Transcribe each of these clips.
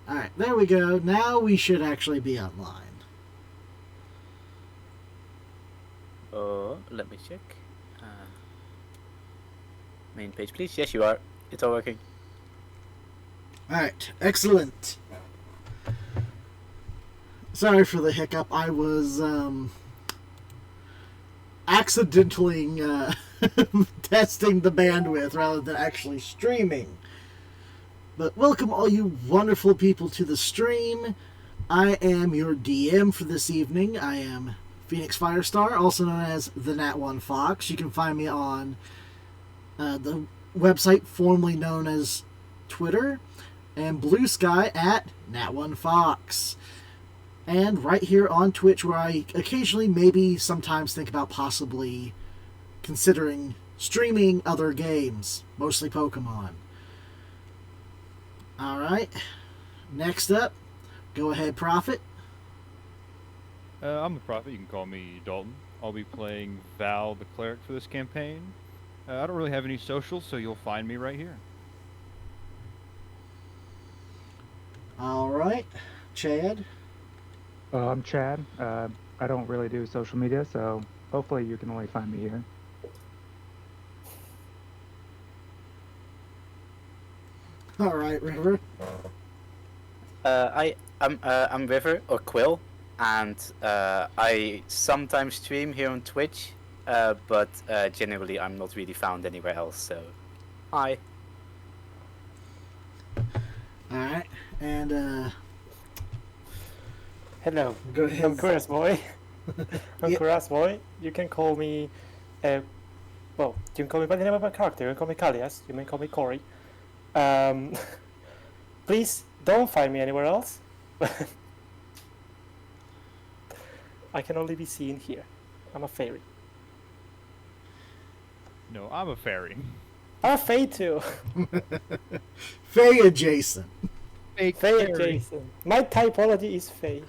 Alright, there we go. Now we should actually be online. Let me check. Main page, please. Yes, you are. It's all working. Alright, excellent. Sorry for the hiccup. I was accidentally testing the bandwidth rather than actually streaming. But welcome all you wonderful people to the stream. I am your DM for this evening. I am Phoenix Firestar, also known as the NatOneFox. You can find me on the website formerly known as Twitter, and Blue Sky at NatOneFox. And right here on Twitch, where I occasionally, maybe sometimes think about possibly considering streaming other games, mostly Pokemon. Alright, next up, go ahead, Prophet. I'm a Prophet, you can call me Dalton. I'll be playing Val the Cleric for this campaign. I don't really have any socials, so you'll find me right here. Alright, Chad. I'm Chad. I don't really do social media, so hopefully you can only find me here. Alright, River. I'm River or Quill, and I sometimes stream here on Twitch, but generally I'm not really found anywhere else. So, hi. Alright, and Hello, go ahead. I'm Curious Boy. I'm Yep. Curious Boy. You can call me, well, you can call me by the name of my character. You can call me Kalias. You may call me Cory. Please don't find me anywhere else. I can only be seen here. I'm a fairy. No, I'm a fairy. I'm a fae too. Faye adjacent. Fake Fae adjacent. My typology is fae.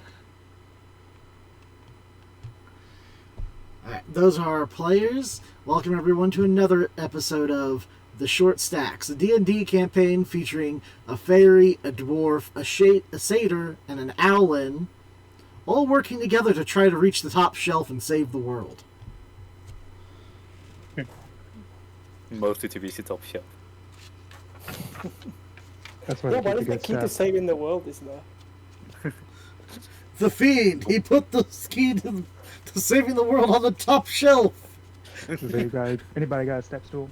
Alright, those are our players. Welcome everyone to another episode of the Shor Stacks, a D&D campaign featuring a fairy, a dwarf, a satyr, and an owlin, all working together to try to reach the top shelf and save the world. Mostly to reach the top shelf. That's what Yeah, what the is the good key to stuff. saving the world is there? The Fiend, he put the key to saving the world on the top shelf. So anybody got a step stool?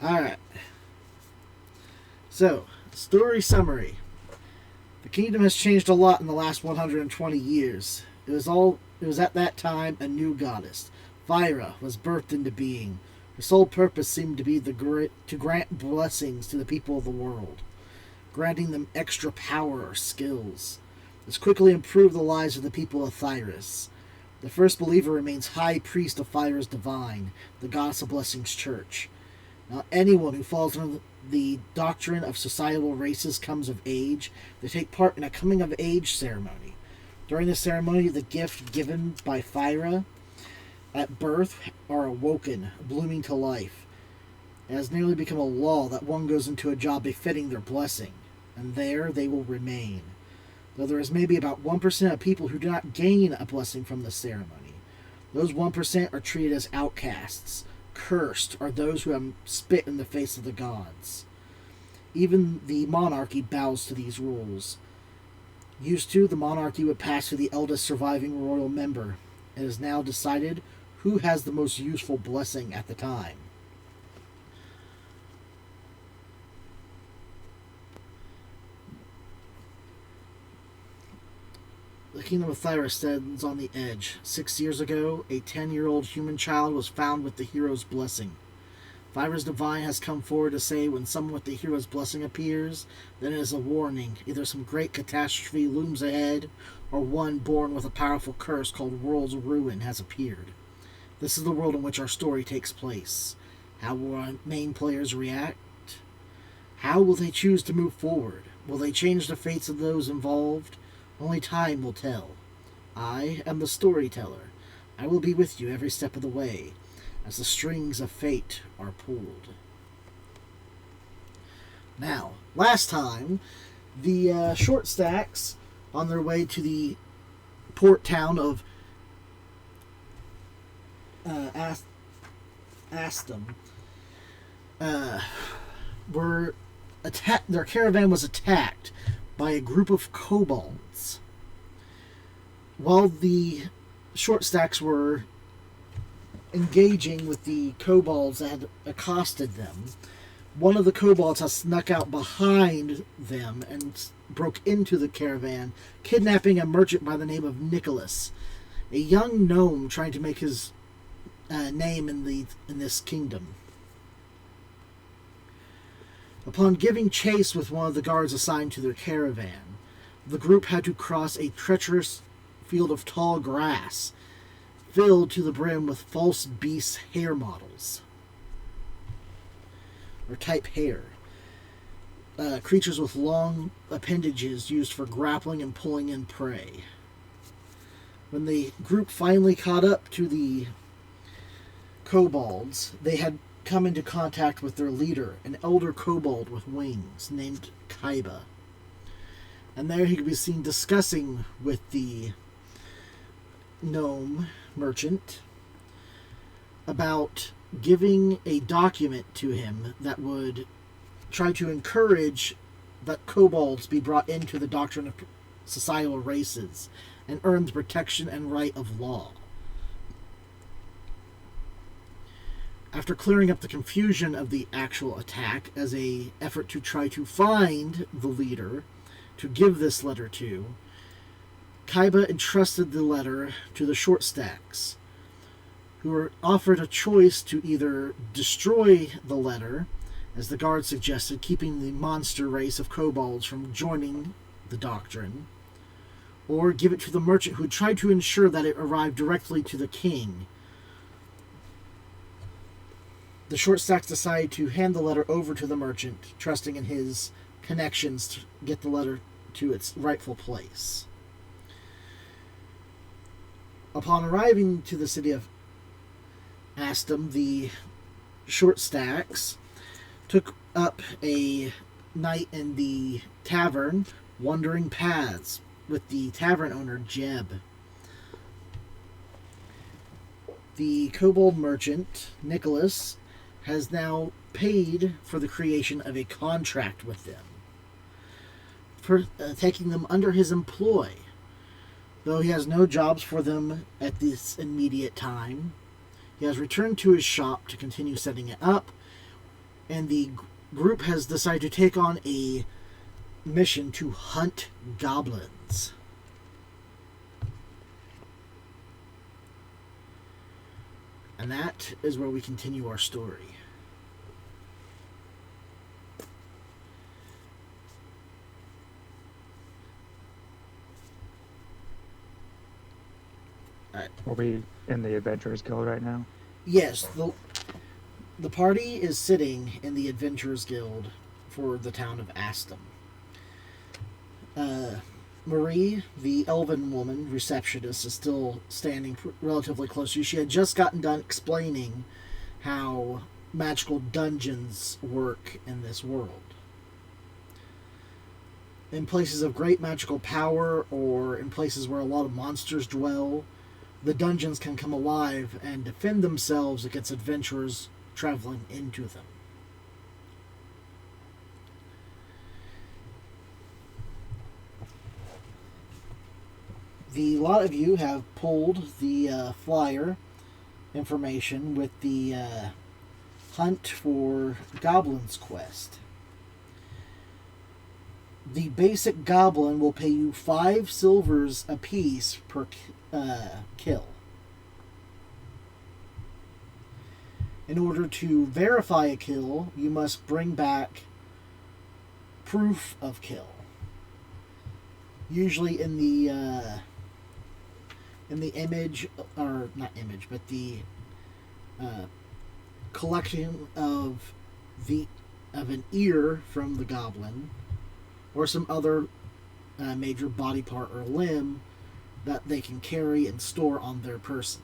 Alright. So, story summary. The kingdom has changed a lot in the last 120 years. It was at that time a new goddess. Fyra was birthed into being. Her sole purpose seemed to be to grant blessings to the people of the world, granting them extra power or skills. This quickly improved the lives of the people of Thyrus. The first believer remains High Priest of Fyra's Divine, the Goddess of Blessings Church. Now, anyone who falls under the doctrine of societal races comes of age. They take part in a coming-of-age ceremony. During the ceremony, the gift given by Fyra at birth are awoken, blooming to life. It has nearly become a law that one goes into a job befitting their blessing, and there they will remain. Though there is maybe about 1% of people who do not gain a blessing from the ceremony. Those 1% are treated as outcasts. Cursed are those who have spit in the face of the gods. Even the monarchy bows to these rules. Used to, the monarchy would pass to the eldest surviving royal member. It is now decided who has the most useful blessing at the time. The kingdom of Thyrus stands on the edge. 6 years ago, a 10-year-old human child was found with the hero's blessing. Fyra's Divine has come forward to say when someone with the hero's blessing appears, then it is a warning. Either some great catastrophe looms ahead, or one born with a powerful curse called World's Ruin has appeared. This is the world in which our story takes place. How will our main players react? How will they choose to move forward? Will they change the fates of those involved? Only time will tell. I am the storyteller. I will be with you every step of the way, as the strings of fate are pulled. Now, last time, the Short Stacks, on their way to the port town of Astum, were attacked. Their caravan was attacked by a group of kobolds. While the Short Stacks were engaging with the kobolds that had accosted them, one of the kobolds has snuck out behind them and broke into the caravan, kidnapping a merchant by the name of Nicholas, a young gnome trying to make his name in this kingdom. Upon giving chase with one of the guards assigned to their caravan, the group had to cross a treacherous field of tall grass, filled to the brim with false beast hair models. Or type hair. Creatures with long appendages used for grappling and pulling in prey. When the group finally caught up to the kobolds, they had come into contact with their leader, an elder kobold with wings named Kaiba. And there he could be seen discussing with the gnome merchant about giving a document to him that would try to encourage that kobolds be brought into the doctrine of societal races and earn the protection and right of law. After clearing up the confusion of the actual attack as a effort to try to find the leader to give this letter to, Kaiba entrusted the letter to the Short Stacks, who were offered a choice to either destroy the letter, as the guard suggested, keeping the monster race of kobolds from joining the doctrine, or give it to the merchant who tried to ensure that it arrived directly to the king. The Short Stacks decided to hand the letter over to the merchant, trusting in his connections to get the letter to its rightful place. Upon arriving to the city of Astum, the Short Stacks took up a night in the tavern, wandering paths with the tavern owner, Jeb. The kobold merchant, Nicholas, has now paid for the creation of a contract with them, for taking them under his employ. Though he has no jobs for them at this immediate time, he has returned to his shop to continue setting it up, and the group has decided to take on a mission to hunt goblins. And that is where we continue our story. Are we in the Adventurers Guild right now? Yes, the party is sitting in the Adventurers Guild for the town of Astum. Marie, the elven woman, receptionist, is still standing relatively close to you. She had just gotten done explaining how magical dungeons work in this world. In places of great magical power, or in places where a lot of monsters dwell, the dungeons can come alive and defend themselves against adventurers traveling into them. The lot of you have pulled the flyer information with the hunt for Goblins quest. The basic goblin will pay you 5 silvers apiece per kill. In order to verify a kill, you must bring back proof of kill. Usually in the image, or not image, but the collection of an ear from the goblin, or some other major body part or limb that they can carry and store on their person.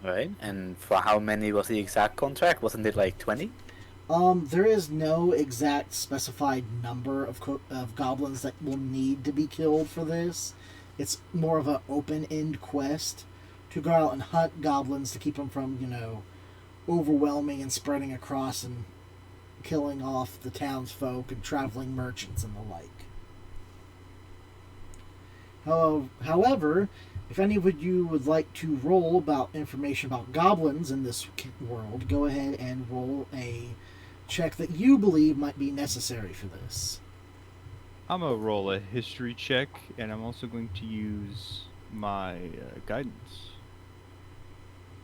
Right. And for how many was the exact contract? Wasn't it like 20? There is no exact specified number of goblins that will need to be killed for this. It's more of an open-end quest to go out and hunt goblins to keep them from, overwhelming and spreading across and killing off the townsfolk and traveling merchants and the like. However, if any of you would like to roll about information about goblins in this world, go ahead and roll a check that you believe might be necessary for this. I'm gonna roll a history check, and I'm also going to use my guidance.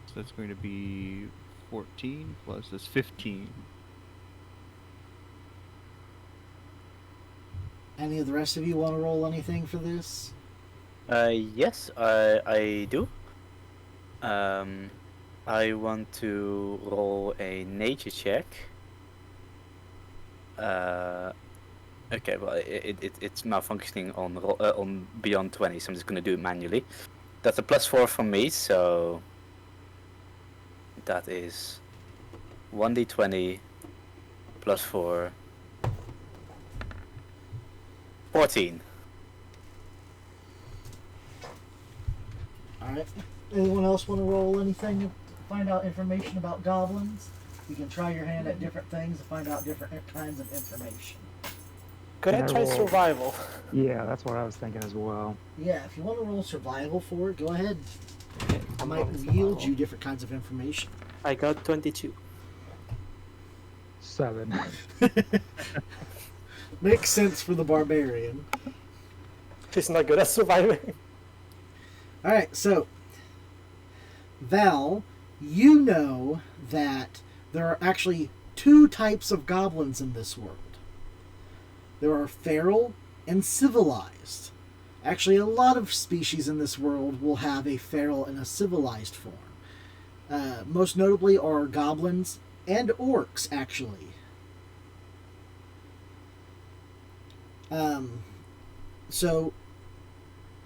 So that's going to be 14 plus this 15. Any of the rest of you want to roll anything for this? Yes, I do. I want to roll a nature check. Okay, well, it's malfunctioning on beyond 20, so I'm just gonna do it manually. That's a +4 from me, so that is 1d20 +4, 14. Alright. Anyone else want to roll anything to find out information about goblins? You can try your hand at different things to find out different kinds of information. Could I Can I try roll? survival? Yeah, that's what I was thinking as well. Yeah, if you want to roll survival for it, go ahead. It I'm might rolling yield survival. you different kinds of information. I got 22. 7. Makes sense for the barbarian. He's not good at surviving. Alright, so Val, you know that there are actually 2 types of goblins in this world. There are feral and civilized. Actually, a lot of species in this world will have a feral and a civilized form. Most notably are goblins and orcs, actually. So,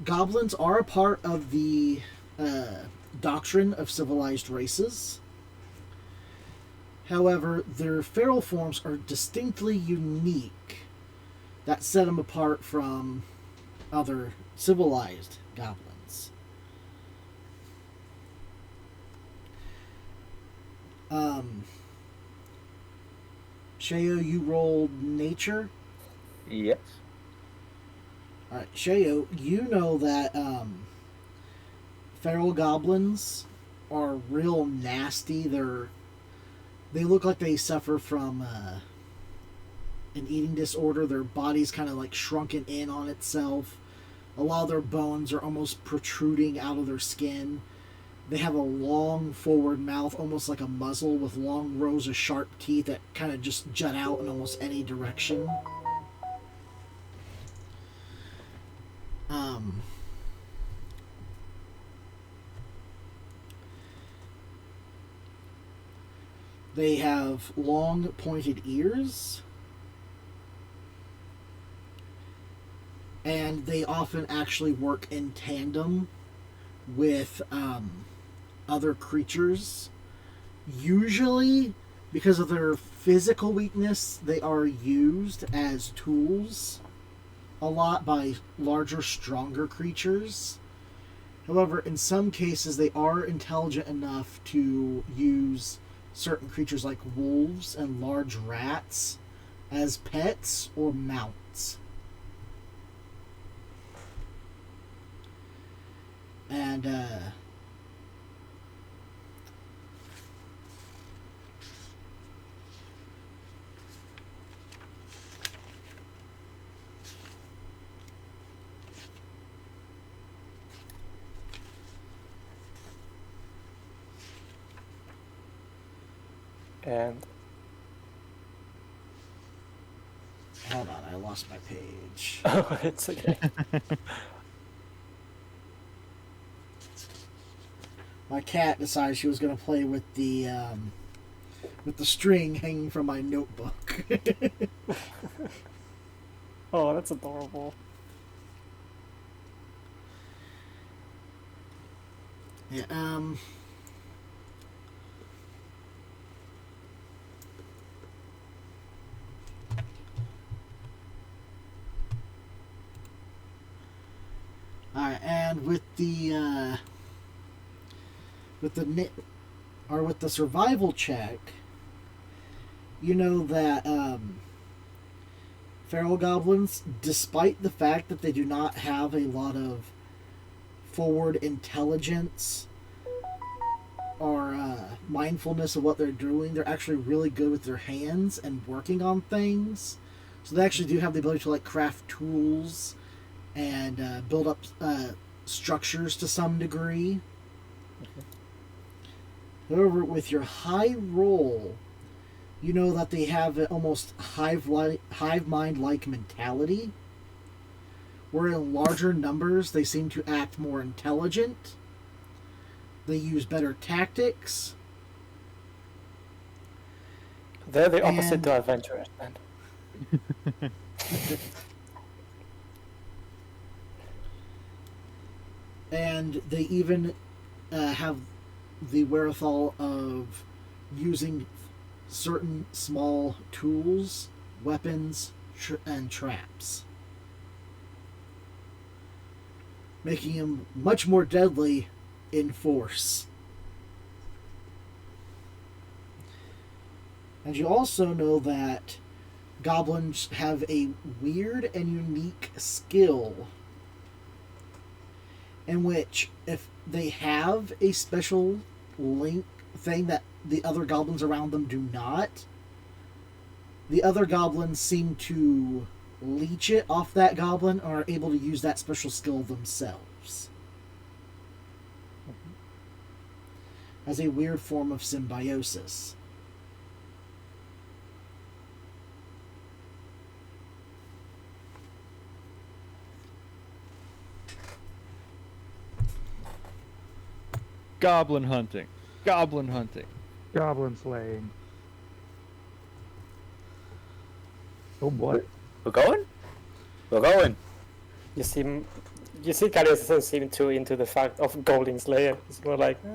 goblins are a part of the doctrine of civilized races. However, their feral forms are distinctly unique. That set them apart from other civilized goblins. Sheo, you rolled nature. Yes. Alright, Sheo, you know that feral goblins are real nasty. They look like they suffer from an eating disorder. Their body's kind of like shrunken in on itself. A lot of their bones are almost protruding out of their skin. They have a long forward mouth, almost like a muzzle, with long rows of sharp teeth that kind of just jut out in almost any direction. They have long pointed ears. And they often actually work in tandem with other creatures. Usually, because of their physical weakness, they are used as tools a lot by larger, stronger creatures. However, in some cases, they are intelligent enough to use certain creatures like wolves and large rats as pets or mounts. And And hold on, I lost my page. oh, it's okay. My cat decided she was going to play with the string hanging from my notebook. Oh, that's adorable. Yeah, Alright, and with the with the survival check, you know that feral goblins, despite the fact that they do not have a lot of forward intelligence or mindfulness of what they're doing, they're actually really good with their hands and working on things. So they actually do have the ability to like craft tools and build up structures to some degree. However, with your high roll, you know that they have an almost hive mind-like mentality, where in larger numbers they seem to act more intelligent. They use better tactics. They're the opposite And- to adventurers, man. And they even have the wherewithal of using certain small tools, weapons, and traps, making him much more deadly in force. And you also know that goblins have a weird and unique skill in which, if they have a special link thing that the other goblins around them do not, the other goblins seem to leech it off that goblin or are able to use that special skill themselves. As a weird form of symbiosis. Goblin hunting. Goblin hunting. Goblin slaying. Oh boy. We're going? We're going. You see, Kalias doesn't seem too into the fact of Goblin Slayer. It's more like, Wait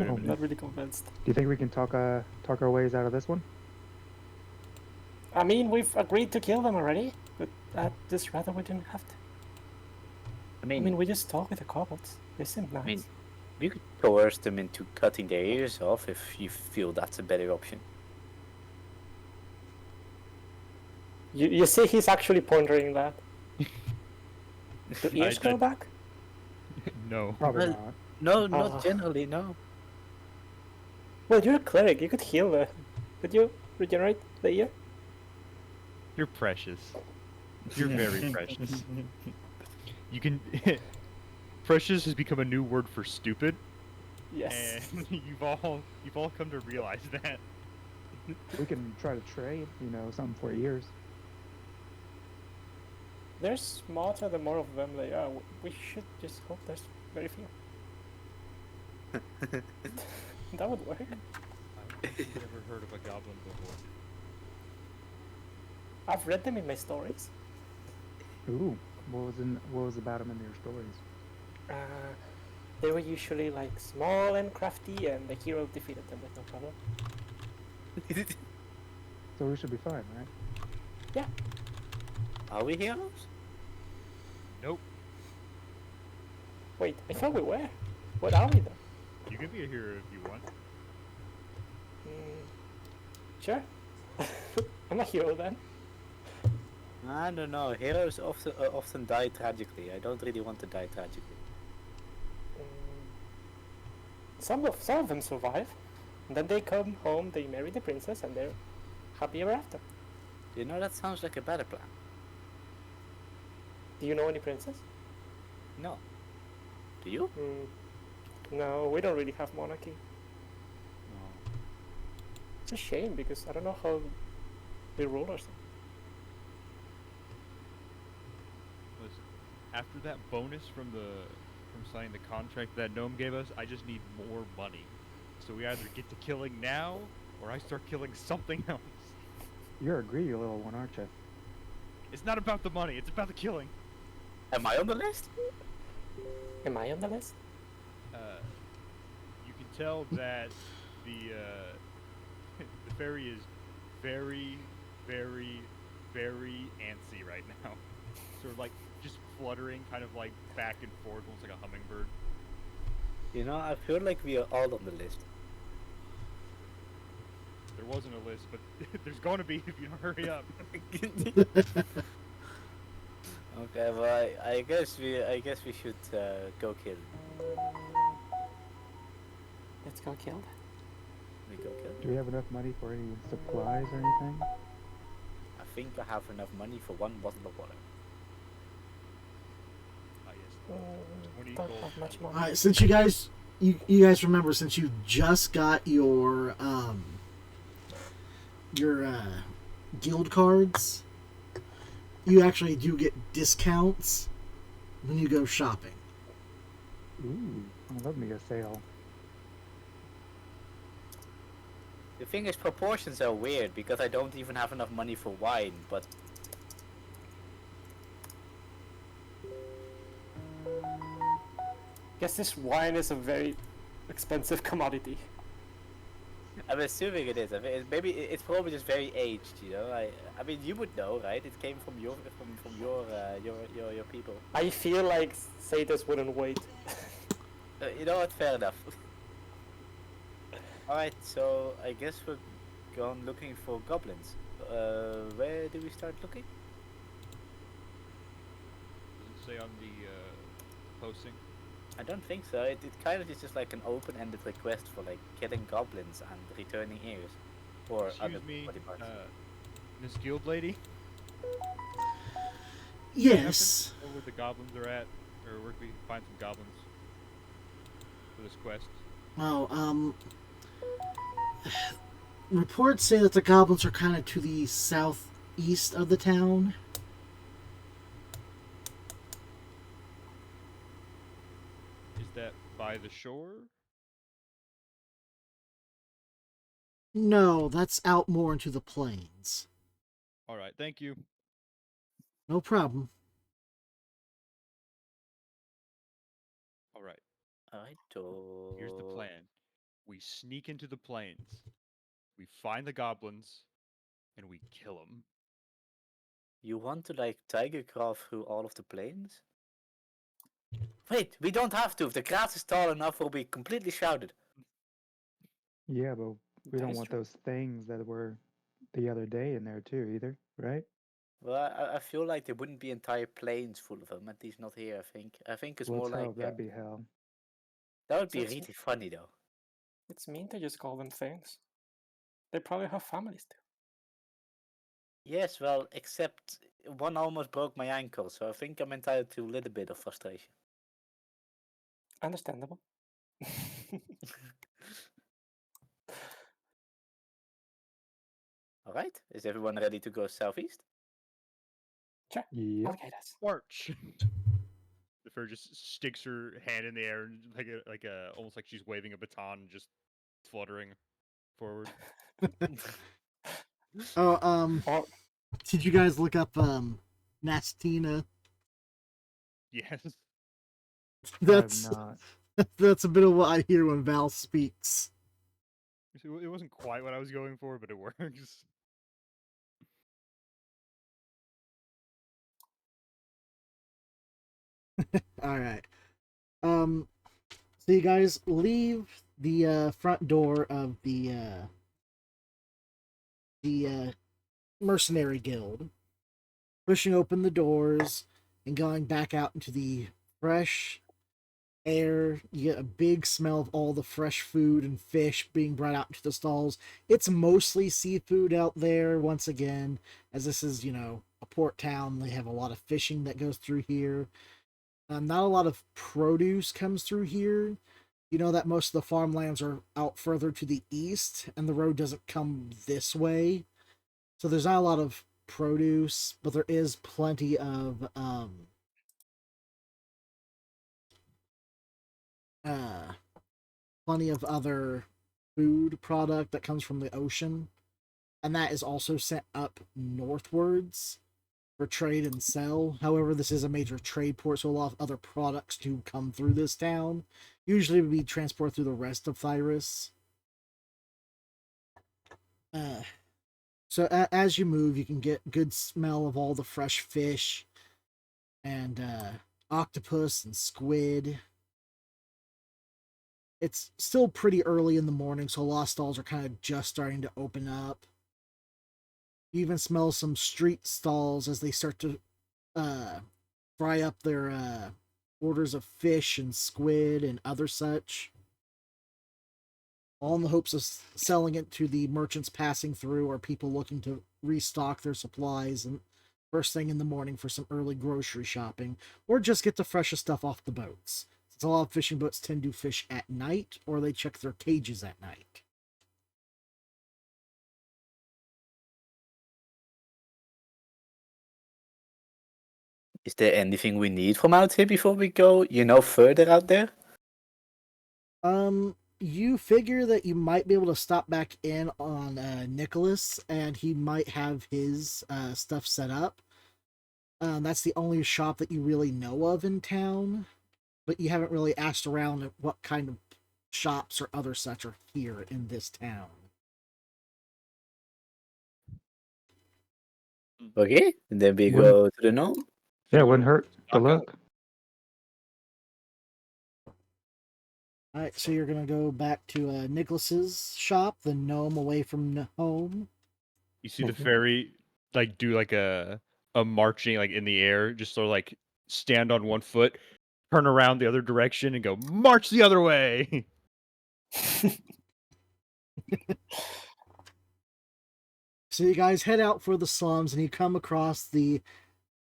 a Oh, minute. not really convinced. Do you think we can talk our ways out of this one? I mean, we've agreed to kill them already, but I'd just rather we didn't have to. I I mean, mean, we just talk with the kobolds. They seem nice. mean- you could coerce them into cutting their ears off if you feel that's a better option. You see, he's actually pondering that. Do ears I- grow back? No. Probably Well- not. No, not Ah. generally, no. Well, you're a cleric. You could heal the. Could you regenerate the ear? You're precious. You're very precious. You can. Precious has become a new word for stupid, Yes. and you've all come to realize that. We can try to trade, something for years. They're smarter the more of them they are. We should just hope there's very few. That would work. I've never heard of a goblin before. I've read them in my stories. Ooh, what was about them in your stories? They were usually like small and crafty, and the hero defeated them with no problem. So we should be fine, right? Are we heroes? Nope. Wait, I thought we were. What are we then? You can be a hero if you want. Sure. I'm a hero then. I don't know. Heroes often die tragically. I don't really want to die tragically. Some of them survive, and then they come home, they marry the princess, and they're happy ever after. You know, that sounds like a better plan. Do you know any princess? No. Do you? No, we don't really have monarchy. No. It's a shame because I don't know how they rule us. Listen, after that bonus from signing the contract that gnome gave us, I just need more money. So we either get to killing now, or I start killing something else. You're a greedy little one, aren't you? It's not about the money; it's about the killing. Am I on the list? Am I on the list? You can tell that the the fairy is very, very, very antsy right now. sort of like just fluttering, kind of like back and forth, almost like a hummingbird. You know, I feel like we are all on the list. There wasn't a list, but there's going to be if you don't hurry up. Okay, well, I guess we should go kill. Let's go kill. We go kill. Do we have enough money for any supplies or anything? I think I have enough money for 1 bottle of water. Ah, yes. 20 Don't gold. have much money. All right, since you guys remember, since you just got your guild cards, you actually do get discounts when you go shopping. Ooh, I love me a sale. The thing is, proportions are weird because I don't even have enough money for wine, but Guess this wine is a very expensive commodity. I'm assuming it is. I mean, maybe it's probably just very aged. You know, I mean, you would know, right? It came from your people. I feel like Satyrs wouldn't wait. You know what? Fair enough. All right, so I guess we're going looking for goblins. Where do we start looking? Does it say on the posting? I don't think so. It kind of is just like an open-ended request for like killing goblins and returning ears, or other Excuse me, body parts. Miss Guild Lady? Yes. Know where the goblins are at, or where can we find some goblins for this quest? Oh, reports say that the goblins are kind of to the southeast of the town. Is that by the shore? No, that's out more into the plains. All right, thank you. No problem. All right, All right, so here's the plan. We sneak into the plains, we find the goblins, and we kill them. You want to like tiger crawl through all of the plains? Wait, we don't have to. If the grass is tall enough, we'll be completely shrouded. Yeah, but we That don't is want true. those things that were the other day in there too, either, right? Well, I feel like there wouldn't be entire plains full of them. At least not here. I think it's more Let's like hope that'd be hell. that would be It's- really funny though. It's mean to just call them things. They probably have families too. Yes, well, except one almost broke my ankle, so I think I'm entitled to a little bit of frustration. Understandable. All right, is everyone ready to go southeast? Sure. Yep. Okay, that's March. The fur just sticks her hand in the air, and like a almost like she's waving a baton, and just fluttering forward. Oh, or did you guys look up Nastina? Yes. That's I'm not. that's a bit of what I hear when Val speaks. It wasn't quite what I was going for, but it works. All right. So you guys leave the front door of the Mercenary Guild, pushing open the doors and going back out into the fresh air. You get a big smell of all the fresh food and fish being brought out into the stalls. It's mostly seafood out there, once again, as this is, a port town. They have a lot of fishing that goes through here. Not a lot of produce comes through here. You know that most of the farmlands are out further to the east, and the road doesn't come this way. So there's not a lot of produce, but there is plenty of other food product that comes from the ocean, and that is also sent up northwards for trade and sell. However, this is a major trade port, so a lot of other products do come through this town. Usually would be transported through the rest of Thyrus. So as you move, you can get good smell of all the fresh fish and octopus and squid. It's still pretty early in the morning, so a lot of stalls are kind of just starting to open up. You even smell some street stalls as they start to fry up their orders of fish and squid and other such, all in the hopes of selling it to the merchants passing through or people looking to restock their supplies and first thing in the morning for some early grocery shopping, or just get the freshest stuff off the boats. Since a lot of fishing boats tend to fish at night, or they check their cages at night. Is there anything we need from out here before we go, further out there? You figure that you might be able to stop back in on Nicholas, and he might have his stuff set up. That's the only shop that you really know of in town, but you haven't really asked around at what kind of shops or other such are here in this town. Okay, and then we Wouldn't- go to the gnome. Yeah, it wouldn't hurt to Knock look. Alright, so you're gonna go back to Nicholas's shop, the gnome away from home. You see the fairy like do like a marching like in the air, just sort of like stand on one foot, turn around the other direction, and go march the other way. So you guys head out for the slums, and you come across the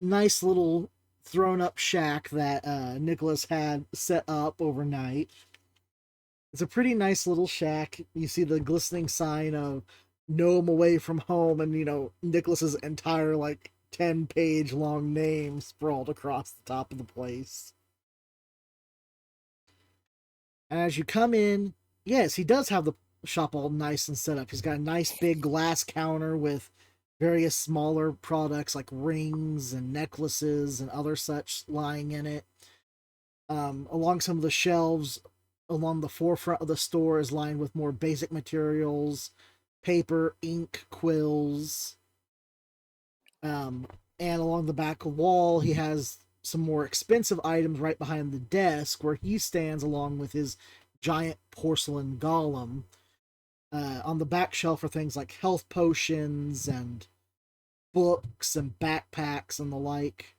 nice little thrown-up shack that Nicholas had set up overnight. It's a pretty nice little shack. You see the glistening sign of gnome away from home, and Nicholas's entire 10-page long name sprawled across the top of the place. And as you come in, yes, he does have the shop all nice and set up. He's got a nice big glass counter with various smaller products like rings and necklaces and other such lying in it. Along some of the shelves along the forefront of the store is lined with more basic materials, paper, ink, quills. And along the back wall, he has some more expensive items right behind the desk where he stands along with his giant porcelain golem. On the back shelf are things like health potions and books and backpacks and the like.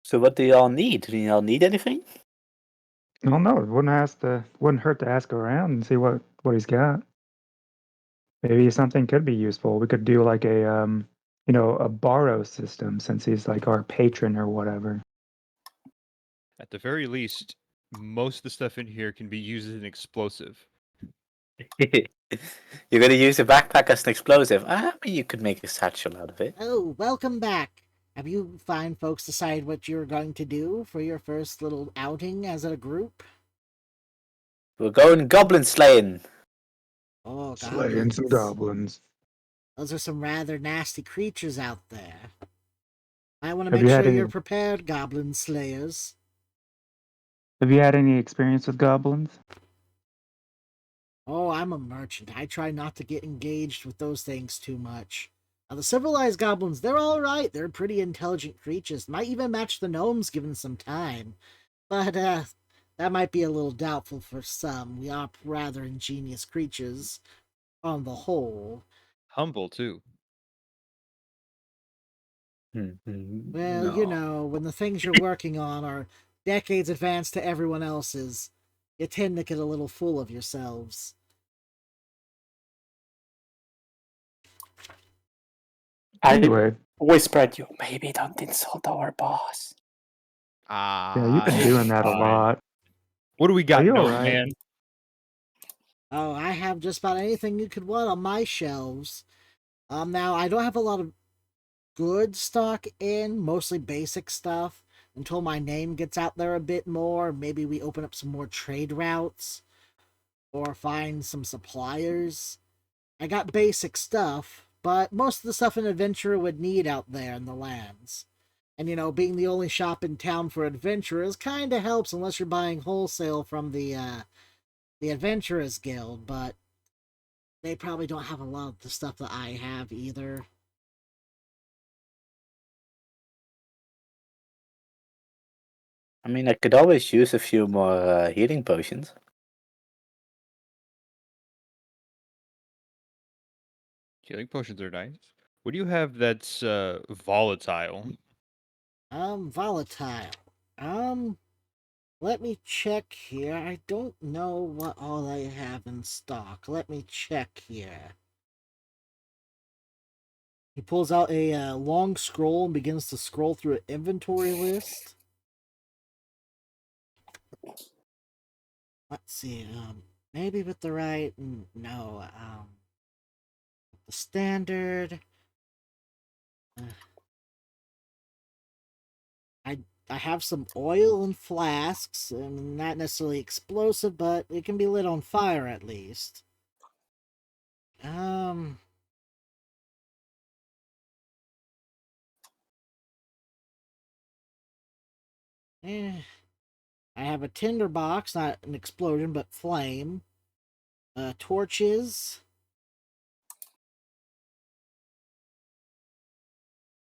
So what do y'all need? Do y'all need anything? Well, no, it wouldn't hurt to ask around and see what he's got. Maybe something could be useful. We could do like a borrow system since he's like our patron or whatever. At the very least, most of the stuff in here can be used as an explosive. You're gonna use a backpack as an explosive. You could make a satchel out of it. Oh, welcome back. Have you fine folks decided what you're going to do for your first little outing as a group? We're going goblin slaying. Oh, Slaying some goblins. Those are some rather nasty creatures out there. I want to Have make you had sure you're any- prepared, goblin slayers. Have you had any experience with goblins? Oh, I'm a merchant. I try not to get engaged with those things too much. Now, the civilized goblins, they're alright. They're pretty intelligent creatures. Might even match the gnomes given some time. But, that might be a little doubtful for some. We are rather ingenious creatures, on the whole. Humble too. Well, when the things you're working on are decades advanced to everyone else's, you tend to get a little full of yourselves. Anyway, Whispered you, maybe don't insult our boss. yeah, you've been doing that a Fine. lot. What do we got, Are you gnome alright? man? Oh, I have just about anything you could want on my shelves. Now, I don't have a lot of good stock in, mostly basic stuff, until my name gets out there a bit more. Maybe we open up some more trade routes, or find some suppliers. I got basic stuff, but most of the stuff an adventurer would need out there in the lands. And, being the only shop in town for adventurers kind of helps unless you're buying wholesale from the Adventurers Guild, but they probably don't have a lot of the stuff that I have either. I mean, I could always use a few more healing potions. Healing potions are nice. What do you have that's volatile? Volatile. Um, Let me check here. I don't know what all I have in stock. Let me check here. He pulls out a long scroll and begins to scroll through an inventory list. Let's see. Maybe with the right. No. The standard. Uh, I have some oil and flasks, and not necessarily explosive, but it can be lit on fire at least. Um. Eh. I have a tinderbox, not an explosion, but flame. Torches.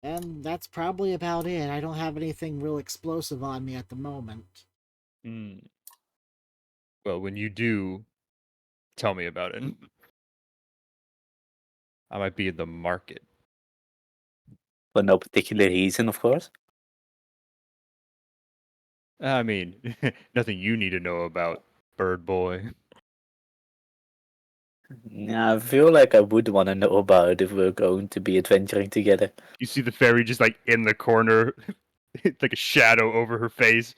And that's probably about it. I don't have anything real explosive on me at the moment. Hmm. Well, when you do, tell me about it. I might be in the market. For no particular reason, of course. I mean, nothing you need to know about, bird boy. Yeah, I feel like I would want to know about it if we're going to be adventuring together. You see the fairy just like in the corner, like a shadow over her face,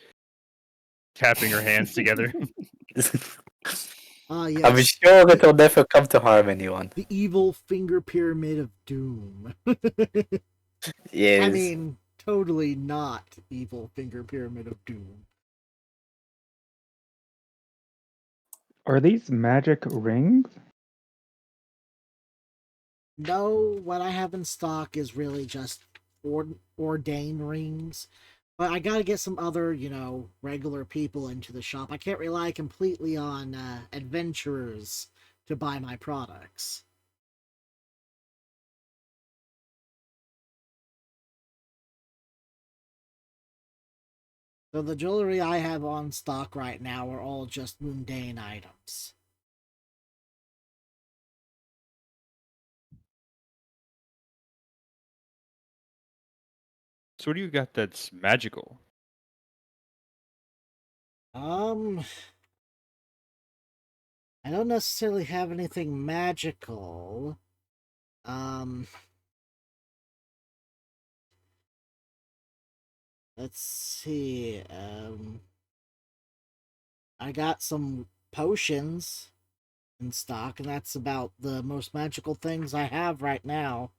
tapping her hands together. Ah, I'm yes. sure it will never come to harm anyone. The evil finger pyramid of doom. Yes. I mean, totally not evil finger pyramid of doom. Are these magic rings? No, what I have in stock is really just ordained rings. But I gotta get some other, regular people into the shop. I can't rely completely on adventurers to buy my products. So the jewelry I have on stock right now are all just mundane items. So what do you got that's magical? Um, I don't necessarily have anything magical. Um, let's see. I got some potions in stock, and that's about the most magical things I have right now.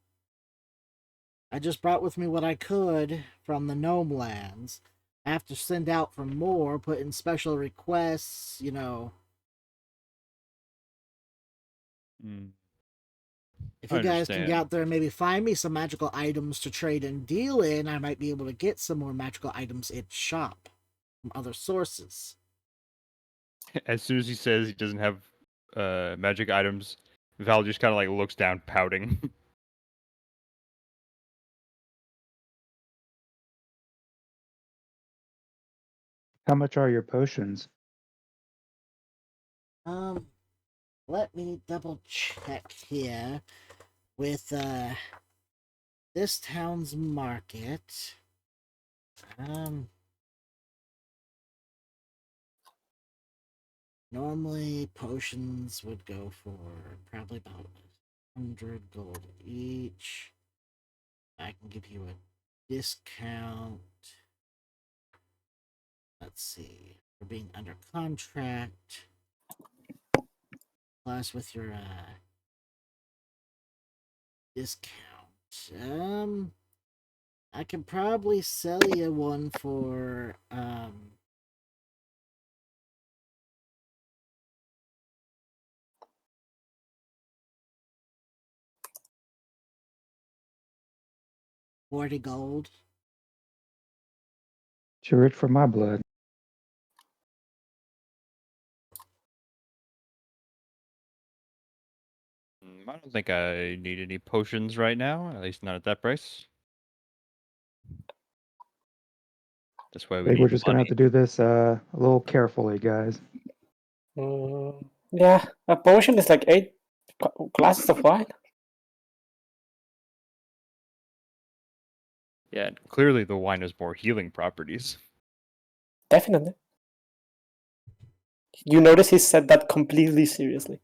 I just brought with me what I could from the gnome lands. I have to send out for more, put in special requests, Mm, If I you guys can get understand. out there and maybe find me some magical items to trade and deal in, I might be able to get some more magical items in shop from other sources. As soon as he says he doesn't have magic items, Val just kind of like looks down, pouting. How much are your potions? Um, Let me double check here with this town's market. Normally potions would go for probably about 100 gold each. I can give you a discount. Let's see. For being under contract. Plus with your discount. I can probably sell you one for 40 gold. Too rich for my blood. I don't think I need any potions right now, at least not at that price. That's why I we think need we're just gonna have money. to do this a little carefully, guys. Yeah, a potion is like 8 glasses of wine. Yeah, and clearly the wine has more healing properties. Definitely. You notice he said that completely seriously.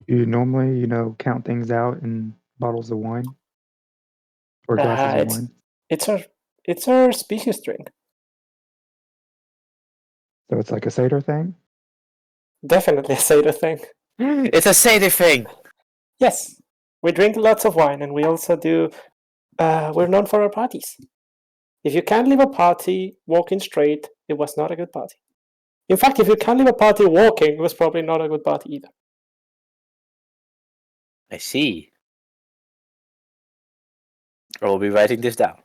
You normally, count things out in bottles of wine or glasses of wine. It's our species drink. So it's like a Seder thing. Definitely a Seder thing. It's a Sadie thing. Yes, we drink lots of wine, and we also do. We're known for our parties. If you can't leave a party walking straight, it was not a good party. In fact, if you can't leave a party walking, it was probably not a good party either. I see. I will be writing this down.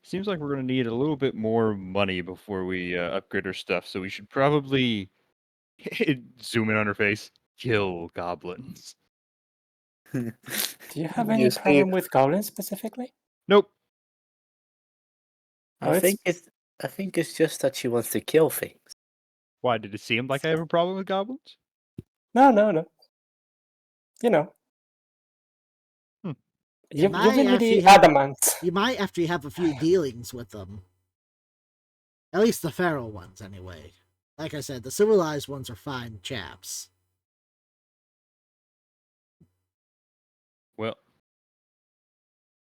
Seems like we're going to need a little bit more money before we upgrade our stuff, so we should probably zoom in on her face. Kill goblins. Do you have any You see, problem with goblins specifically? Nope. Oh, I think it's just that she wants to kill things. Why did it seem like I have a problem with goblins? No. You know. Hmm. You've might been actually really have- adamant. You might after you have a few dealings with them. At least the feral ones, anyway. Like I said, the civilized ones are fine chaps. Well,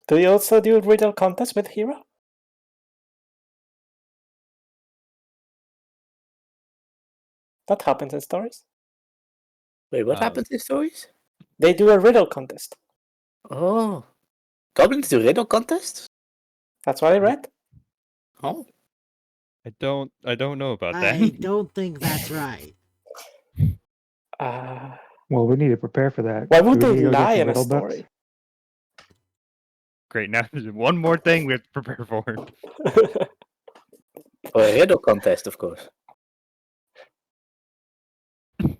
Do you also do riddle contests with Hero? That happens in stories. Wait, what happens in stories? They do a riddle contest. Oh, goblins do riddle contests? That's what I read. Oh, I don't know about I that. don't think that's right. Well, we need to prepare for that. Why Do would we they need to go get lie some in a riddle books? story? Great. Now there's one more thing we have to prepare for. for a riddle contest, of course. All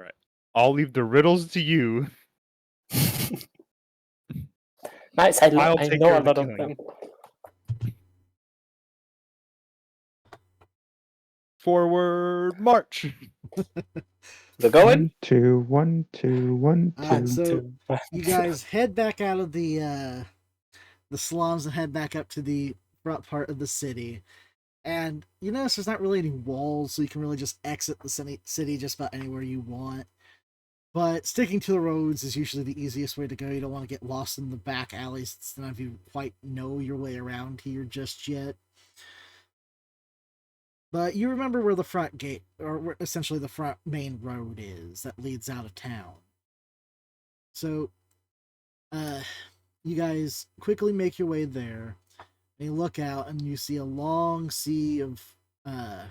right. I'll leave the riddles to you. Nice, I I'll take know care a of the lot of killing. them. Forward march. We're going? 1, 2, 1, 2, 1, 2. Alright, so Two. you guys head back out of the slums and head back up to the front part of the city. And you notice there's not really any walls, so you can really just exit the city just about anywhere you want. But sticking to the roads is usually the easiest way to go. You don't want to get lost in the back alleys. It's none of you quite know your way around here just yet. But you remember where the front gate, or essentially the front main road is that leads out of town. So, you guys quickly make your way there. And you look out and you see a long sea of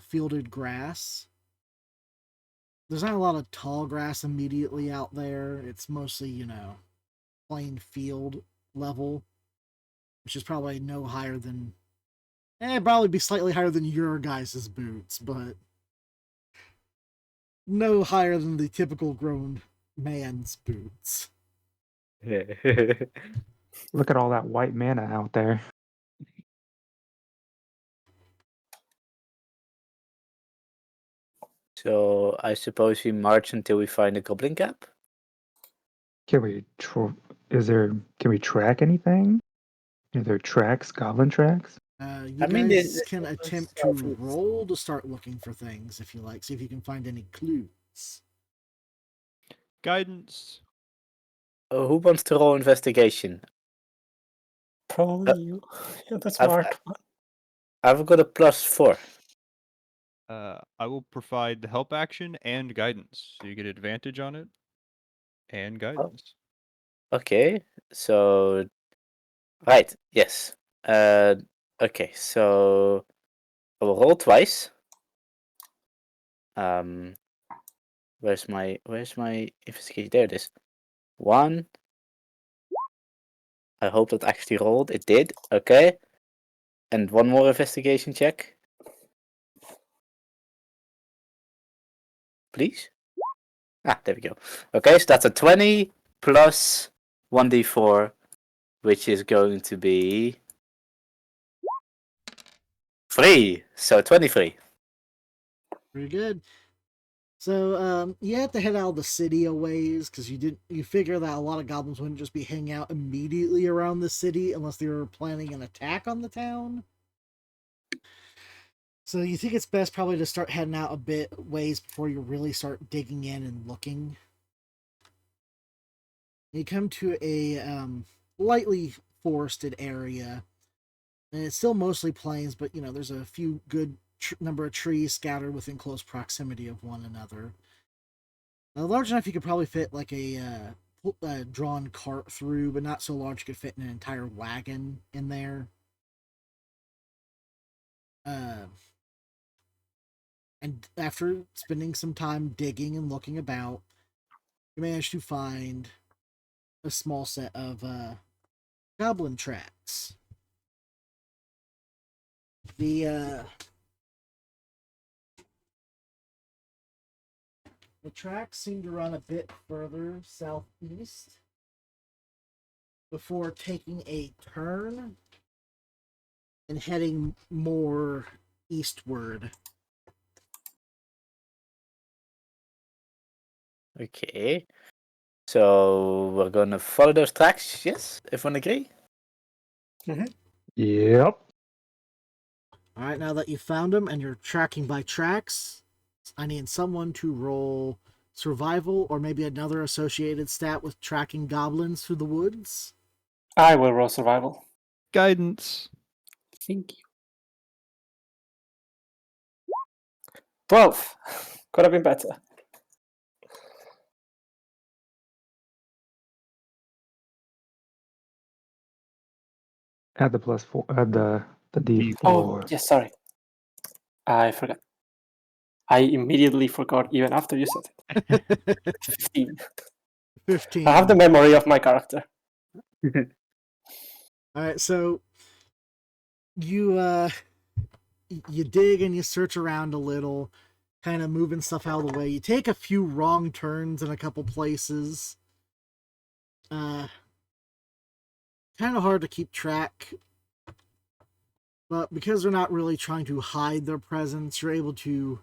fielded grass. There's not a lot of tall grass immediately out there. It's mostly, plain field level, which is probably no higher than probably be slightly higher than your guys' boots, but no higher than the typical grown man's boots. Look at all that white mana out there. So I suppose we march until we find a goblin camp? Can we can we track anything? Are there tracks, goblin tracks? You I mean, guys this can is attempt so to true. roll to start looking for things if you like. See if you can find any clues. Guidance. Who wants to roll investigation? Probably you. You're the I've- smart one. I've got a +4. I will provide the help action and guidance, so you get advantage on it. And guidance. Okay, so right, yes. Okay, so I will roll twice. Where's my investigation? There it is. 1. I hope that actually rolled. It did. Okay. And one more investigation check. Please? Ah, there we go. Okay, so that's a 20 plus 1d4, which is going to be 3. So 23. Pretty good. So you have to head out of the city a ways because you figure that a lot of goblins wouldn't just be hanging out immediately around the city unless they were planning an attack on the town. So you think it's best probably to start heading out a bit ways before you really start digging in and looking. You come to a lightly forested area, and it's still mostly plains, but there's a few good number of trees scattered within close proximity of one another. Large enough you could probably fit like a drawn cart through, but not so large you could fit an entire wagon in there. And after spending some time digging and looking about, you manage to find a small set of goblin tracks. The tracks seem to run a bit further southeast before taking a turn and heading more eastward. Okay. So we're gonna follow those tracks, yes? Everyone agree? Yep. Alright, now that you've found them and you're tracking by tracks, I need someone to roll survival or maybe another associated stat with tracking goblins through the woods. I will roll survival. Guidance. Thank you. 12. Could have been better. Add the +4. Add the D4. Oh, yes, sorry. I forgot. I immediately forgot even after you said it. 15. 15. I have the memory of my character. Alright, so you dig and you search around a little, kind of moving stuff out of the way. You take a few wrong turns in a couple places. Kind of hard to keep track. But because they're not really trying to hide their presence, you're able to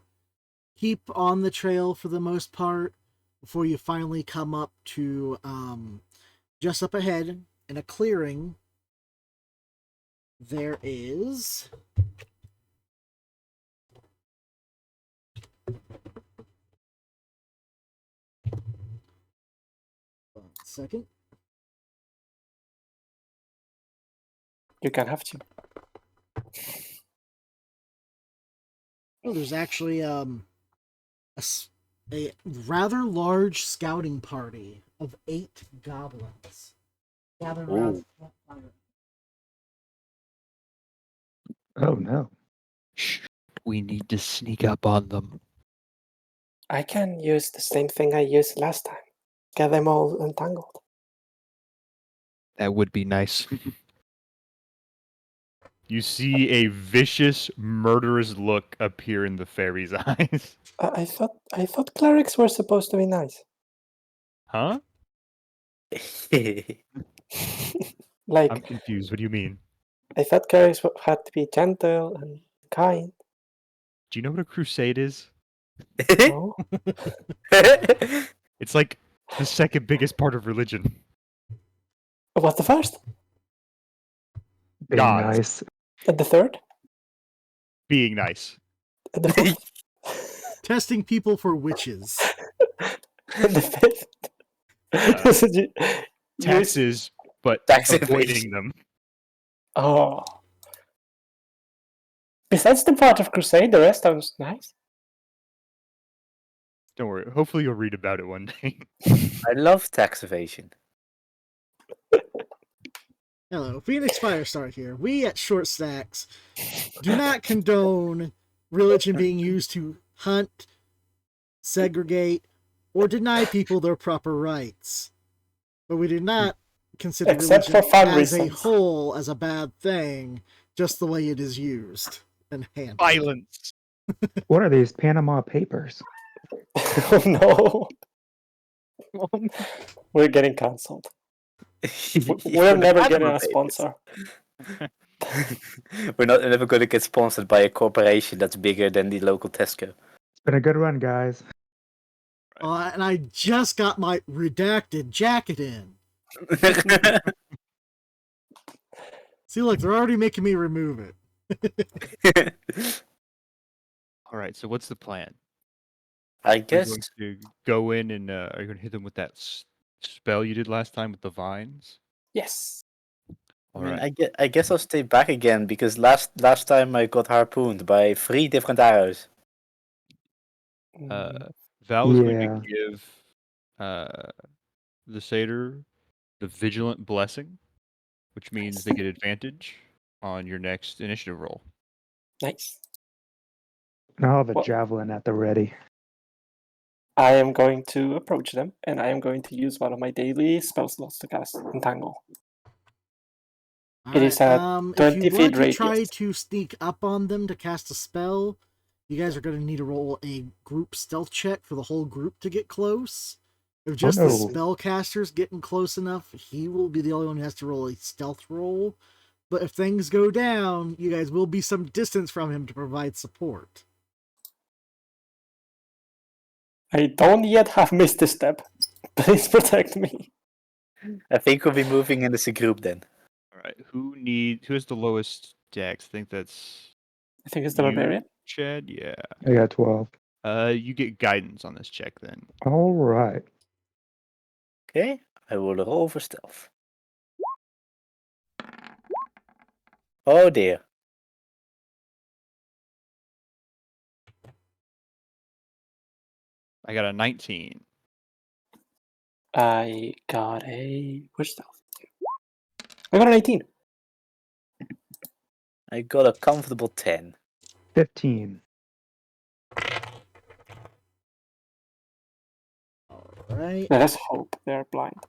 keep on the trail for the most part before you finally come up to just up ahead in a clearing. There is one second. You can have to. Oh, there's actually a rather large scouting party of 8 goblins gathered around the campfire. Oh no. Shh. We need to sneak up on them. I can use the same thing I used last time. Get them all entangled. That would be nice. You see a vicious, murderous look appear in the fairy's eyes. I thought clerics were supposed to be nice. Huh? Like, I'm confused. What do you mean? I thought clerics had to be gentle and kind. Do you know what a crusade is? No? It's like the second biggest part of religion. What's the first? Being Gods. nice. And the third? Being nice. And the fourth? Testing people for witches. And the fifth? So you- Taxes, but Tax avoiding evasion. them. Oh. Besides the part of Crusade, the rest sounds nice. Don't worry. Hopefully you'll read about it one day. I love tax evasion. Hello, Phoenix Firestar here. We at Shor Stacks do not condone religion being used to hunt, segregate, or deny people their proper rights. But we do not consider Except religion for fun as a reasons. whole as a bad thing, just the way it is used and handled. Violence. What are these Panama Papers? Oh no, we're getting cancelled. We're never getting a sponsor. We're not never going to get sponsored by a corporation that's bigger than the local Tesco. It's been a good run, guys. And I just got my redacted jacket in. See, look, they're already making me remove it. All right. So what's the plan? I Are you guess going to go in and are you going to hit them with that spell you did last time with the vines? Yes. All I mean, right. I guess I'll stay back again because last time I got harpooned by 3 different arrows. Val is going to Yeah. give the satyr the vigilant blessing, which means they get advantage on your next initiative roll. Nice. And I'll have a Well- javelin at the ready. I am going to approach them, and I am going to use one of my daily spell slots to cast Entangle. It is a if 20 you want feet to try radius. to sneak up on them to cast a spell, you guys are going to need to roll a group stealth check for the whole group to get close. If just the no. spellcaster's getting close enough, he will be the only one who has to roll a stealth roll. But if things go down, you guys will be some distance from him to provide support. I don't yet have missed a step. Please protect me. I think we'll be moving in as a group then. All right. Who has the lowest dex? I think that's I think it's the you, barbarian. Chad. Yeah. I got 12. You get guidance on this check then. All right. Okay, I will roll for stealth. Oh dear. I got a 19. I got a which stealth? I got an 18. I got a comfortable 10. 15. Right? Let us hope they're blind.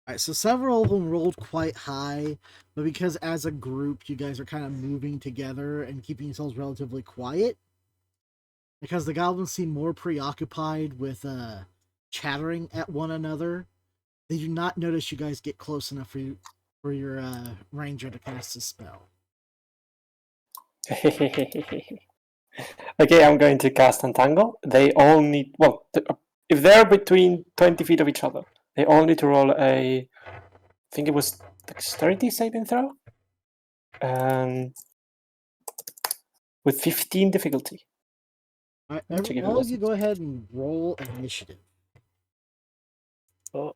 Alright, so several of them rolled quite high, but because as a group you guys are kind of moving together and keeping yourselves relatively quiet, because the goblins seem more preoccupied with chattering at one another, they do not notice you guys get close enough for your ranger to cast a spell. Okay, I'm going to cast Entangle. They all need, well, if they're between 20 feet of each other, they all need to roll I think it was dexterity saving throw, with 15 difficulty. Alright, Check if it all of was. you go ahead and roll initiative. Oh,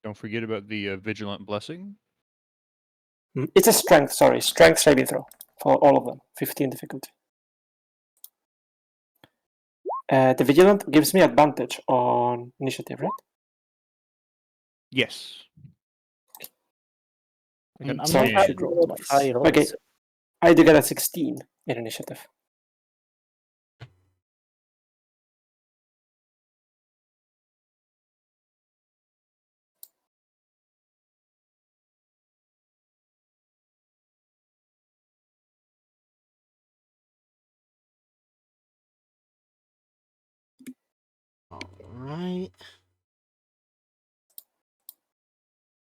Don't forget about the vigilant blessing. It's a strength saving throw for all of them. 15 difficulty. The vigilant gives me advantage on initiative, right? Yes. I'm So not you having should a roll lot of twice. high rolls. Okay, I do get a 16 in initiative. Alright.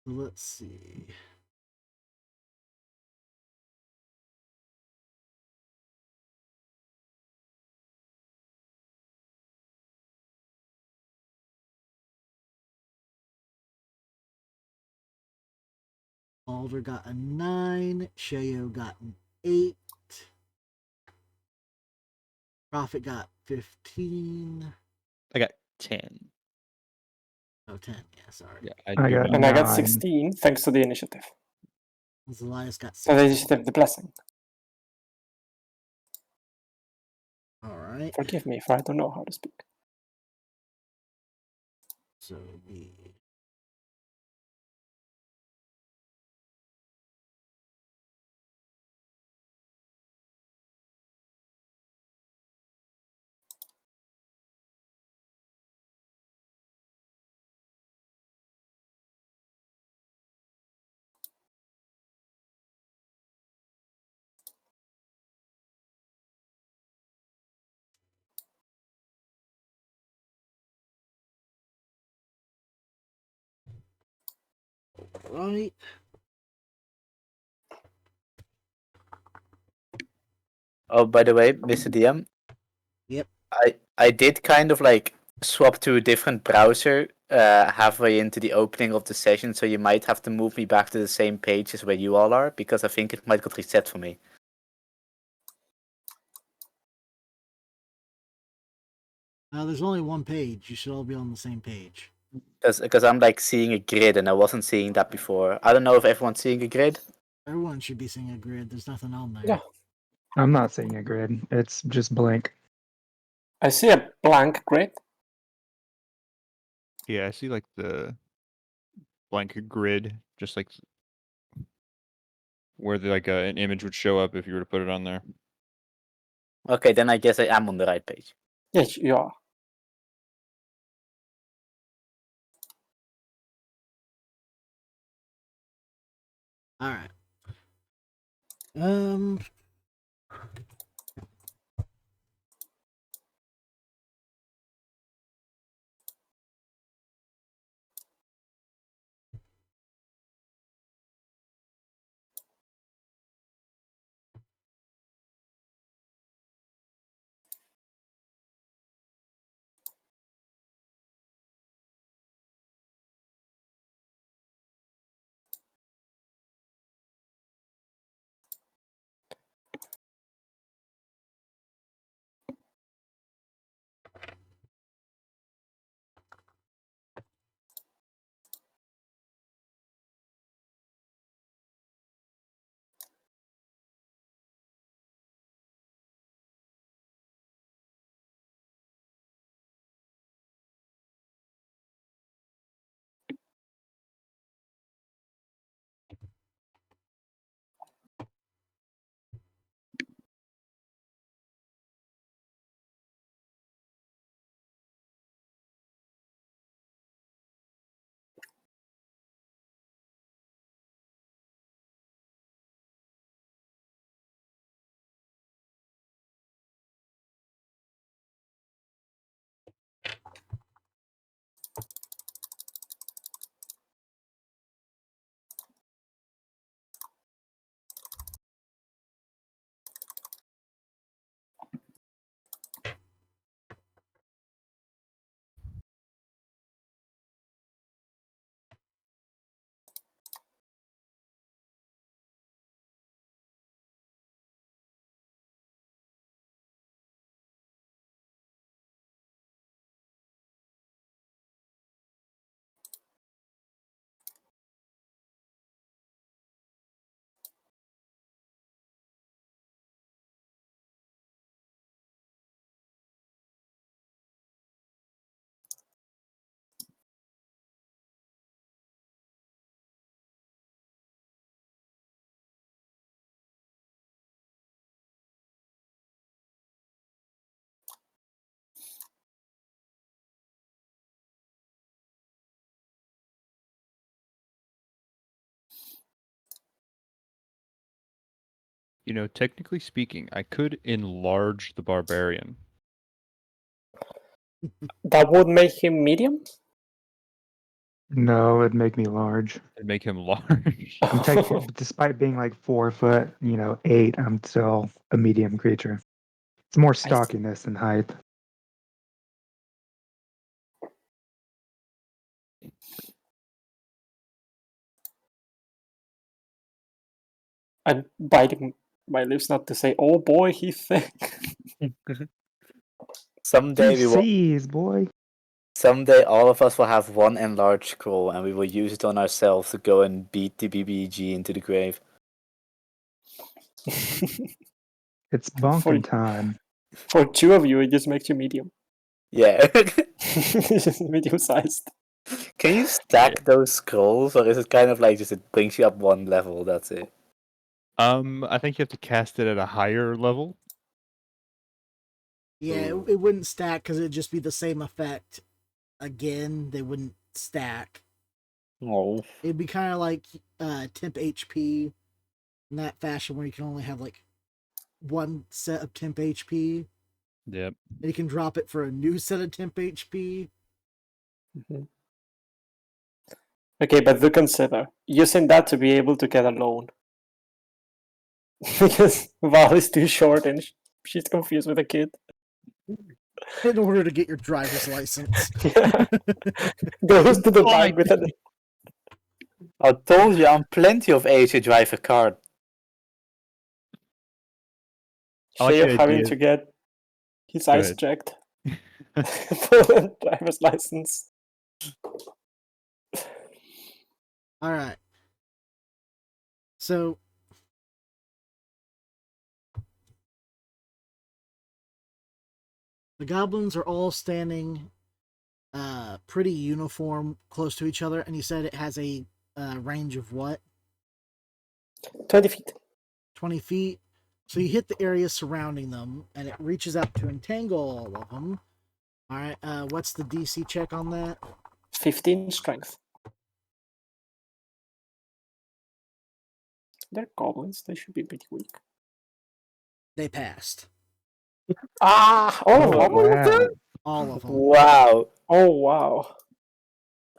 Let's see. Alder got a 9. Shayo got an 8. Prophet got 15. I got 10. Oh, 10. Yeah, sorry. Yeah, I do got not. And I got 9. 16 thanks to the initiative. Elias got So the 6. initiative, the blessing. Alright. Forgive me if I don't know how to speak. So the right. Oh, by the way, Mr. DM. Yep. I did kind of like swap to a different browser halfway into the opening of the session, so you might have to move me back to the same page as where you all are, because I think it might got reset for me. There's only one page. You should all be on the same page. Because I'm like seeing a grid and I wasn't seeing that before. I don't know if everyone's seeing a grid. Everyone should be seeing a grid. There's nothing on there. Yeah. I'm not seeing a grid. It's just blank. I see a blank grid. Yeah, I see like the blank grid, just like where an image would show up if you were to put it on there. Okay, then I guess I am on the right page. Yes, you are. Alright. Um. You know, technically speaking, I could enlarge the barbarian. That would make him medium? No, it'd make me large. And make him large. Despite being like 4 foot, 8, I'm still a medium creature. It's more see. stockiness than height. I'm biting my lips not to say, "Oh boy, he's thick." Someday we will. Seas, boy. Someday all of us will have one enlarged scroll, and we will use it on ourselves to go and beat the BBG into the grave. It's bonking time. For two of you, it just makes you medium. Yeah. It's just medium sized. Can you stack those scrolls, or is it kind of like just it brings you up one level? That's it. I think you have to cast it at a higher level. Yeah, Ooh. it wouldn't stack because it'd just be the same effect. Again, they wouldn't stack. Oh. It'd be kind of like temp HP in that fashion where you can only have like one set of temp HP. Yep. And you can drop it for a new set of temp HP. Mm-hmm. Okay, but do consider using that to be able to get a loan. Because Val is too short and she's confused with a kid. In order to get your driver's license. Goes to the bank with it. I told you I'm plenty of age to drive a car. I like Shea the having idea. to get his Go eyes ahead. checked for the driver's license. All right. So the goblins are all standing pretty uniform close to each other, and you said it has a range of what? 20 feet. 20 feet. So you hit the area surrounding them, and it reaches out to entangle all of them. All right. What's the DC check on that? 15 strength. They're goblins. They should be pretty weak. They passed. Ah! All of them. Wow. All of them. Wow. Oh, wow.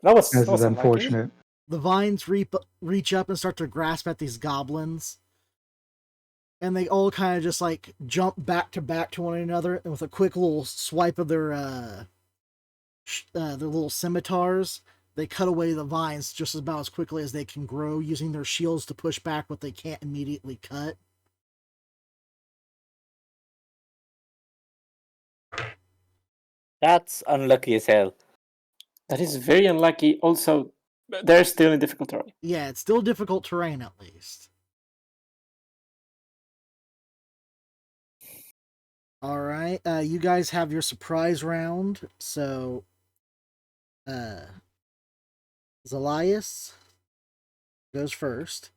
That was This is unlucky. unfortunate. The vines reach up and start to grasp at these goblins. And they all kind of just like jump back to one another, and with a quick little swipe of their little scimitars, they cut away the vines just about as quickly as they can grow, using their shields to push back what they can't immediately cut. That's unlucky as hell. That is very unlucky. Also, they're still in difficult terrain. Yeah, it's still difficult terrain at least. All right, you guys have your surprise round, so Zelias goes first.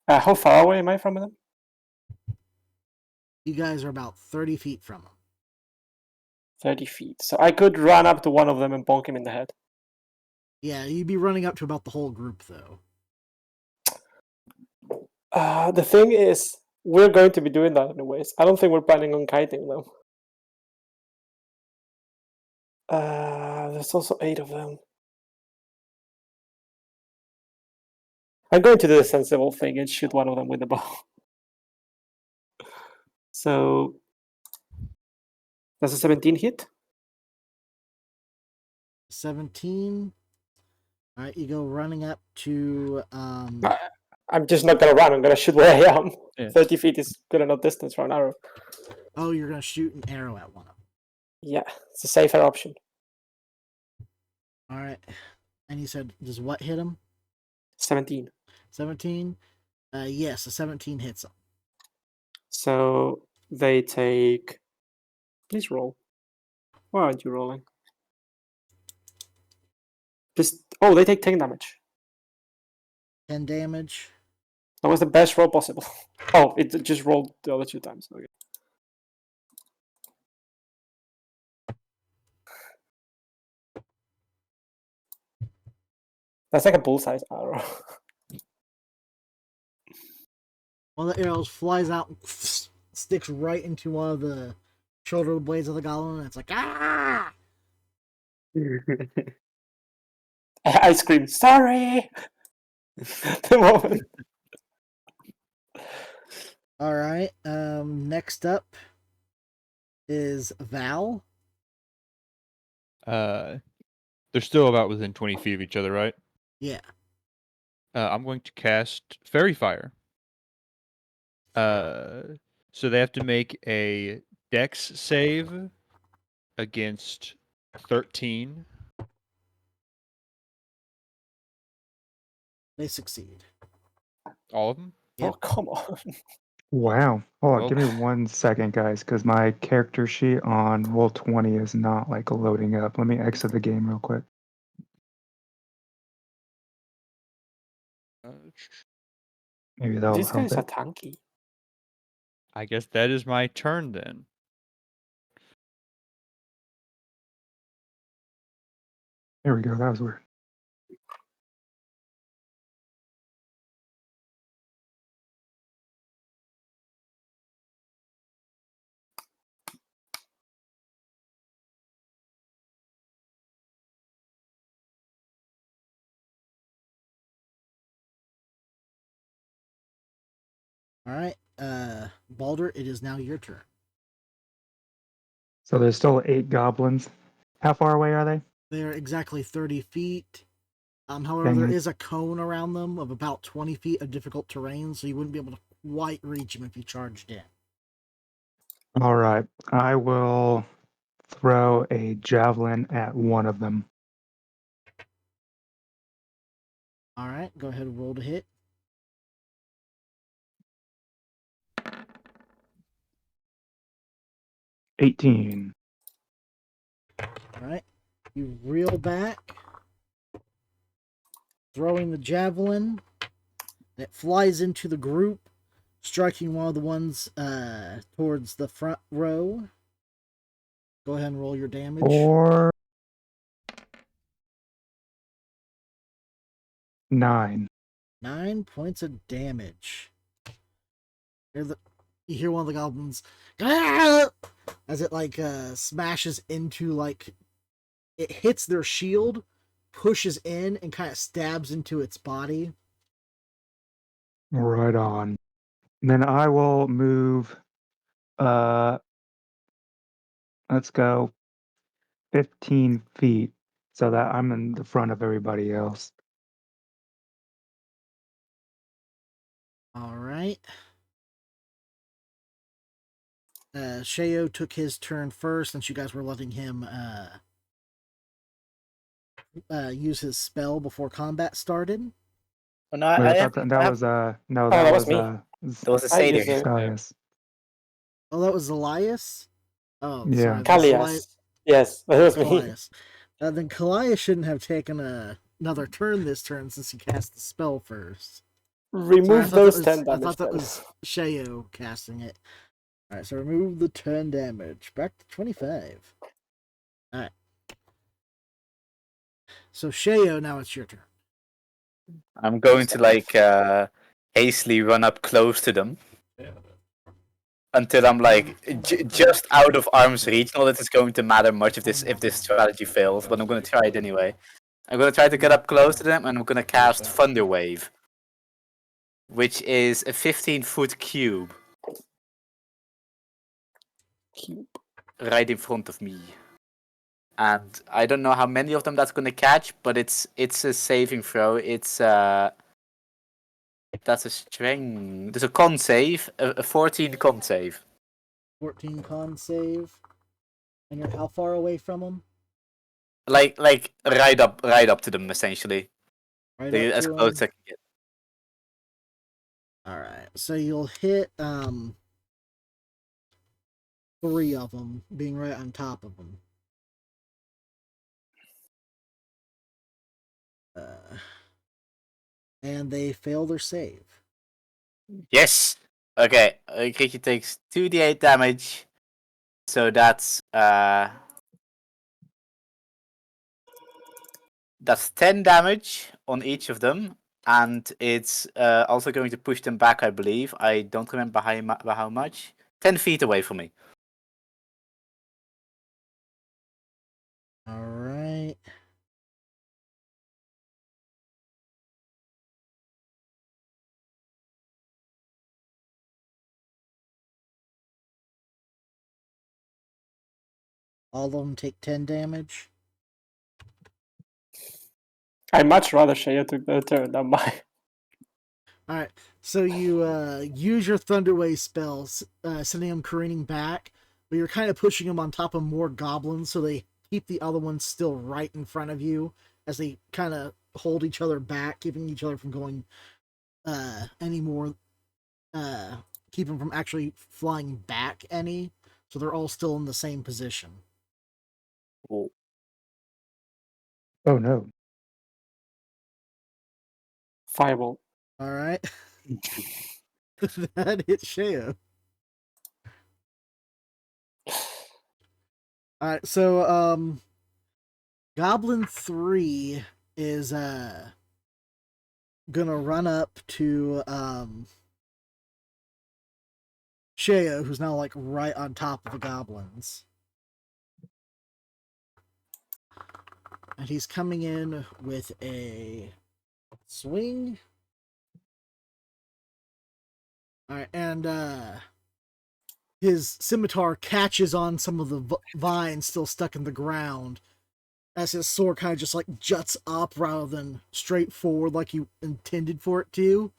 How far away am I from them? You guys are about 30 feet from them. 30 feet. So I could run up to one of them and bonk him in the head. Yeah, you'd be running up to about the whole group, though. The thing is, we're going to be doing that anyways. I don't think we're planning on kiting them. There's also 8 of them. I'm going to do the sensible thing and shoot one of them with the bow. So, does a 17 hit? 17. All right, you go running up to. I'm just not gonna run. I'm gonna shoot where I am. Yeah. 30 feet is good enough distance for an arrow. Oh, you're gonna shoot an arrow at one of them. Yeah, it's a safer option. All right, and you said, does what hit him? 17. 17. Yes, a 17 hits him. So they take. Please roll. Why aren't you rolling? Just they take 10 damage. 10 damage. That was the best roll possible. Oh, it just rolled the other 2 times. Okay. That's like a bullseye arrow. One of the arrows flies out and sticks right into one of the shoulder blades of the goblin, and it's like, ah! I scream, sorry! The moment. All right. Next up is Val. They're still about within 20 feet of each other, right? Yeah. I'm going to cast Fairy Fire. So they have to make a Dex save against 13. They succeed. All of them? Oh, Yep. come on. Wow. Hold on, Well- give me 1 second, guys, because my character sheet on Roll20 is not like loading up. Let me exit the game real quick. Maybe that'll These help guys are it. tanky. I guess that is my turn then. There we go. That was weird. All right, Baldur, it is now your turn. So there's still 8 goblins. How far away are they? They're exactly 30 feet. However, Dang there it. is a cone around them of about 20 feet of difficult terrain, so you wouldn't be able to quite reach them if you charged in. All right. I will throw a javelin at one of them. All right, go ahead and roll to hit. $18. All right, you reel back, throwing the javelin that flies into the group, striking one of the ones towards the front row. Go ahead and roll your damage. Or 9. 9 points of damage. You hear one of the goblins "Ah!" as it like smashes into like it hits their shield, pushes in, and kind of stabs into its body. Right on. And then I will move, let's go 15 feet so that I'm in the front of everybody else. All right. Sheo took his turn first, since you guys were letting him use his spell before combat started. Oh, no, Wait, I I have, thought that I have, was, no, Oh, that that was was, me. there was a I satyr. use it. Elias. Oh, that was Elias? Oh, Yeah. sorry. That's Callias. Yes, that was me. Elias. Then Kallias shouldn't have taken another turn this turn since he cast the spell first. Sorry, Remove those 10 I damage. thought that then. was Sheo casting it. Alright, so remove the 10 damage. Back to 25. Alright. So Sheo, now it's your turn. I'm going to like hastily run up close to them until I'm like just out of arm's reach. Not that it's going to matter much if this strategy fails, but I'm going to try it anyway. I'm going to try to get up close to them, and I'm going to cast Thunder Wave, which is a 15-foot cube Cube. right in front of me. And I don't know how many of them that's going to catch, but it's a saving throw. It's that's a strength. There's a con save, a 14 con save. 14 con save. And you're how far away from him? Like right up to them essentially. Right Like, up as to close him. as I can get. Alright, so you'll hit 3 of them, being right on top of them. And they fail their save. Yes. Okay. Creature takes 2d8 damage. So that's 10 damage on each of them, and it's also going to push them back. I believe. I don't remember how much. 10 feet away from me. Alright. All of them take 10 damage. I'd much rather Shea took the turn than mine. All right, so you use your Thunderwave spells, sending them careening back, but you're kind of pushing them on top of more goblins, so they keep the other ones still right in front of you as they kind of hold each other back, keeping each other from going any more, keep them from actually flying back any. So they're all still in the same position. Oh, Oh no. Fireball. All right, that hits Sheo. All right, so Goblin 3 is gonna run up to Sheo, who's now like right on top of the goblins. And he's coming in with a swing. Alright, and his scimitar catches on some of the vines still stuck in the ground as his sword kind of just like juts up rather than straight forward like you intended for it to.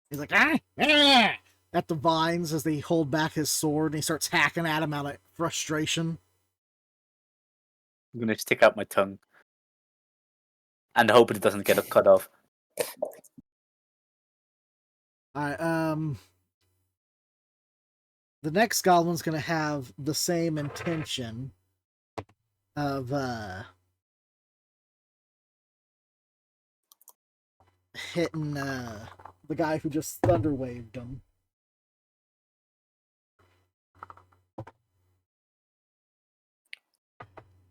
He's like, at the vines as they hold back his sword, and he starts hacking at him out of frustration. I'm gonna stick out my tongue and hope it doesn't get cut off. Alright, the next goblin's gonna have the same intention of hitting the guy who just thunder waved him.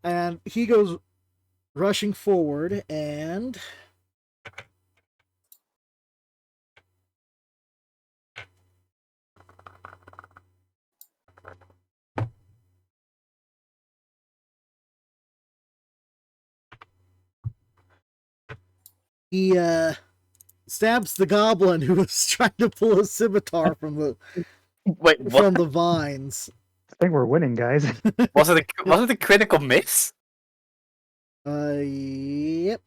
And he goes rushing forward, and he stabs the goblin who was trying to pull a scimitar from Wait, what? from the vines. I think we're winning, guys. Was it a critical miss? Yep.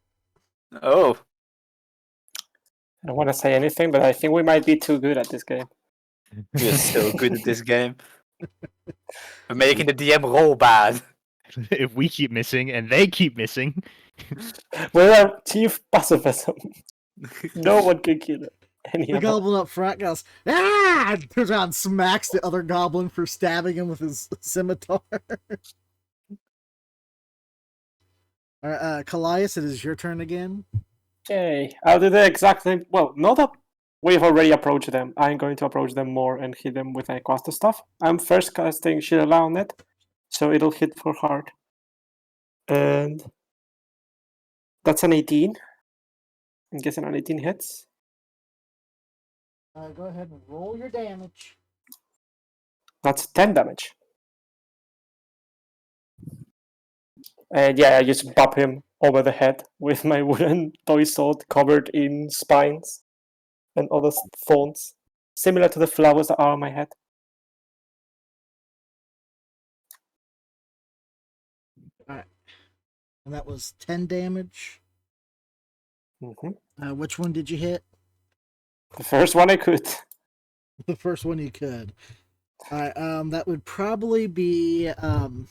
Oh, I don't want to say anything, but I think we might be too good at this game. we're so good at this game. We're making the DM roll bad. If we keep missing and they keep missing, We're our chief pacifism. No one can kill it. Any The of us. goblin up front goes, ah! And turns around and smacks the other goblin for stabbing him with his scimitar. Alright, Callias, it is your turn again. Okay, I'll do the exact same. Well, not that we've already approached them. I'm going to approach them more and hit them with my caster stuff. I'm first casting Shirala on it, so it'll hit for hard. And that's an 18. I'm guessing an 18 hits. Go ahead and roll your damage. That's 10 damage. And yeah, I just bop him over the head with my wooden toy sword covered in spines and other thorns, similar to the flowers that are on my head. Alright. And that was 10 damage. Mm-hmm. Which one did you hit? The first one I could. The first one you could. Alright, that would probably be one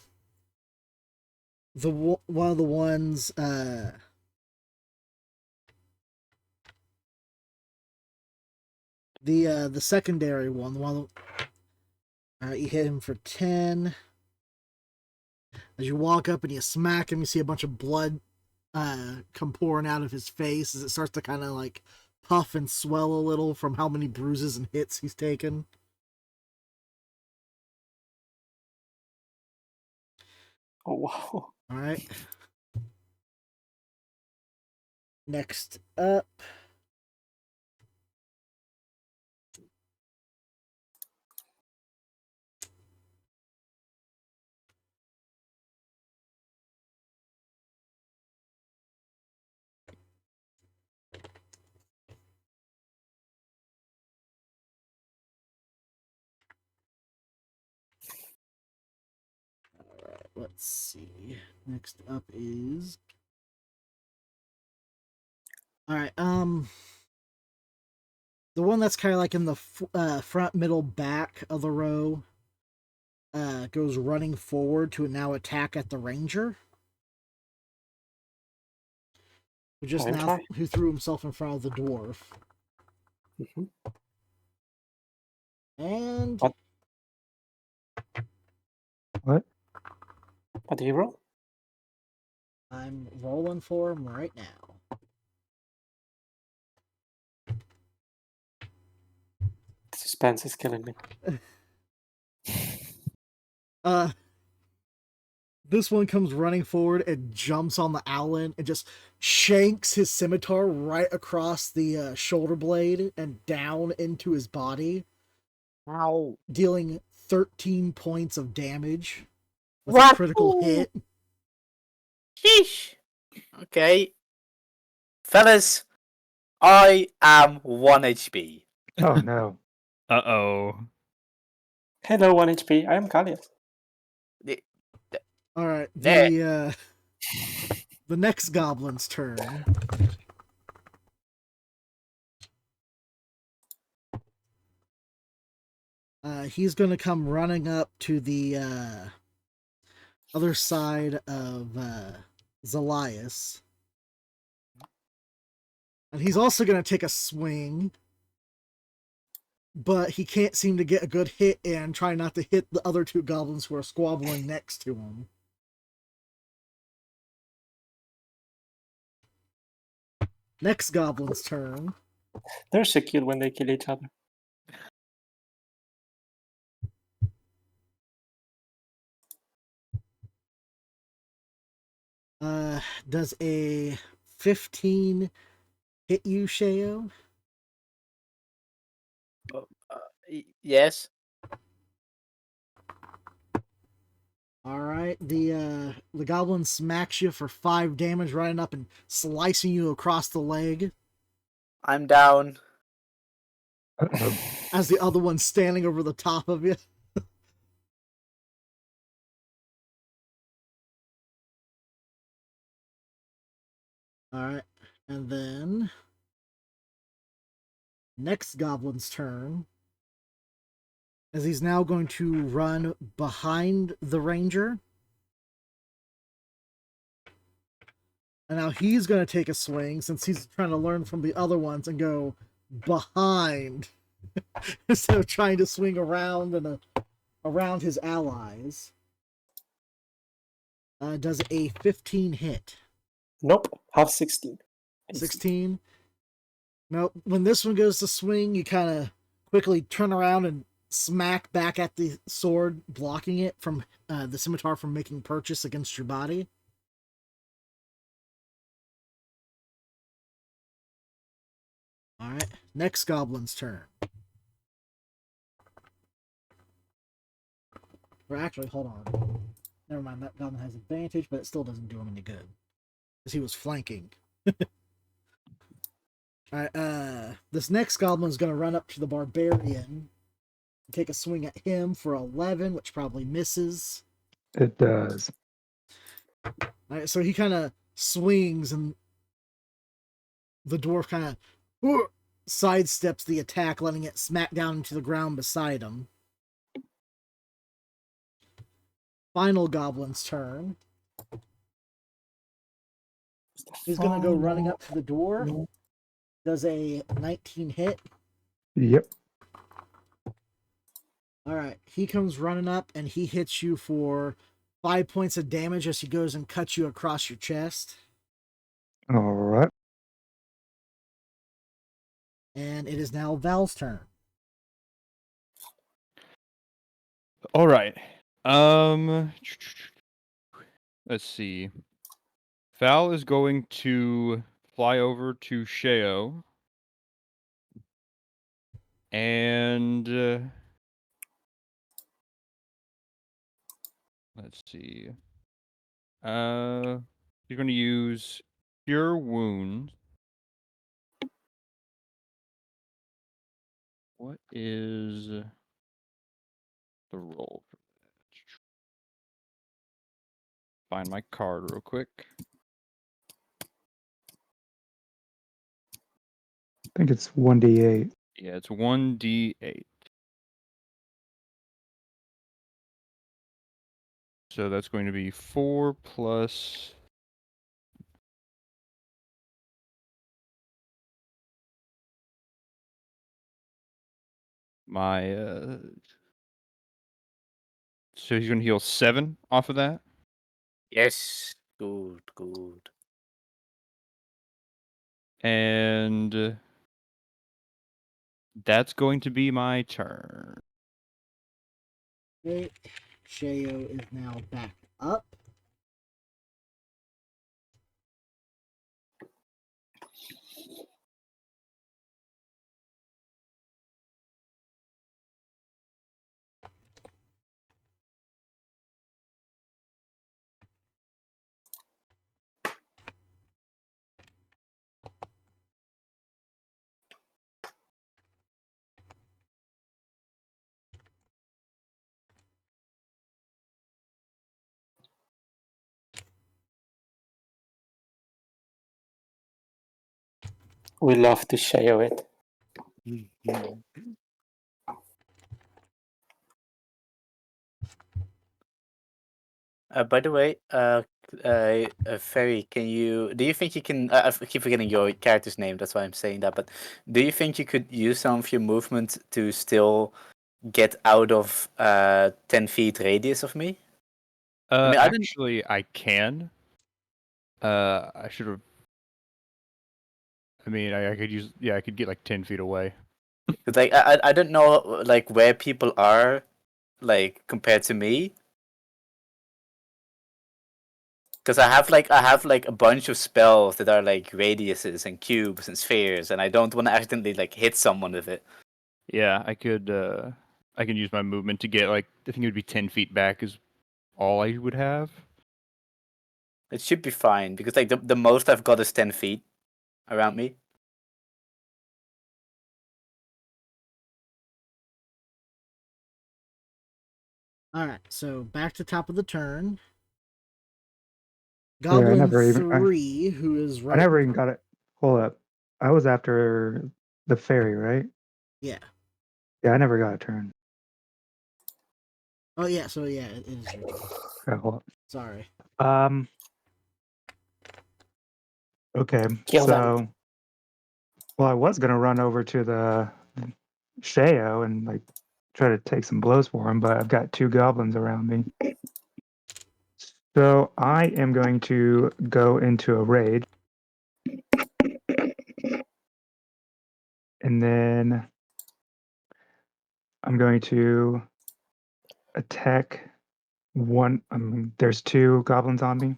of the ones the secondary one, the one you hit him for 10. As you walk up and you smack him, you see a bunch of blood come pouring out of his face as it starts to kind of like puff and swell a little from how many bruises and hits he's taken. Oh, wow. All right. Next up. Let's see. Next up is. Alright, the one that's kind of like in the front, middle, back of the row goes running forward to now attack at the ranger. Who threw himself in front of the dwarf. Mm-hmm. And What? What do you roll? I'm rolling for him right now. Suspense is killing me. This one comes running forward and jumps on the Owlin and just shanks his scimitar right across the shoulder blade and down into his body. Ow. Dealing 13 points of damage with a critical hit. Sheesh. Okay. Fellas, I am 1 HP. Oh no. Uh-oh. Hello, 1 HP. I am Callias. All right, There. the next goblin's turn. He's going to come running up to the other side of Zelias. And he's also going to take a swing. But he can't seem to get a good hit in, trying not to hit the other two goblins who are squabbling next to him. Next goblin's turn. They're so cute when they kill each other. Does a 15 hit you, Sheo? Yes. All right. The goblin smacks you for 5 damage, running up and slicing you across the leg. I'm down. Uh-oh. As the other one's standing over the top of you. All right. And then next goblin's turn. As he's now going to run behind the ranger. And now he's going to take a swing since he's trying to learn from the other ones and go behind instead of trying to swing around and around his allies. Does a 15 hit? Nope. Have 16. 16? Now, when this one goes to swing, you kind of quickly turn around and smack back at the sword, blocking it from the scimitar from making purchase against your body. Alright, next goblin's turn. Or actually, hold on. Never mind, that goblin has advantage, but it still doesn't do him any good. Because he was flanking. Alright, this next goblin's going to run up to the barbarian. Take a swing at him for 11, which probably misses. It does. Alright, so he kind of swings and the dwarf kind of sidesteps the attack, letting it smack down into the ground beside him. Final goblin's turn. He's going to go running up to the door. Does a 19 hit? Yep. Alright, he comes running up and he hits you for 5 points of damage as he goes and cuts you across your chest. All right. And it is now Val's turn. All right. Let's see. Val is going to fly over to Sheo. And let's see. You're going to use Cure Wounds. What is the roll for that? Find my card real quick. I think it's 1d8. Yeah, it's 1d8. So that's going to be 4 plus. My so he's gonna heal 7 off of that. Yes. Good, good. And that's going to be my turn. Okay. Shayo is now back up. We love to share it. By the way, Ferry, do you think you can? I keep forgetting your character's name. That's why I'm saying that. But do you think you could use some of your movement to still get out of 10 feet radius of me? I mean, I didn't. Actually, I can. I should have. I mean, I could use. Yeah, I could get like 10 feet away. Cause like I don't know like where people are, like compared to me. Because I have a bunch of spells that are like radiuses and cubes and spheres, and I don't want to accidentally like hit someone with it. Yeah, I could. I can use my movement to get like. I think it would be 10 feet back is all I would have. It should be fine because like the most I've got is 10 feet around me. Alright, so back to top of the turn. Yeah, Goblin 3, who is I right. never even got it. Hold up. I was after the fairy, right? Yeah. Yeah, I never got a turn. Oh yeah, so yeah, it is your turn. Okay, hold Sorry. up. Okay, Kill them. so well, I was gonna run over to the Sheo and like try to take some blows for him, but I've got 2 goblins around me. So I am going to go into a rage. And then I'm going to attack one. There's 2 goblins on me.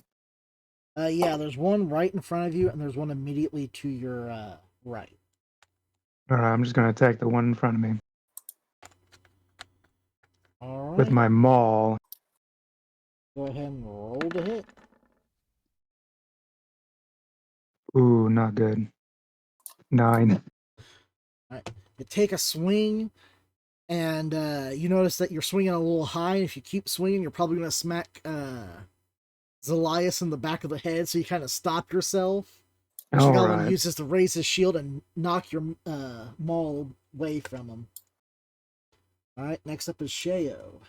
Yeah, there's one right in front of you, and there's one immediately to your right. All right, I'm just going to attack the one in front of me All with right. my maul. Go ahead and roll to hit. Ooh, not good. 9. You take a swing, and you notice that you're swinging a little high. And if you keep swinging, you're probably going to smack Zelias in the back of the head. So you kind of stop yourself. Which the All goblin right. uses to raise his shield and knock your maul away from him. All right, next up is Sheo.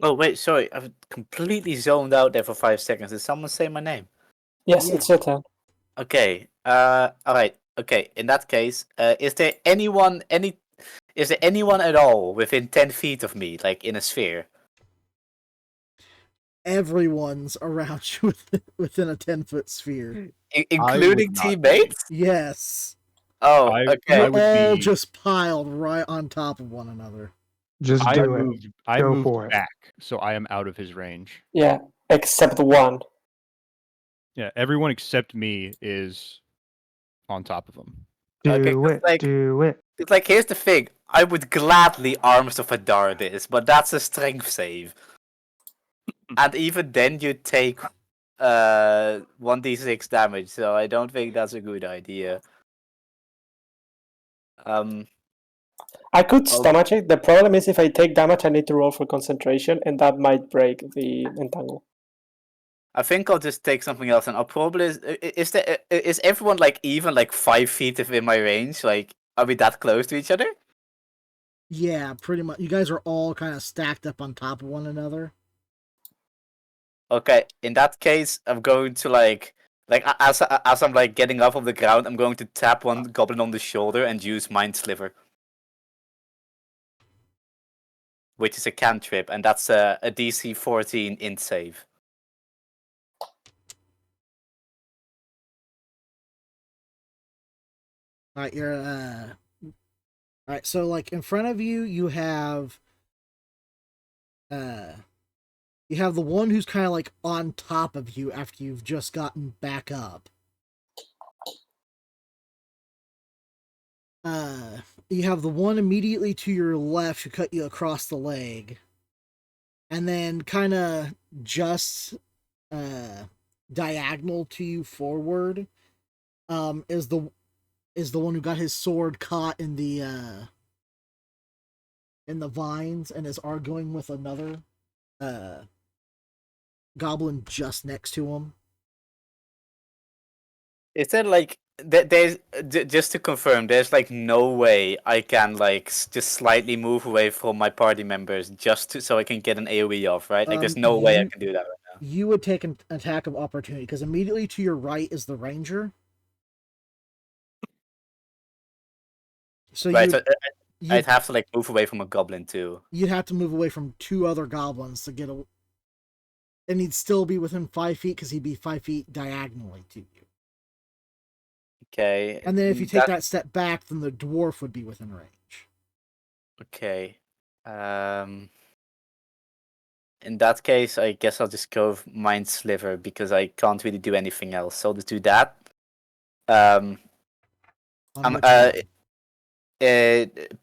Oh wait, sorry, I've completely zoned out there for 5 seconds. Did someone say my name? Yes, Yeah. it's your turn. Okay. All right. Okay. In that case, is there anyone at all within 10 feet of me, like in a sphere? Everyone's around you within a 10-foot sphere. Including not be. teammates? Yes. Oh, I okay. would All be. just piled right on top of one another. Just do it. I Go moved for it. back, so I am out of his range. Yeah, except one. Yeah, everyone except me is on top of him. Okay, Do it. Do it. it's like here's the thing. I would gladly Arms of Hadar this, but that's a strength save. And even then you take 1d6 damage, so I don't think that's a good idea. I could Oh. stomach it. The problem is if I take damage, I need to roll for concentration, and that might break the entangle. I think I'll just take something else, and I'll probably is everyone like even like 5 feet within my range? Like, are we that close to each other? Yeah, pretty much. You guys are all kind of stacked up on top of one another. Okay, in that case, I'm going to as I'm like getting up off the ground, I'm going to tap one goblin on the shoulder and use Mind Sliver, which is a cantrip, and that's a DC 14 int save. All right, you're all right. So like in front of you, you have the one who's kind of like on top of you after you've just gotten back up. You have the one immediately to your left who cut you across the leg, and then kind of just diagonal to you forward is the one who got his sword caught in the vines and is arguing with another goblin just next to him. Is there like there's just to confirm? There's like no way I can like just slightly move away from my party members so I can get an AOE off, right? Like, there's no way I can do that right now. You would take an attack of opportunity because immediately to your right is the ranger. So Right, so I'd have to like move away from a goblin too. You'd have to move away from two other goblins to get a. And he'd still be within 5 feet because he'd be 5 feet diagonally to you. Okay. And then if you take that step back, then the dwarf would be within range. Okay. In that case, I guess I'll just go with Mind Sliver because I can't really do anything else. So I'll just do that.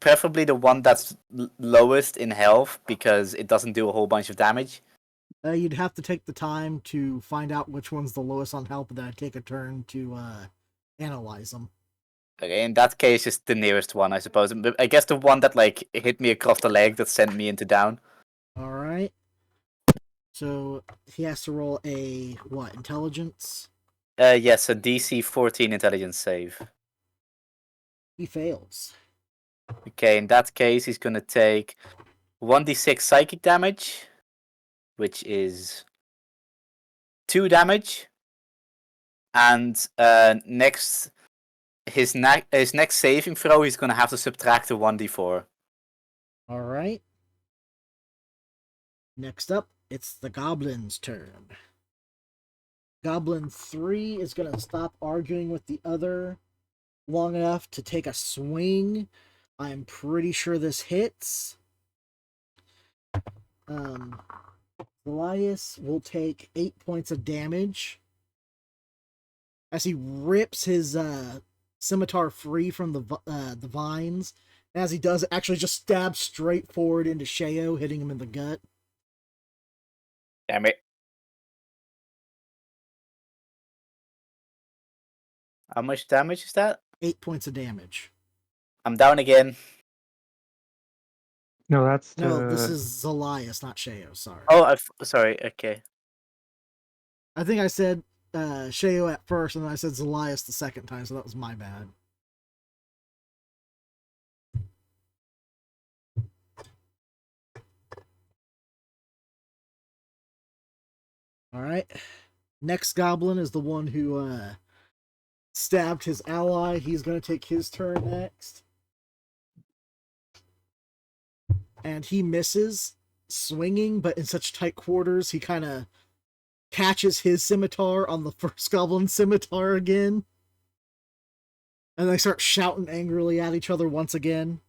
Preferably the one that's lowest in health because it doesn't do a whole bunch of damage. You'd have to take the time to find out which one's the lowest on health, and then I'd take a turn to analyze them. Okay, in that case, it's the nearest one, I suppose. But I guess the one that like hit me across the leg that sent me into down. All right. So he has to roll a what? Intelligence. Yes, a DC 14 intelligence save. He fails. Okay, in that case, he's gonna take 1d6 psychic damage, which is 2 damage, and next his next saving throw, he's gonna have to subtract a 1d4. All right. Next up, it's the goblin's turn. Goblin 3 is gonna stop arguing with the other long enough to take a swing. I'm pretty sure this hits. Elias will take 8 points of damage as he rips his scimitar free from the vines. As he does, it actually just stabs straight forward into Sheo, hitting him in the gut. Damn it. How much damage is that? 8 points of damage. I'm down again. No, that's No, this is Zelias, not Sheo. Sorry. Oh, sorry. Okay. I think I said Sheo at first, and then I said Zelias the second time, so that was my bad. All right. Next goblin is the one who stabbed his ally. He's going to take his turn next. And he misses swinging, but in such tight quarters, he kind of catches his scimitar on the first goblin scimitar again. And they start shouting angrily at each other once again.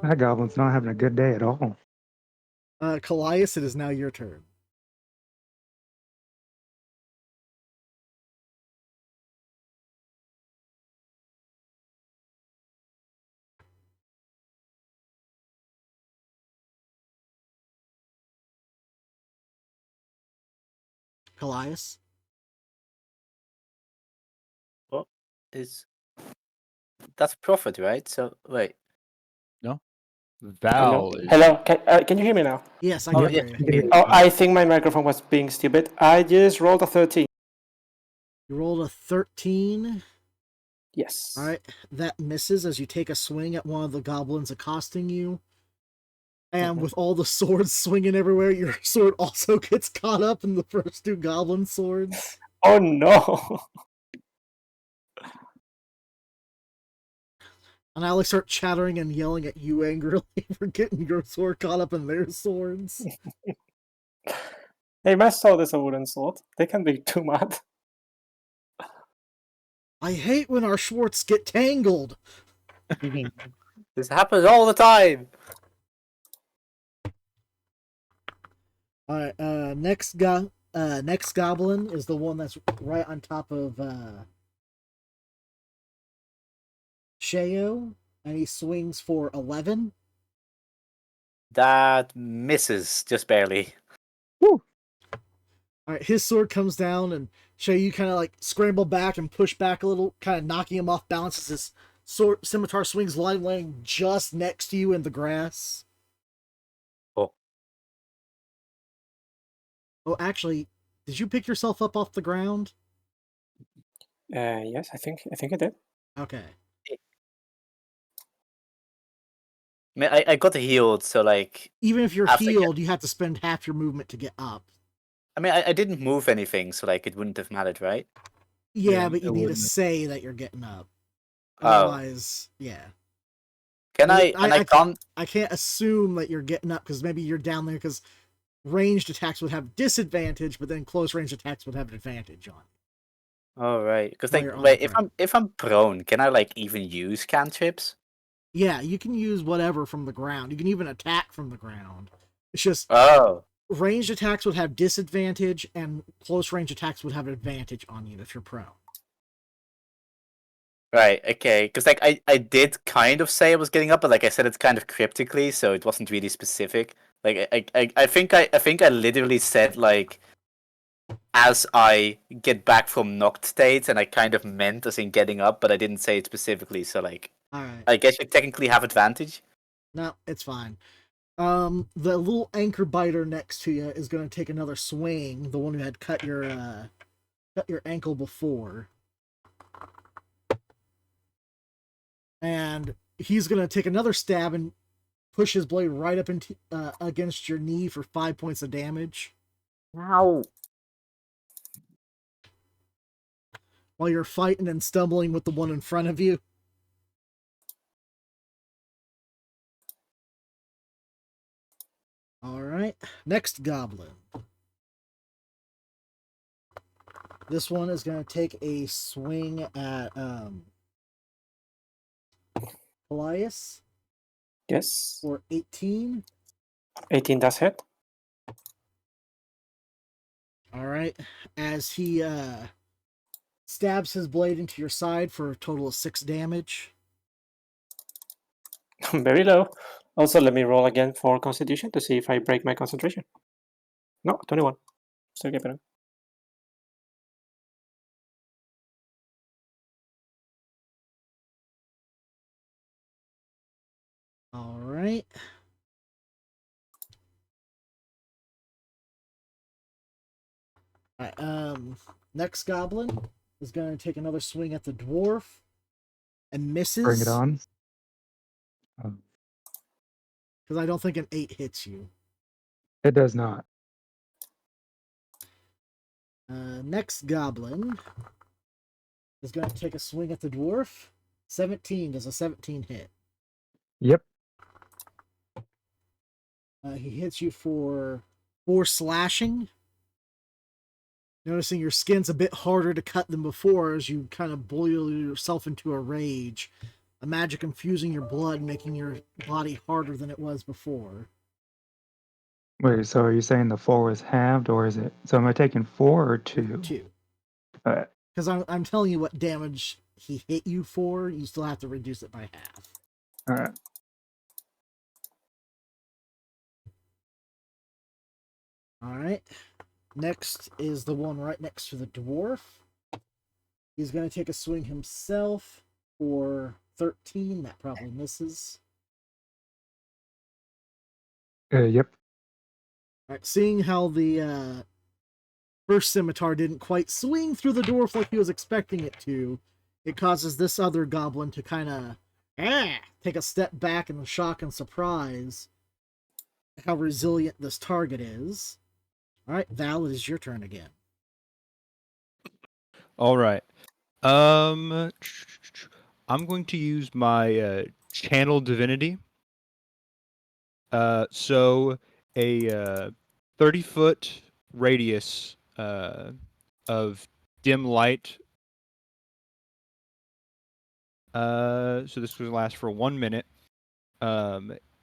that goblin's not having a good day at all. Callias, it is now your turn. Callias? What is that's profit, right? So wait. Val is Hello. Can you hear me now? Yes, I Oh can yeah. hear you. Oh, I think my microphone was being stupid. I just rolled a 13. You rolled a 13. Yes. All right, that misses as you take a swing at one of the goblins accosting you. And with all the swords swinging everywhere, your sword also gets caught up in the first two goblin swords. Oh no. And Alex start chattering and yelling at you angrily for getting your sword caught up in their swords. Hey, my sword is a wooden sword. They can be too mad. I hate when our Schwartz get tangled. This happens all the time. Alright, next goblin is the one that's right on top of Sheo, and he swings for 11. That misses just barely. Alright, his sword comes down, and Sheo, you kind of like scramble back and push back a little, kind of knocking him off balance as his scimitar swings laying just next to you in the grass. Oh, actually, did you pick yourself up off the ground? Yes, I think I did. Okay. I mean, I got healed, so like. Even if you're After I healed, you have to spend half your movement to get up. I mean, I didn't move anything, so like it wouldn't have mattered, right? Yeah, Yeah, but you it need to wouldn't. say that you're getting up. Oh. Otherwise, yeah. Can I? And I can't. I can't assume that you're getting up because maybe you're down there because ranged attacks would have disadvantage, but then close range attacks would have an advantage on. Oh right, because While like, you're on wait, the if I'm prone, can I like even use cantrips? Yeah, you can use whatever from the ground. You can even attack from the ground. It's just Oh, ranged attacks would have disadvantage, and close range attacks would have an advantage on you if you're prone. right, okay. Because like I did kind of say I was getting up, but like I said, it's kind of cryptically, so it wasn't really specific. Like I think I literally said like as I get back from knocked states, and I kind of meant as in getting up, but I didn't say it specifically. So like, Alright. I guess you technically have advantage. No, it's fine. The little anchor biter next to you is going to take another swing. The one who had cut your ankle before, and he's going to take another stab and push his blade right up into against your knee for 5 points of damage. Wow. While you're fighting and stumbling with the one in front of you. Alright, next goblin. This one is going to take a swing at Elias Yes. for 18. 18 does hit. Alright, as he stabs his blade into your side for a total of 6 damage. Very low. Also, let me roll again for Constitution to see if I break my concentration. No, 21. Still get better. Alright. Next goblin is going to take another swing at the dwarf and misses. Bring it on. Because I don't think an 8 hits you. It does not. Next goblin is going to take a swing at the dwarf. 17. Does a 17 hit? Yep. He hits you for 4 slashing. Noticing your skin's a bit harder to cut than before as you kind of boil yourself into a rage. A magic infusing your blood, making your body harder than it was before. Wait, so are you saying the 4 was halved, or is it? So am I taking 4 or 2? 2. Alright. Because I'm telling you what damage he hit you for, you still have to reduce it by half. Alright. Alright. Next is the one right next to the dwarf. He's going to take a swing himself for 13. That probably misses. Yep. All right, seeing how the first scimitar didn't quite swing through the dwarf like he was expecting it to, it causes this other goblin to kind of take a step back in shock and surprise at how resilient this target is. All right, Val, it is your turn again. All right. I'm going to use my channel divinity. So a 30-foot radius of dim light. So this will last for 1 minute.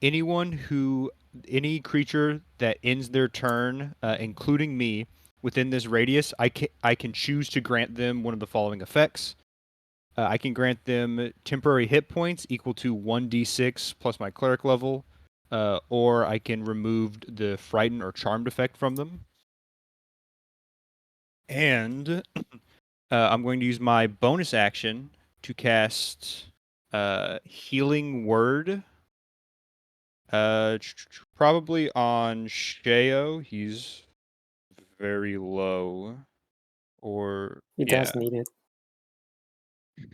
Any creature that ends their turn, including me, within this radius, I can choose to grant them one of the following effects. I can grant them temporary hit points equal to 1d6 plus my cleric level, or I can remove the frightened or charmed effect from them. And I'm going to use my bonus action to cast Healing Word. Probably on Sheo. He's very low. Or He yeah. does need it.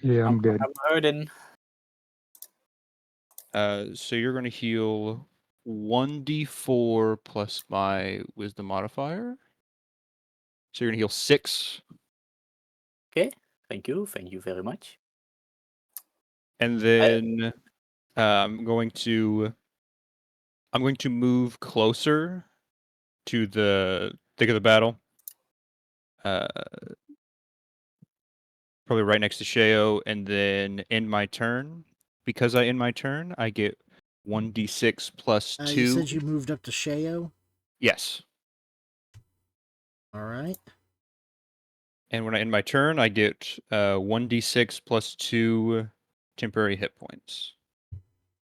Yeah, I'm good. I'm hurting. So you're going to heal 1d4 plus my wisdom modifier. So you're going to heal 6. Okay. Thank you. Thank you very much. And then I'm going to move closer to the thick of the battle. Probably right next to Sheo, and then end my turn. Because I end my turn, I get 1d6 plus 2. You said you moved up to Sheo? Yes. All right. And when I end my turn, I get 1d6 plus 2 temporary hit points.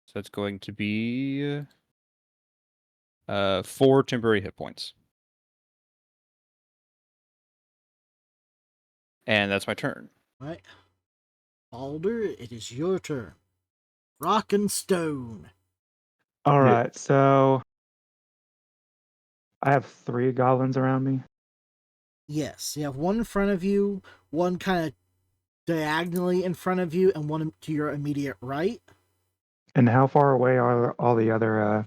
So that's going to be 4 temporary hit points. And that's my turn. All right. Balder, it is your turn. Rock and stone. All Yeah. right, so I have 3 goblins around me. Yes, you have one in front of you, one kind of diagonally in front of you, and one to your immediate right. And how far away are all the other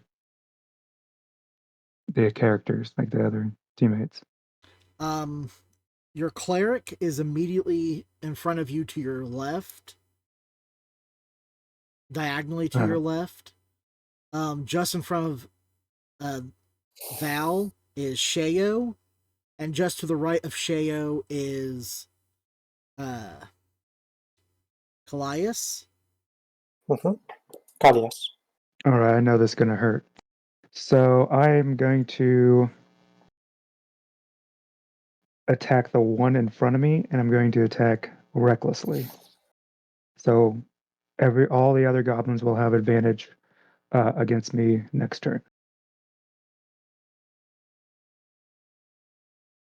the characters, like the other teammates? Your cleric is immediately in front of you to your left, diagonally to your left. Just in front of Val is Sheo, and just to the right of Sheo is Callias. Mm-hmm. Callias. All right, I know this is gonna hurt. So I'm going to attack the one in front of me, and I'm going to attack recklessly. So all the other goblins will have advantage against me next turn.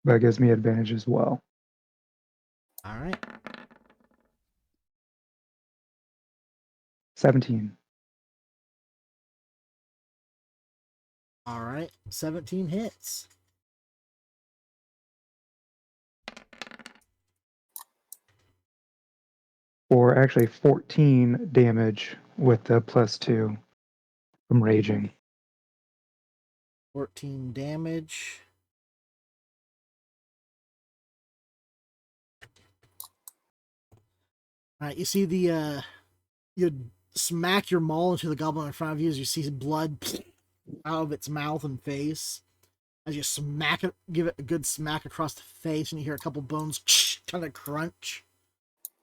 But it gives me advantage as well. All right. 17. All right. 17 hits. Or actually 14 damage with the +2 from raging. 14 damage. All right, you see you smack your maul into the goblin in front of you as you see blood out of its mouth and face. As you smack it, give it a good smack across the face, and you hear a couple bones kind of crunch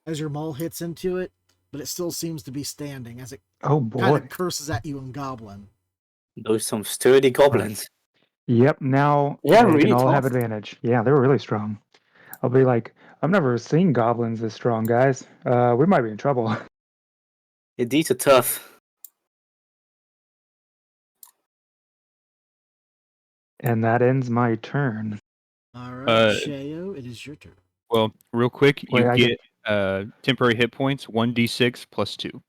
as your maul hits into it, but it still seems to be standing as it Oh kind boy. of curses at you in goblin. Those some sturdy goblins. Yep, now Yeah, they really can all have tough. advantage. Yeah, they're really strong. I'll be like, I've never seen goblins this strong, guys. We might be in trouble. Yeah, these are tough. And that ends my turn. All right, Sheo, it is your turn. Well, real quick, Wait, you I get Temporary hit points, 1d6 plus 2.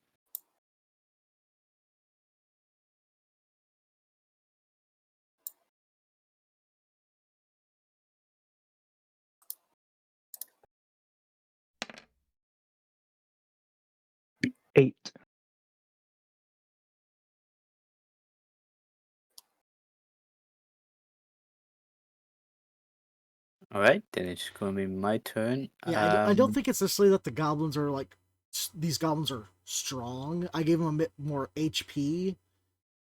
Eight. All right, then it's gonna be my turn. Yeah, I don't think it's necessarily that the goblins are like these goblins are strong. I gave them a bit more HP,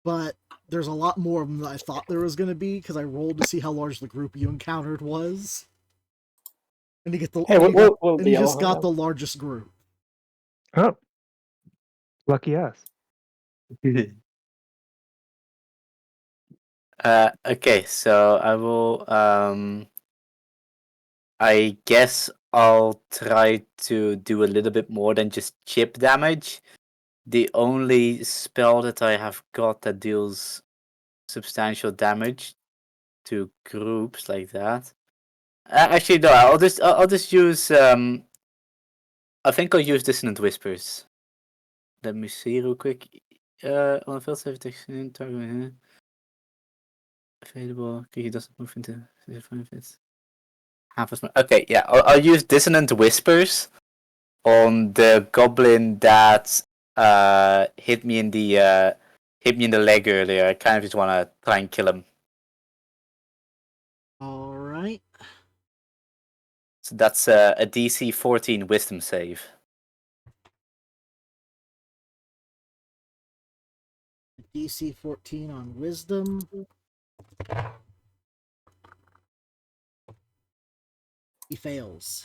but there's a lot more of them than I thought there was going to be because I rolled to see how large the group you encountered was, and you get the Hey, and you, we'll and you deal just with got them. the largest group. Oh, lucky us. Okay, so I will. I guess I'll try to do a little bit more than just chip damage. The only spell that I have got that deals substantial damage to groups like that. Actually, no. I'll just use. I think I'll use Dissonant Whispers. Let me see real quick. On a field save protection target available. He doesn't move into 5 hits. Half as much. Okay, yeah. I'll use Dissonant Whispers on the goblin that hit me in the leg earlier. I kind of just want to try and kill him. All right. So that's a DC 14 Wisdom save. DC 14 on Wisdom. He fails.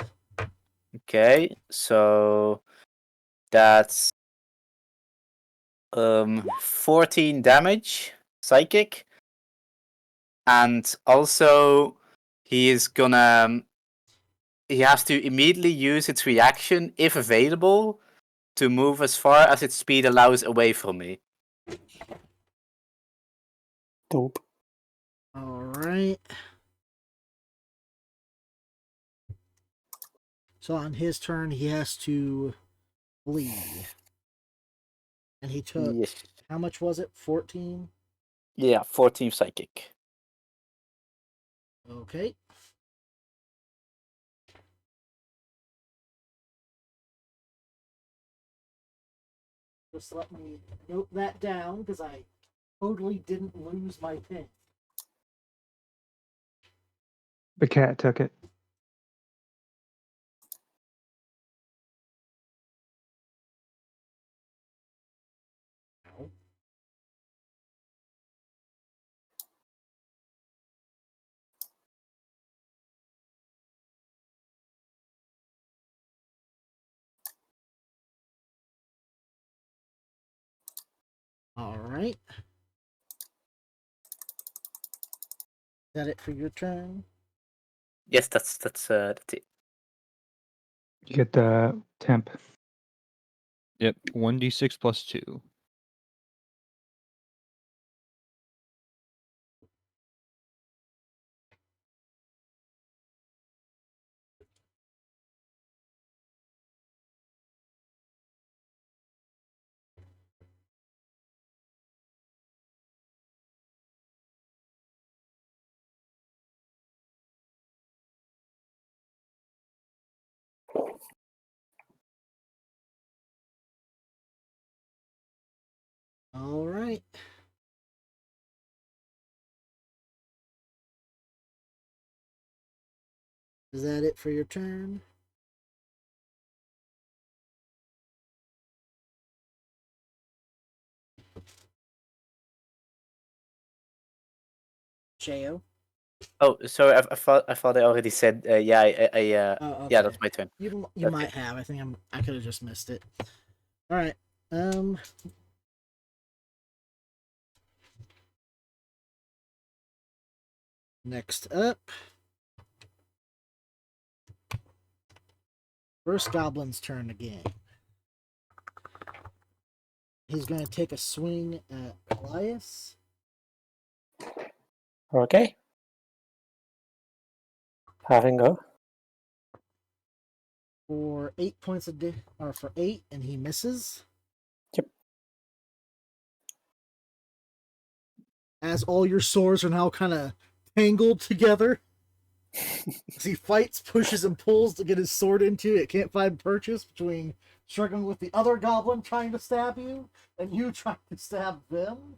Okay, so that's 14 damage psychic, and also he is gonna he has to immediately use its reaction if available to move as far as its speed allows away from me. Dope. All right. So on his turn, he has to flee. And he took, Yes. how much was it? 14? Yeah, 14 psychic. Okay. Just let me note that down because I totally didn't lose my pen. The cat took it. Ow. All right. Is that it for your turn? Yes, that's it. You get the temp. Yep, 1d6 plus 2. All right. Is that it for your turn? Cheo? Oh, sorry. I thought I already said. Yeah, Oh, okay. yeah, that's my turn. You Okay. might have. I could have just missed it. All right. Next up, first goblin's turn again. He's going to take a swing at Elias. Okay. Have him go. for 8 points or for 8, and he misses. Yep. As all your swords are now kind of tangled together. As he fights, pushes, and pulls to get his sword into it. Can't find purchase between struggling with the other goblin trying to stab you and you trying to stab them.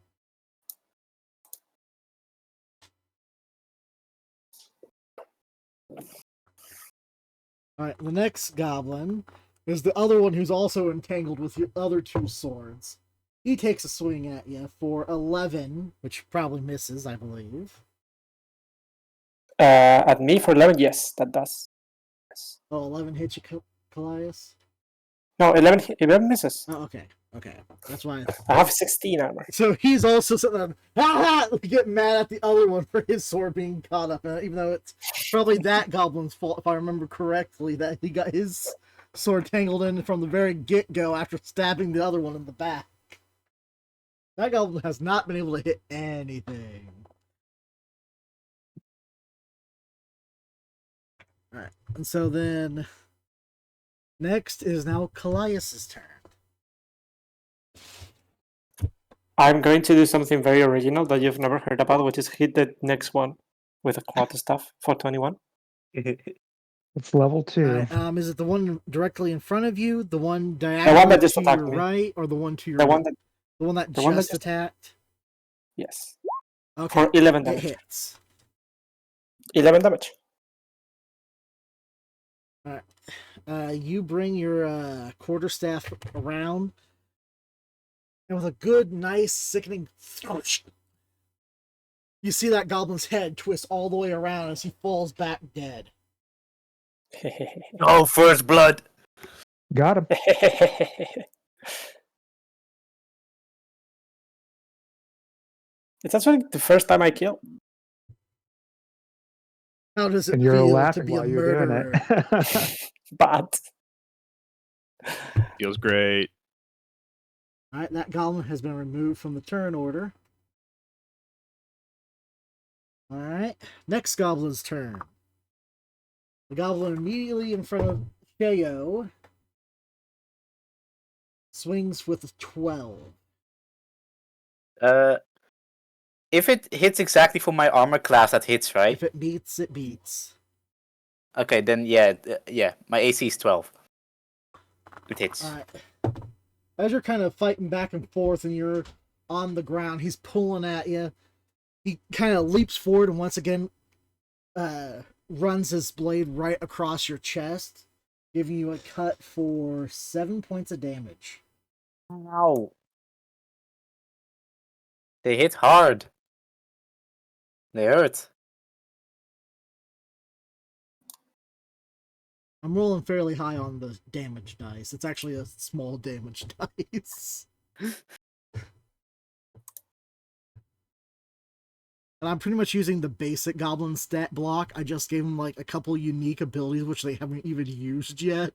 Alright, the next goblin is the other one who's also entangled with your other 2 swords. He takes a swing at you for 11, which probably misses, I believe. At me for 11, yes, that does. Yes. Oh, 11 hits you, Callias? No, 11 misses. Oh, okay. Okay. That's why. I have 16 armor. So he's also sitting there, getting mad at the other one for his sword being caught up in it, even though it's probably that goblin's fault, if I remember correctly, that he got his sword tangled in from the very get-go after stabbing the other one in the back. That goblin has not been able to hit anything. Alright, and so then next is now Callias' turn. I'm going to do something very original that you've never heard about, which is hit the next one with a quad staff for 21. It's level 2. Alright, is it the one directly in front of you, the one The one diagonally that just to attacked your me. right, or the one to your The one that, the one that the one that just just- attacked? yes, Okay, for 11 it damage. hits. 11 damage. You bring your quarterstaff around, and with a good, nice, sickening thrush, you see that goblin's head twist all the way around as he falls back dead. Oh, first blood. Got him. It's actually the first time I kill. How does it And you're feel to laughing be a while you're doing murderer? it. But Feels great. Alright, that goblin has been removed from the turn order. Alright, next goblin's turn. The goblin immediately in front of Sheo swings with a 12. If it hits exactly for my armor class, that hits, right? If it beats, it beats. Okay, then yeah. My AC is 12. It hits. Alright. As you're kind of fighting back and forth and you're on the ground, he's pulling at you. He kind of leaps forward and once again runs his blade right across your chest, giving you a cut for 7 points of damage. Ow. They hit hard. They hurt. I'm rolling fairly high on the damage dice. It's actually a small damage dice. And I'm pretty much using the basic goblin stat block. I just gave them like a couple unique abilities which they haven't even used yet.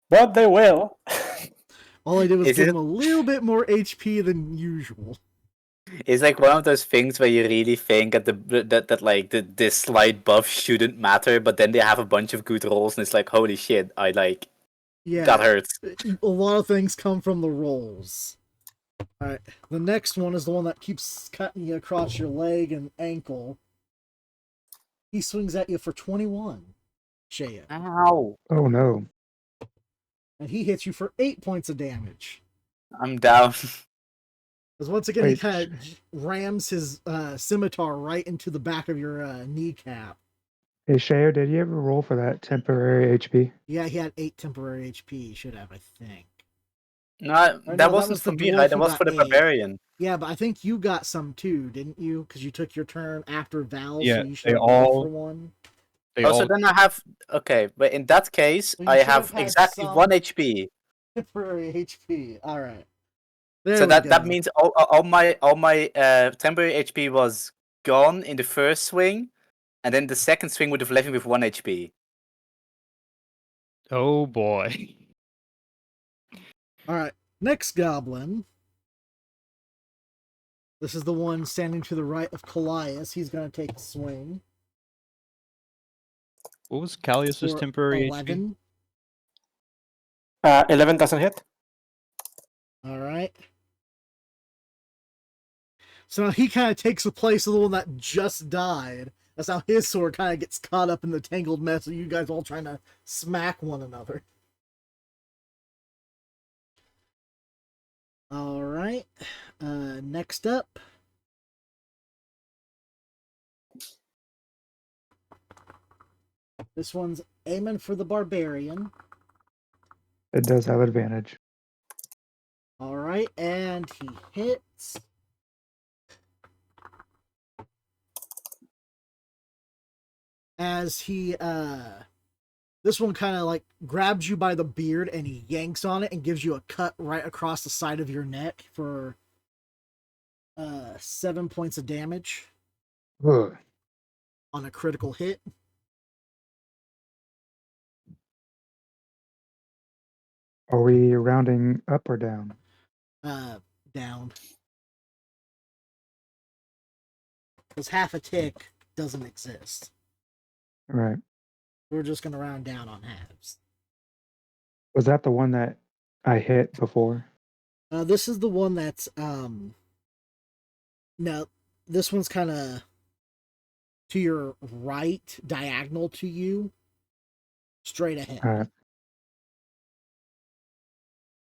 but they will. All I did was Is give it- them a little bit more HP than usual. It's like one of those things where you really think that this slight buff shouldn't matter, but then they have a bunch of good rolls, and it's like, holy shit, Yeah, that hurts. a lot of things come from the rolls. Alright, the next one is the one that keeps cutting you across your leg and ankle. He swings at you for 21, Shea. Ow. Oh no. And he hits you for 8 points of damage. I'm down. Because once again, he Wait. kind of rams his scimitar right into the back of your kneecap. Hey Shayo, did you ever roll for that temporary HP? Yeah, he had 8 temporary HP. He should have, I think. No, Or no, that that wasn't was for the me, dwarf right? That who was got for the 8. barbarian. Yeah, but I think you got some too, didn't you? Because you took your turn after Val, Yeah, so you should they have rolled all- for one. They Oh, so all then I have... Okay, but in that case, Well, you I should have have had exactly some- 1 HP. Temporary HP. All right. There So we that go. means all my temporary HP was gone in the first swing, and then the second swing would have left me with 1 HP. Oh boy. All right. Next goblin. This is the one standing to the right of Callias. He's going to take a swing. What was Callius's for temporary 11. 11 doesn't hit. All right. So now he kind of takes the place of the one that just died. That's how his sword kind of gets caught up in the tangled mess of you guys all trying to smack one another. All right. Next up. This one's aiming for the barbarian. It does have advantage. All right, and he hits. As he this one kind of like grabs you by the beard and he yanks on it and gives you a cut right across the side of your neck for 7 points of damage Ugh. on a critical hit. Are we rounding up or down? Down. Because half a tick doesn't exist. Right. We're just gonna round down on halves. Was that the one that I hit before? This is the one that's no, this one's kind of to your right, diagonal to you, straight ahead. All right.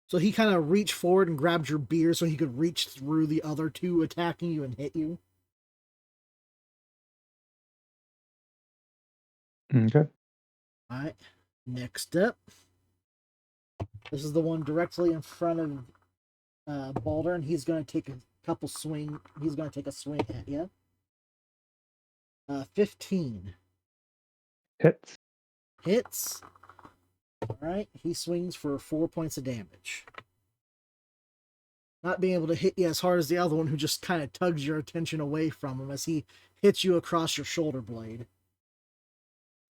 So he kind of reached forward and grabbed your beard so he could reach through the other two attacking you and hit you. Okay. All right. Next up, this is the one directly in front of Balder, and he's going to take a couple swing. He's going to take a swing at you. 15 Hits. hits. All right. He swings for 4 points of damage. Not being able to hit you as hard as the other one, who just kind of tugs your attention away from him as he hits you across your shoulder blade.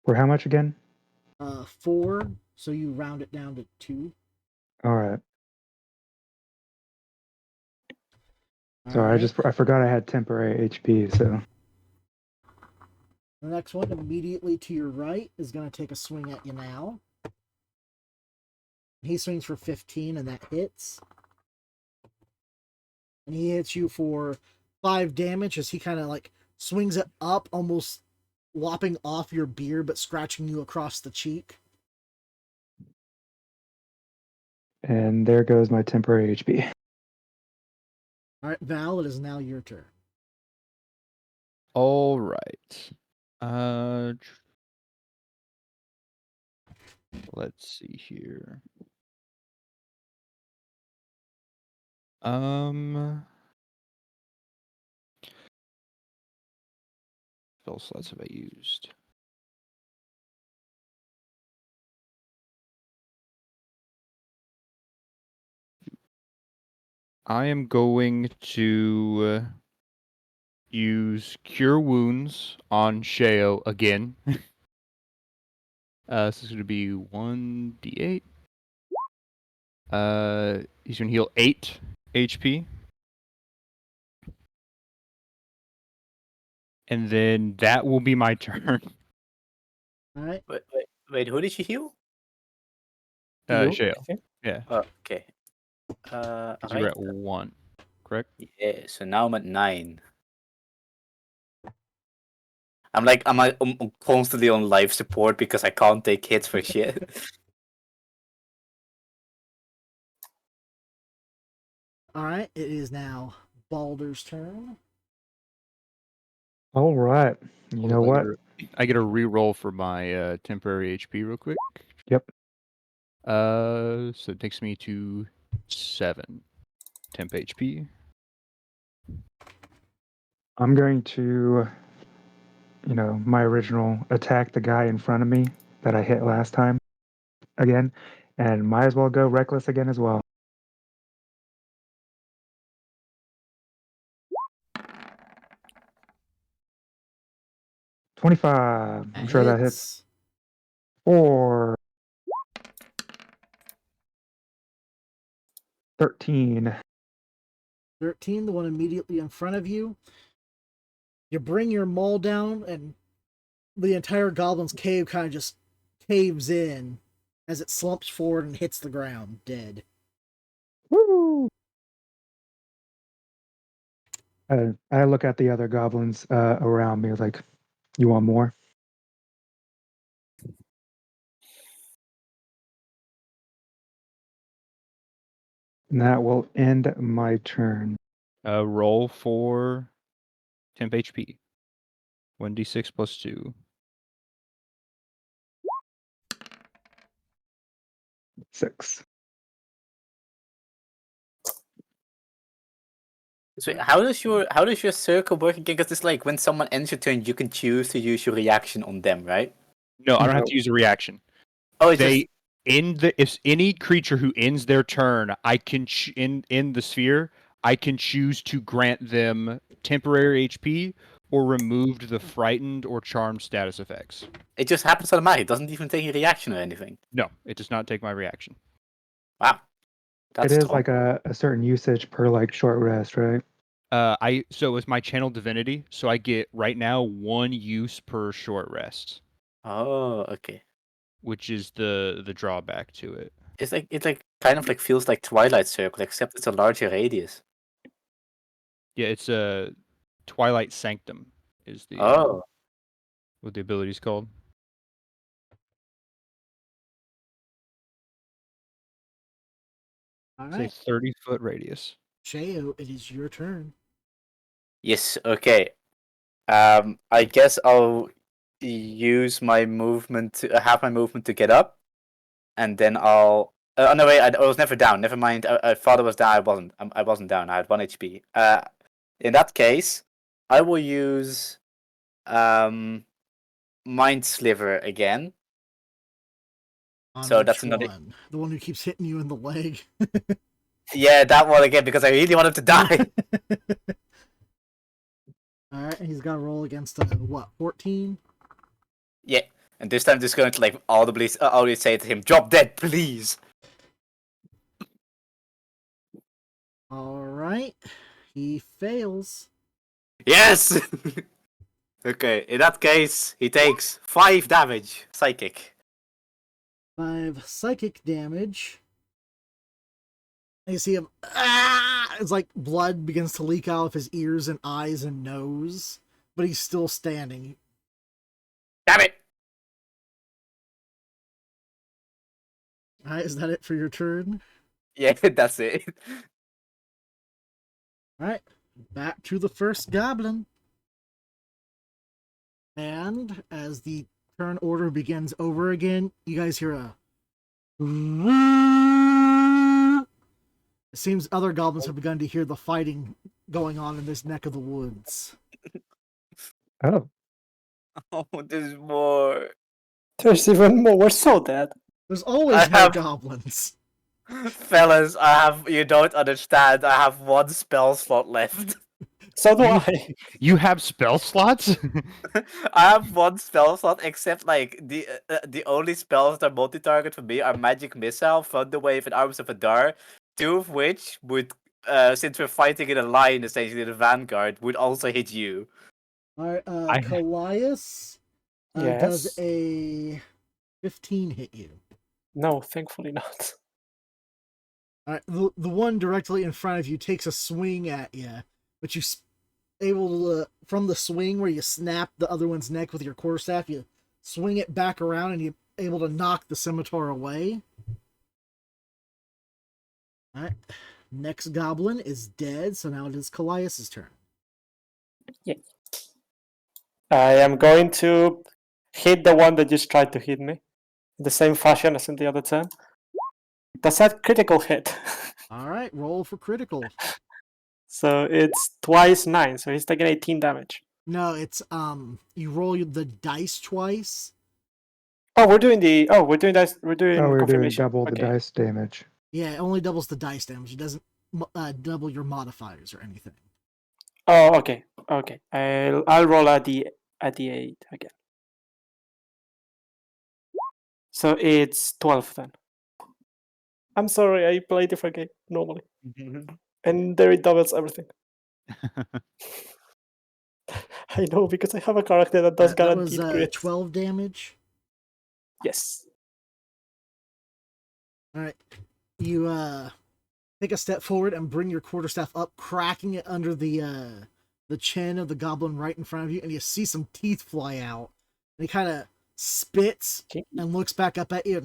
For how much again? 4, so you round it down to 2. All right. All Sorry, right. I forgot I had temporary HP, so The next one, immediately to your right, is going to take a swing at you now. He swings for 15, and that hits. And he hits you for 5 damage as he kind of like swings it up, almost lopping off your beard, but scratching you across the cheek. and there goes my temporary HP. All right, Val, it is now your turn. All right. Let's see here. Spell slots have I used? I am going to use Cure Wounds on Sheo again. This is going to be 1d8. He's going to heal 8 HP. And then that will be my turn. All right. Wait, who did you heal? You, Sheo. I think. Yeah. Oh, okay. Because Right. you're at 1, correct? Yeah, so now I'm at 9. I'm constantly on life support because I can't take hits for shit. All right. It is now Balder's turn. All right. You Hold know up, what? I get a reroll for my temporary HP real quick. Yep. So it takes me to 7 temp HP. I'm going to, my original attack the guy in front of me that I hit last time again, and might as well go reckless again as well. $25. I'm sure that hits. 4. 13. 13, the one immediately in front of you. You bring your maul down and the entire goblin's cave kind of just caves in as it slumps forward and hits the ground, dead. Woo! I look at the other goblins around me like, you want more? And that will end my turn. Roll for temp HP. 1d6 plus 2. 6. So how does your circle work again? Because it's like when someone ends your turn, you can choose to use your reaction on them, right? No, I don't have No. to use a reaction. Oh, it's They just if any creature who ends their turn, I can in the sphere, I can choose to grant them temporary HP or removed the frightened or charmed status effects. it just happens automatically. It doesn't even take a reaction or anything. No, it does not take my reaction. Wow, It that's is strong. like a certain usage per like short rest, right? So it's my channel divinity, so I get right now 1 use per short rest, Oh, okay. which is the drawback to it. It's like kind of like feels like Twilight Circle, except it's a larger radius. Yeah, it's a Twilight Sanctum is the Oh, what the ability's called. All It's a right, 30-foot radius. Sheo, it is your turn. yes. Okay. I guess I'll use my movement to have my movement to get up, and then I'll. Oh no, wait! I was never down. Never mind. I thought I was down. I wasn't. I wasn't down. I had 1 HP. In that case, I will use Mind Sliver again. On So which that's another. one? The one who keeps hitting you in the leg. Yeah, that one again because I really want him to die. All right, and he's got to roll against what? 14. Yeah, and this time just going to like audibly say to him, "Drop dead, please." All right, he fails. Yes. Okay, in that case, he takes 5 damage, psychic. 5 psychic damage. And you see him. Ah! It's like blood begins to leak out of his ears and eyes and nose, but he's still standing. Damn it! All right, is that it for your turn? Yeah, that's it. All right, back to the first goblin. And as the turn order begins over again, you guys hear a. It seems other goblins have begun to hear the fighting going on in this neck of the woods. Oh, Oh, there's more. There's even more. We're so dead. There's always I more have- goblins. Fellas, you don't understand. I have 1 spell slot left. So do You- I. You have spell slots? I have 1 spell slot, except like the only spells that are multi-target for me are Magic Missile, Thunder Wave, and Arms of Adar. 2 of which would, since we're fighting in a line, essentially the Vanguard, would also hit you. All right, I- Callias Yes. does a 15 hit you. No, thankfully not. All right, the one directly in front of you takes a swing at you, but you able to from the swing where you snap the other one's neck with your quarterstaff, you swing it back around and you're able to knock the scimitar away. All right, next goblin is dead, so now it is Callias' turn. I am going to hit the one that just tried to hit me in the same fashion as in the other turn. That's a critical hit. All right, roll for critical. So it's twice 9, so he's taking 18 damage. No, it's you roll the dice twice. Oh, we're doing dice. We're doing we're doing confirmation. double the Okay. dice damage. Yeah, it only doubles the dice damage. It doesn't double your modifiers or anything. Oh, okay. Okay. I'll roll a d8 again. So it's 12 then. I'm sorry, I play different game normally. And there it doubles everything. I know, because I have a character that does That was guaranteed crit. 12 damage. Yes. All right. You take a step forward and bring your quarterstaff up, cracking it under the chin of the goblin right in front of you, and you see some teeth fly out. And he kind of spits and looks back up at you.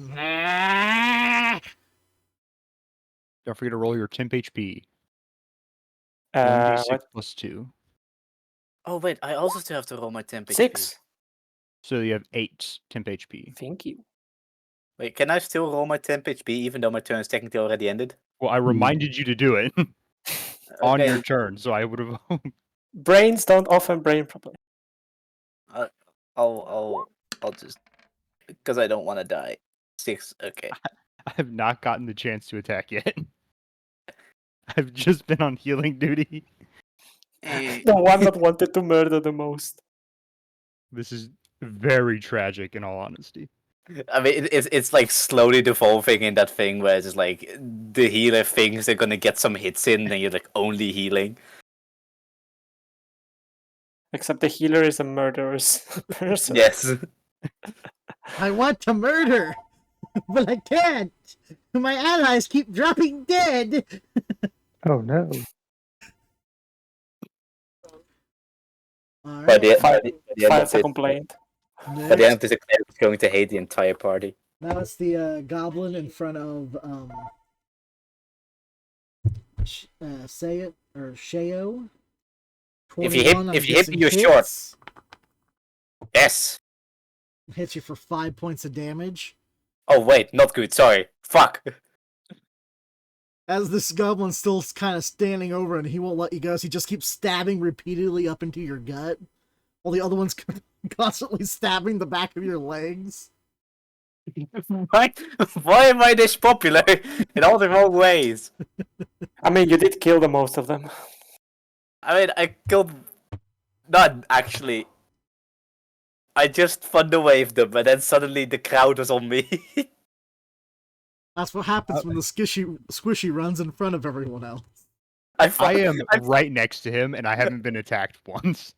Don't forget to roll your temp HP. Uh, 1d6 what? plus 2. Oh wait, I also still have to roll my temp HP. 6. So you have 8 temp HP. Thank you. Wait, can I still roll my temp HP even though my turn is technically already ended? Well, I reminded you to do it on Okay, your turn, so I would have. Brains don't often brain properly. I'll just because I don't want to die. 6. Okay. I have not gotten the chance to attack yet. I've just been on healing duty. Eh, The one that wanted to murder the most. This is very tragic, in all honesty. I mean, it's like slowly devolving in that thing where it's just like the healer thinks they're gonna get some hits in, and you're like only healing. Except the healer is a murderous person. Yes. I want to murder, but I can't. My allies keep dropping dead. Oh no. All By right. the, by File, the, by the end files of a this, complaint. by the end of this, the cleric is going to hate the entire party. Now it's the goblin in front of say it or Sheo. If you hit- 21, I'm if you hit guessing me, you're hits. Yes. Hits you for 5 points of damage. Oh wait, not good. Sorry. Fuck. As this goblin's still kind of standing over and he won't let you go, so he just keeps stabbing repeatedly up into your gut, while the other one's constantly stabbing the back of your legs. Why am I this popular in all the wrong ways? I mean, you did kill the most of them. I mean, I killed none actually. I just thunder waved them, and then suddenly the crowd was on me. That's what happens when the squishy runs in front of everyone else. I am right next to him, and I haven't been attacked once.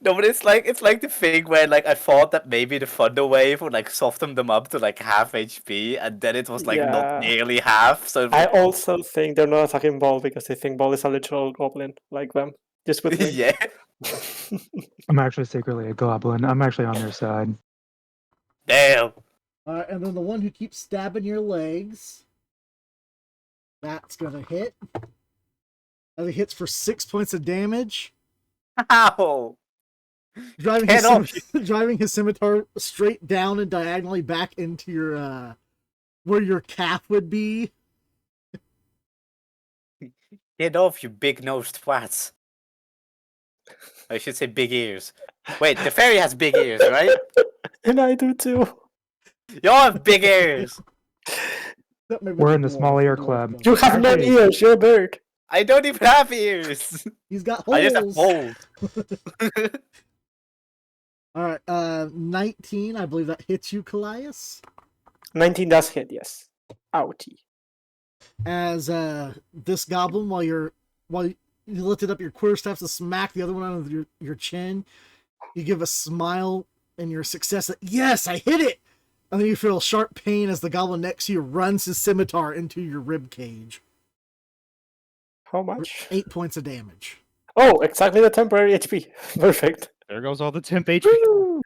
No, but it's like the thing where like I thought that maybe the thunder wave would like soften them up to like half HP, and then it was like Yeah. not nearly half. So I also think they're not attacking Ball because they think Ball is a literal goblin like them. Just with me. yeah. I'm actually secretly a goblin. I'm actually on their side. Damn. Alright, and then the one who keeps stabbing your legs, that's gonna hit. And it hits for 6 points of damage. Ow. Driving Get off. driving his scimitar straight down and diagonally back into your where your calf would be. Get off, you big-nosed twats. I should say big ears. Wait, the fairy has big ears, right? And I do too. You all have big ears. We're in the small ear club. You have no Actually- ears, you're a bird. I don't even have ears. He's got holes. I just have holes. Alright, 19, I believe that hits you, Callias. 19 does hit, yes. Ouchie. As this goblin, while you lifted up your quarterstaff to smack the other one out of your chin, you give a smile in your success that, yes, I hit it! And then you feel sharp pain as the goblin next to you runs his scimitar into your rib cage. How much? 8 points of damage. Oh, exactly the temporary HP. Perfect. There goes all the temp HP. Woo!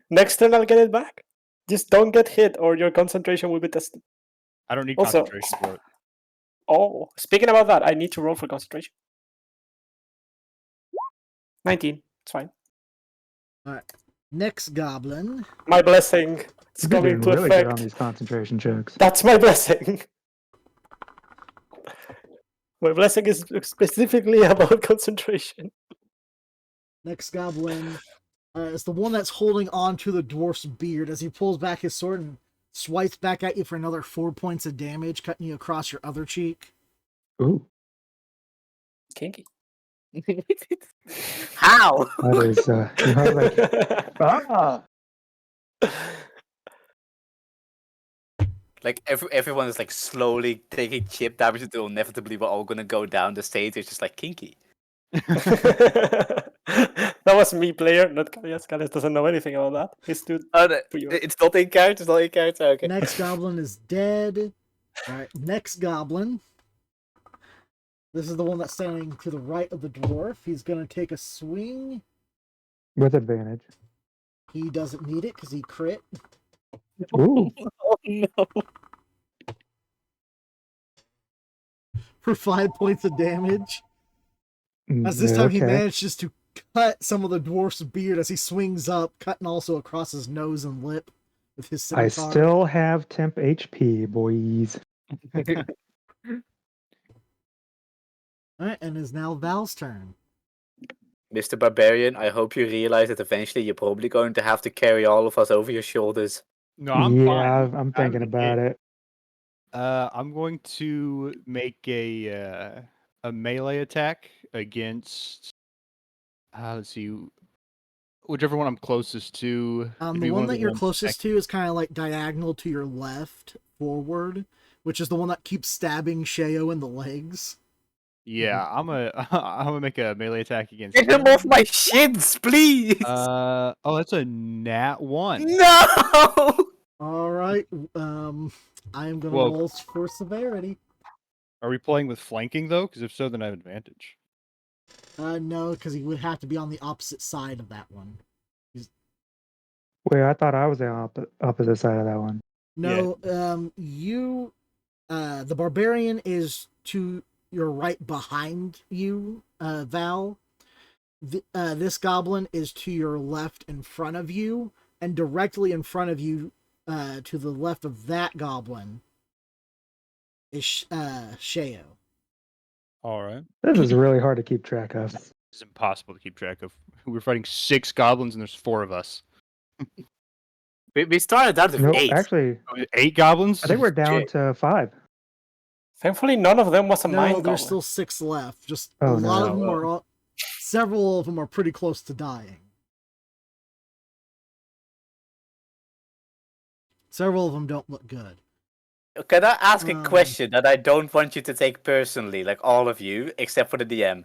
Next turn I'll get it back. Just don't get hit or your concentration will be tested. I don't need Also- concentration for it. Oh, speaking about that, I need to roll for concentration. 19. It's fine. Alright. Next goblin. My blessing is You've been coming doing to really good on effect. these concentration checks. That's my blessing. My blessing is specifically about concentration. Next goblin is the one that's holding on to the dwarf's beard as he pulls back his sword and swipes back at you for another 4 points of damage, cutting you across your other cheek. Ooh, Kinky. How? that is, like, Like everyone is like slowly taking chip damage until inevitably we're all gonna go down the stage. It's just like kinky. That was me, player, not Kalias. Kalias doesn't know anything about that. He stood Oh, no, for you. it's not in character. It's not in character. Okay. Next goblin is dead. All right, next goblin. This is the one that's standing to the right of the dwarf. He's gonna take a swing. With advantage. He doesn't need it because he crit. Ooh. Oh no. For 5 points of damage. As this time he Okay. manages to cut some of the dwarf's beard as he swings up, cutting also across his nose and lip with his scimitar. I still have temp HP, boys. Alright, and is now Val's turn. Mr. Barbarian, I hope you realize that eventually you're probably going to have to carry all of us over your shoulders. No, I'm fine. I'm thinking about it. I'm going to make a melee attack against. Let's see, whichever one I'm closest to. It'd The be one of that you're ones closest to is kind of like diagonal to your left, forward, which is the one that keeps stabbing Sheo in the legs. Yeah, I'm gonna make a melee attack against. Get him off my shins, please! Oh, that's a nat 1. No! Alright, I am gonna Whoa. roll for severity. Are we playing with flanking though? Because if so, then I have advantage. No, because he would have to be on the opposite side of that one. Wait, I thought I was the opposite side of that one. No, the barbarian is to your right behind you, Val. This goblin is to your left in front of you, and directly in front of you, to the left of that goblin, is Sheo. All right. This is really hard to keep track of. It's impossible to keep track of. We're fighting 6 goblins and there's 4 of us. We started out with No, 8. actually, 8 goblins? I think we're down Shit. to 5. Thankfully, none of them was a No, mind there's goblin. still 6 left. Just Oh, a lot no. of them are. Several of them are pretty close to dying. Several of them don't look good. Can I ask a question that I don't want you to take personally, like all of you, except for the DM?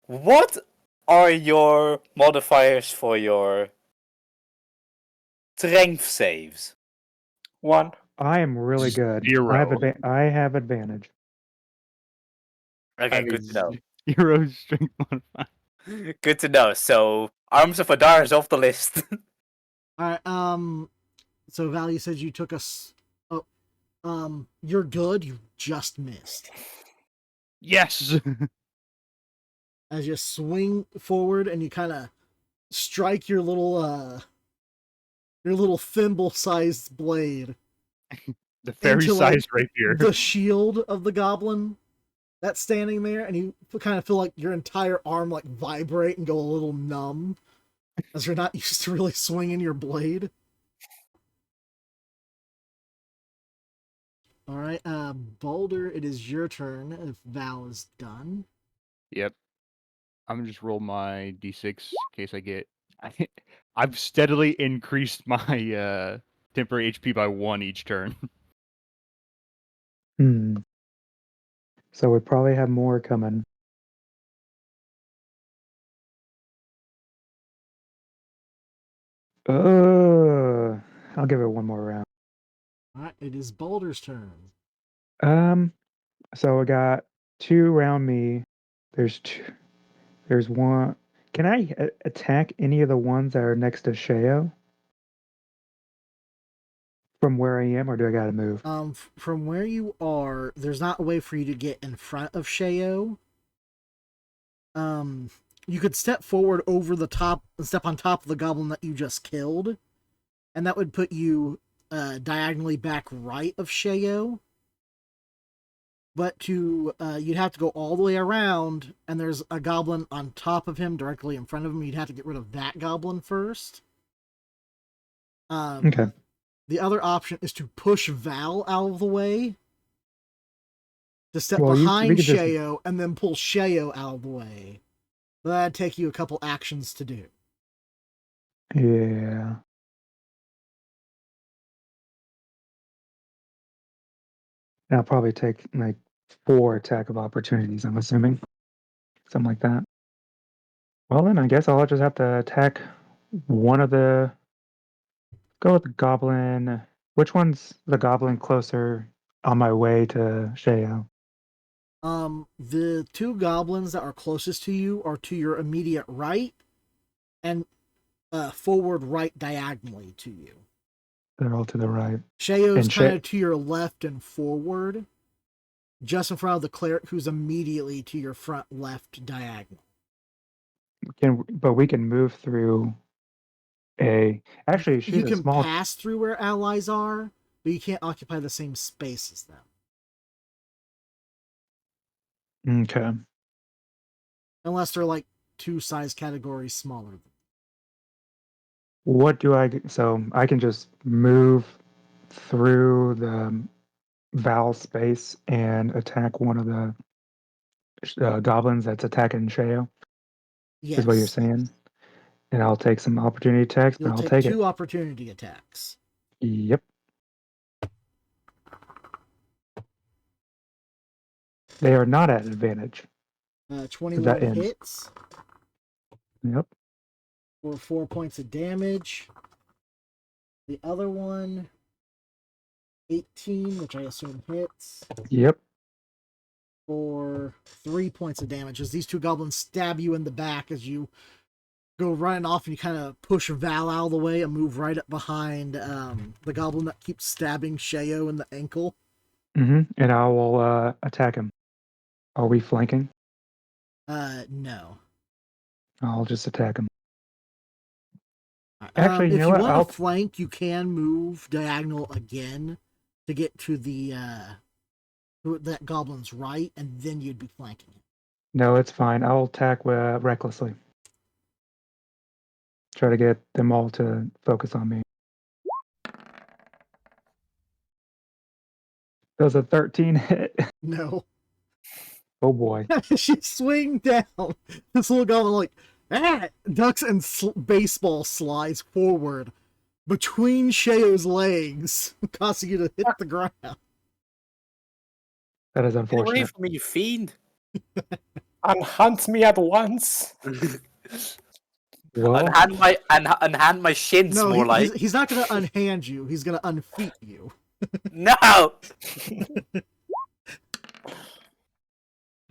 What are your modifiers for your strength saves? 1. I am really good. 0. I have advantage. Okay, good to know. 0 strength modifier. Good to know. So, Arms of Adar is off the list. Alright, so Val, you said you took us. You're good. You just missed. Yes. As you swing forward and you kind of strike your little thimble-sized blade. The fairy into, sized rapier. The shield of the goblin that's standing there, and you kind of feel like your entire arm like vibrate and go a little numb, as you're not used to really swinging your blade. All right, Boulder, it is your turn if Val is done. Yep. I'm gonna just roll my d6 in case I get. I've steadily increased my temporary HP by 1 each turn. So we probably have more coming. I'll give it one more round. All right, it is Boulder's turn. So we got 2 around me. There's 1. Can I attack any of the ones that are next to Sheo? From where I am, or do I gotta move? From where you are, there's not a way for you to get in front of Sheo. You could step forward over the top and step on top of the goblin that you just killed, and that would put you diagonally back right of Sheo. But you'd have to go all the way around, and there's a goblin on top of him, directly in front of him. You'd have to get rid of that goblin first. Okay. The other option is to push Val out of the way, to step Well, behind we could just- Sheo, and then pull Sheo out of the way. But that'd take you a couple actions to do. Yeah. And I'll probably take like 4 attack of opportunities, I'm assuming. Something like that. Well, then I guess I'll just have to attack one of the. Go with the goblin. Which one's the goblin closer on my way to Sheo? The two goblins that are closest to you are to your immediate right and forward right diagonally to you. They're all to the right. Sheo's And kind of to your left and forward, just in front of the cleric who's immediately to your front left diagonal. But we can move through a. Actually, she's You a can small. pass through where allies are, but you can't occupy the same space as them. Okay. Unless they're like two size categories smaller. What do I? So I can just move through the Val space and attack one of the goblins that's attacking Sheo. Yes. Is what you're saying? And I'll take some opportunity attacks, but You'll I'll take take it. two opportunity attacks. Yep. They are not at advantage. 21 hits Yep. for 4 points of damage. The other one, 18, which I assume hits, Yep. for 3 points of damage. As these two goblins stab you in the back as you go running off, and you kind of push Val out of the way and move right up behind the goblin that keeps stabbing Sheo in the ankle. And I will attack him. Are we flanking? No. I'll just attack him. Actually, you if know you what? want to flank, you can move diagonal again to get to the that goblin's right, and then you'd be flanking it. No, it's fine. I'll attack recklessly. Try to get them all to focus on me. Does a 13 hit? No. Oh boy. She swing down. This little goblin ducks and baseball slides forward between Sheo's legs, causing you to hit the ground. That is Get away unfortunate. from me, you fiend! Unhunt me at once. Well, unhand my shins, No, more like. he's not going to unhand you. He's going to unfeet you. No!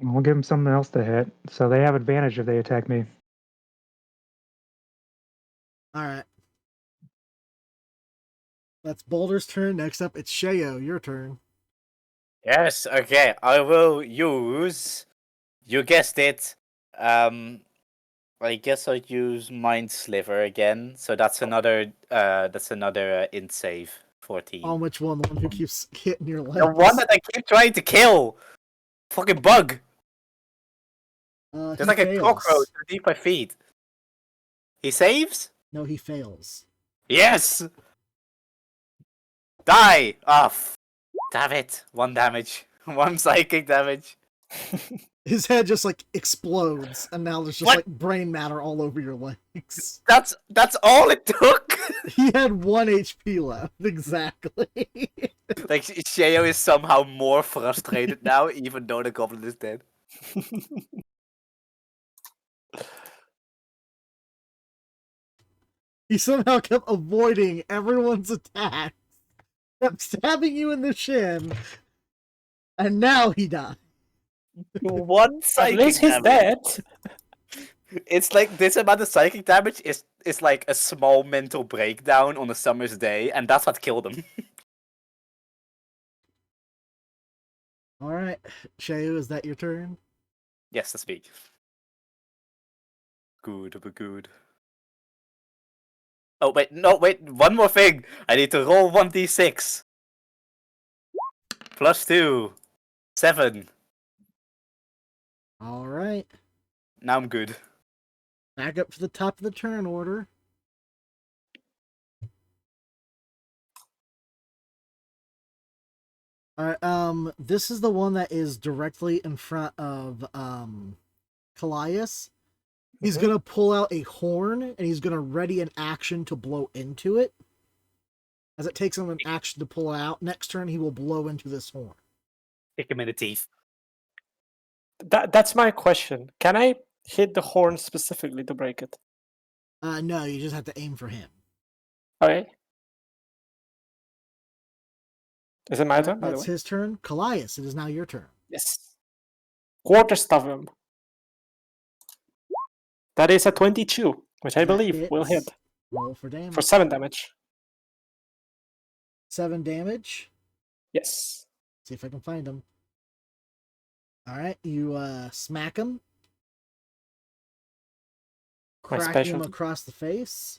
we'll give them something else to hit. So they have advantage if they attack me. All right. That's Boulder's turn. Next up, it's Sheo. Your turn. Yes, okay. I will use. You guessed it. I guess I'll use Mind Sliver again. So that's another. Int save 14. On which one? The one who keeps hitting your legs? The one that I keep trying to kill. Fucking bug. There's like a cockroach underneath my feet. He saves? No, he fails. Yes. Die! Off. Damn it. 1 damage. 1 psychic damage. His head just explodes, and now there's just brain matter all over your legs. That's all it took. He had 1 HP left, exactly. Sheo is somehow more frustrated now, even though the goblin is dead. He somehow kept avoiding everyone's attacks, kept stabbing you in the shin, and now he died. 1 psychic At least he's damage. dead. It's like this amount of psychic damage is like a small mental breakdown on a summer's day, and that's what killed him. Alright, Sheo, is that your turn? Yes, to speak. Good, but good. Oh, wait, no, wait, one more thing. I need to roll 1d6. +2. 7. Alright. Now I'm good. Back up to the top of the turn order. Alright, this is the one that is directly in front of Callias. He's gonna pull out a horn, and he's gonna ready an action to blow into it. As it takes him an action to pull it out, next turn he will blow into this horn. Kick him in the teeth. That's my question. Can I hit the horn specifically to break it? No, you just have to aim for him. Okay. Is it my turn, by the That's way? his turn. Callias, it is now your turn. Yes. Quarterstaff him. That is a 22, which I That believe will hit hits. Roll for damage. for 7 damage. 7 damage. Yes. See if I can find him. Alright, you smack him. My Crack him specialty. across the face.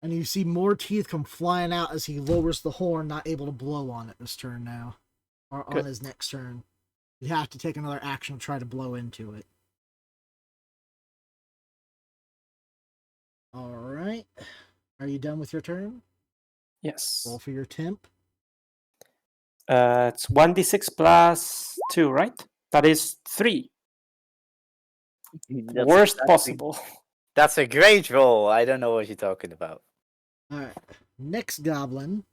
And you see more teeth come flying out as he lowers the horn, not able to blow on it this turn now. Or Good. on his next turn. You have to take another action to try to blow into it. Alright. Are you done with your turn? Yes. Roll for your temp. It's 1d6 plus 2, right? That is 3. Worst possible. That's a great roll. I don't know what you're talking about. Alright. Next goblin.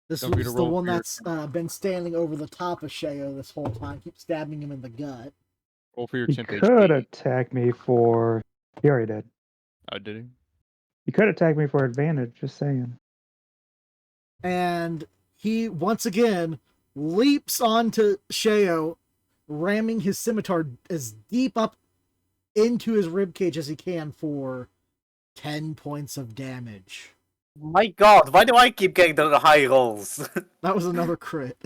This Don't forget was to the roll one for your- that's been standing over the top of Sheo this whole time. Keep stabbing him in the gut. Roll for your He temp could HP. attack me for. He already did. Oh, did he? He could attack me for advantage. Just saying. And he once again leaps onto Sheo, ramming his scimitar as deep up into his ribcage as he can for 10 points of damage. My God, why do I keep getting the high rolls? That was another crit.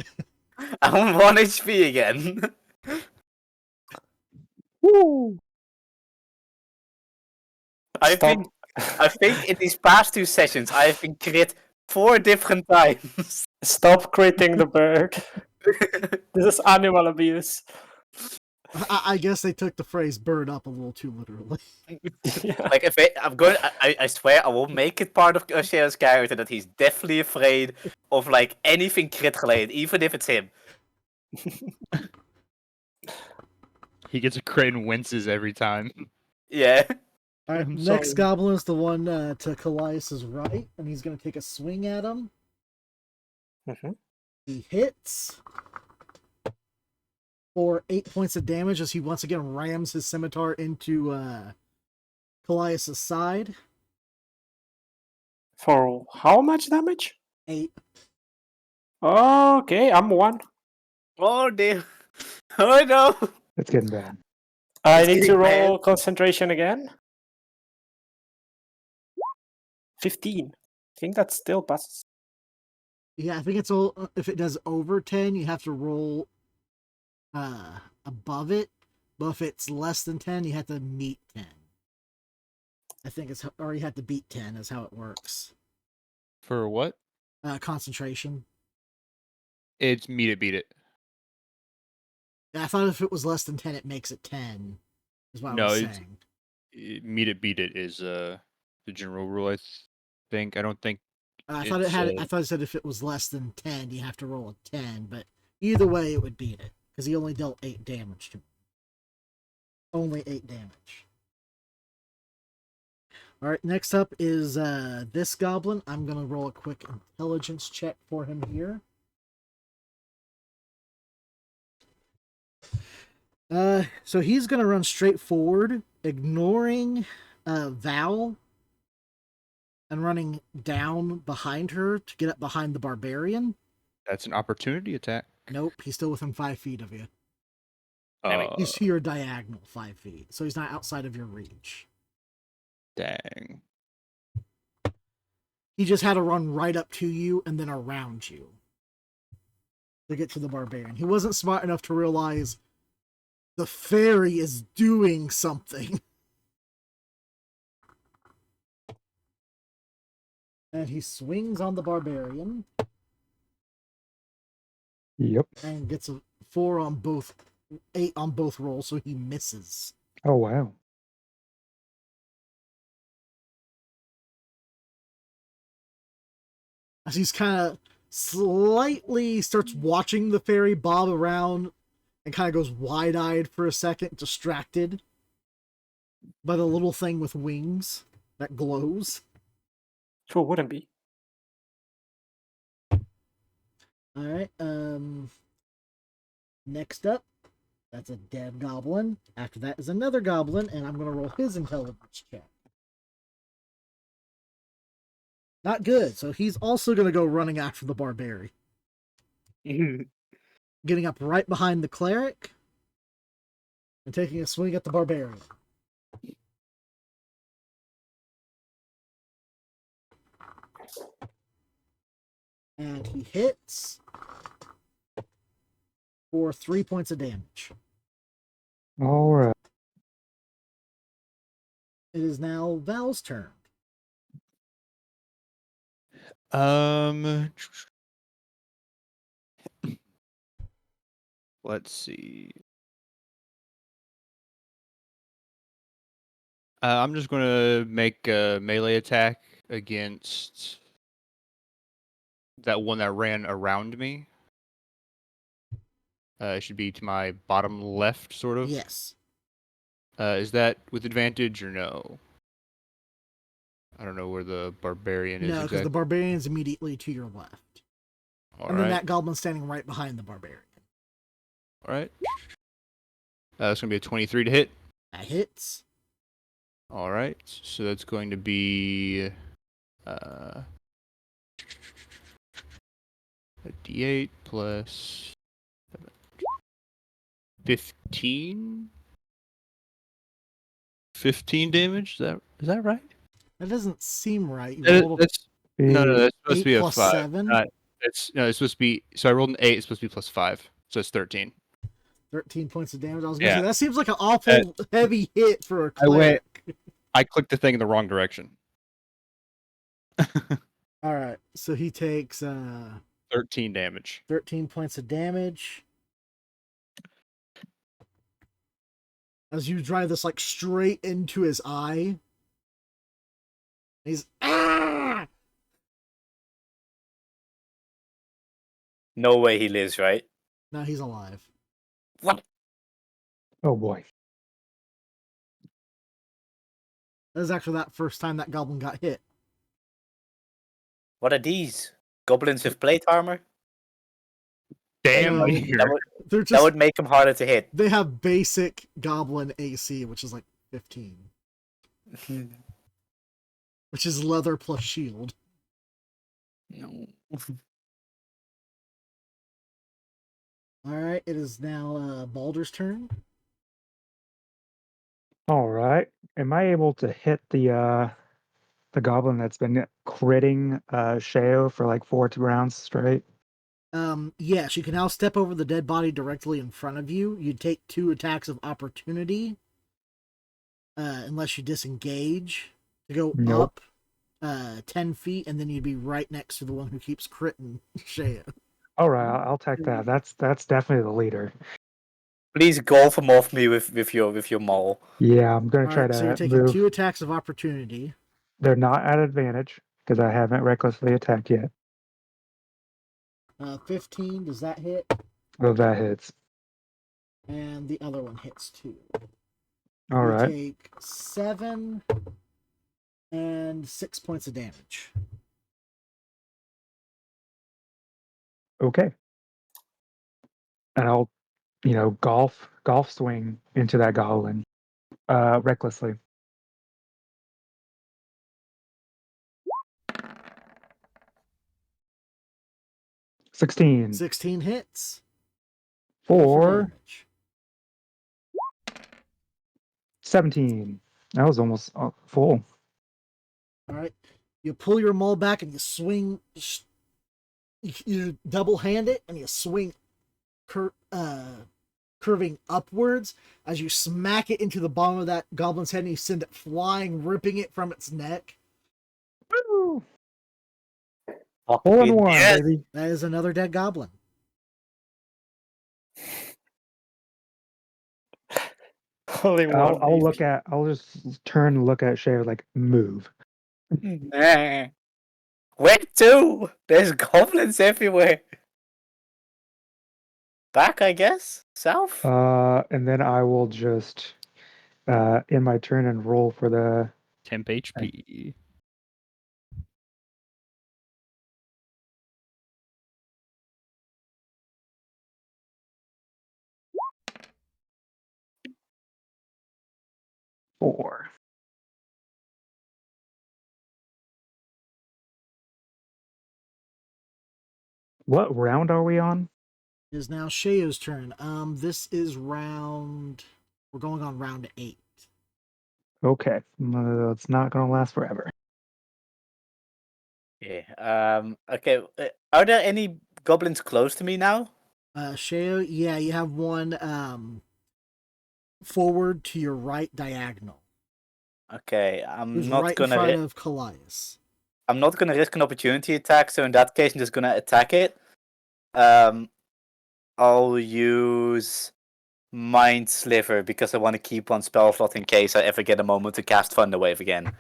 I'm 1 HP again. Woo! I Stop. think in these past 2 sessions I've been crit 4 different times. Stop critting the bird. This is animal abuse. I guess they took the phrase bird up a little too literally. Yeah. Like I swear I will make it part of Shea's character that he's definitely afraid of like anything crit related, even if it's him. He gets a crit and winces every time. Yeah. Alright, I'm next sorry. goblin is the one to Callias' right, and he's going to take a swing at him. Mhm. He hits for 8 points of damage as he once again rams his scimitar into Callias' side. For how much damage? 8. Okay, I'm 1. Oh dear. Oh no. It's getting bad. I It's need to getting roll concentration again. 15. I think that still passes. Yeah, I think it's all. If it does over 10, you have to roll above it. But if it's less than 10, you have to meet 10. I think it's, or you have to beat 10 is how it works. For what? Concentration. It's meet it, beat it. Yeah, I thought if it was less than 10, it makes it 10. Is what I No, was it's- saying. Meet it, beat it is the general rule. I think. I don't think. I thought it had. I thought it said if it was less than 10, you have to roll a 10. But either way, it would beat it because he only dealt 8 damage to him. Only 8 damage. All right. Next up is this goblin. I'm gonna roll a quick intelligence check for him here. So he's gonna run straight forward, ignoring Val, and running down behind her to get up behind the barbarian. That's an opportunity attack. Nope, he's still within 5 feet of you. Damn He's to your diagonal 5 feet, so he's not outside of your reach. Dang. He just had to run right up to you and then around you to get to the barbarian. He wasn't smart enough to realize the fairy is doing something. And he swings on the barbarian Yep. and gets a 8 on both rolls, so he misses. Oh wow. As he's kind of slightly starts watching the fairy bob around and kind of goes wide-eyed for a second, distracted by the little thing with wings that glows. Sure wouldn't be. All right. Next up, That's a dead goblin. After that is another goblin, and I'm going to roll his intelligence check. Not good, so he's also going to go running after the barbarian. Getting up right behind the cleric and taking a swing at the barbarian. And he hits for 3 points of damage. All right. It is now Val's turn. Let's see. I'm just going to make a melee attack against that one that ran around me. It should be to my bottom left, sort of. Yes. Is that with advantage or no? I don't know where the barbarian is No, because exactly. the barbarian's immediately to your left. All and right. then that goblin's standing right behind the barbarian. All right. That's going to be a 23 to hit. That hits. All right. So that's going to be a D8 plus 15. 15 damage. Is that right? That doesn't seem right. You rolled a No, that's supposed 8 to be a plus 5. 7. It's supposed to be. So I rolled an 8. It's supposed to be plus 5. So it's 13. 13 points of damage. I was going to Yeah. say, that seems like an awful heavy hit for a I went- cleric. I clicked the thing in the wrong direction. All right. So he takes 13 damage. 13 points of damage. As you drive this like straight into his eye. He's ah! No way he lives, right? Now he's alive. What? Oh boy. That is actually that first time that goblin got hit. What are these? Goblins with plate armor? Damn No. near. They're That just would make them harder to hit. they have basic goblin AC, which is like 15. Which is leather plus shield. No. Alright, it is now Baldur's turn. All right. Am I able to hit the goblin that's been critting Sheo for like 4 rounds straight? Yes, you can now step over the dead body directly in front of you. You take 2 attacks of opportunity. Unless you disengage. To go Nope. up 10 feet, and then you'd be right next to the one who keeps critting Shea. All right, I'll take that. That's definitely the leader. Please golf him off me with your maul. Yeah, I'm gonna try Alright, so you're to taking move. 2 attacks of opportunity. They're not at advantage because I haven't recklessly attacked yet. 15, does that hit? Oh, that hits. And the other one hits too. All You right. take 7 and 6 points of damage. Okay. And I'll, golf swing into that goblin, recklessly. $16 16 hits. Roll for for damage. 17. That was almost full. Alright. You pull your maul back and you swing. You double hand it and you swing curving upwards as you smack it into the bottom of that goblin's head and you send it flying, ripping it from its neck. Woo! Oh, 4 and 1, yes. baby. That is another dead goblin. Only one. I'll just turn and look at Shay like, move. Where to? There's goblins everywhere. Back, I guess? South? And then I will just in my turn and roll for the Temp HP. 4. What round are we on? It is now Sheo's turn. This is round. We're going on round 8. Okay, it's not gonna last forever. Yeah. Okay. Are there any goblins close to me now? Sheo, yeah, you have one forward to your right diagonal. Okay. Who's right in front of Callias. I'm not gonna risk an opportunity attack. So in that case, I'm just gonna attack it. I'll use Mind Sliver because I want to keep on spell slot in case I ever get a moment to cast Thunderwave again.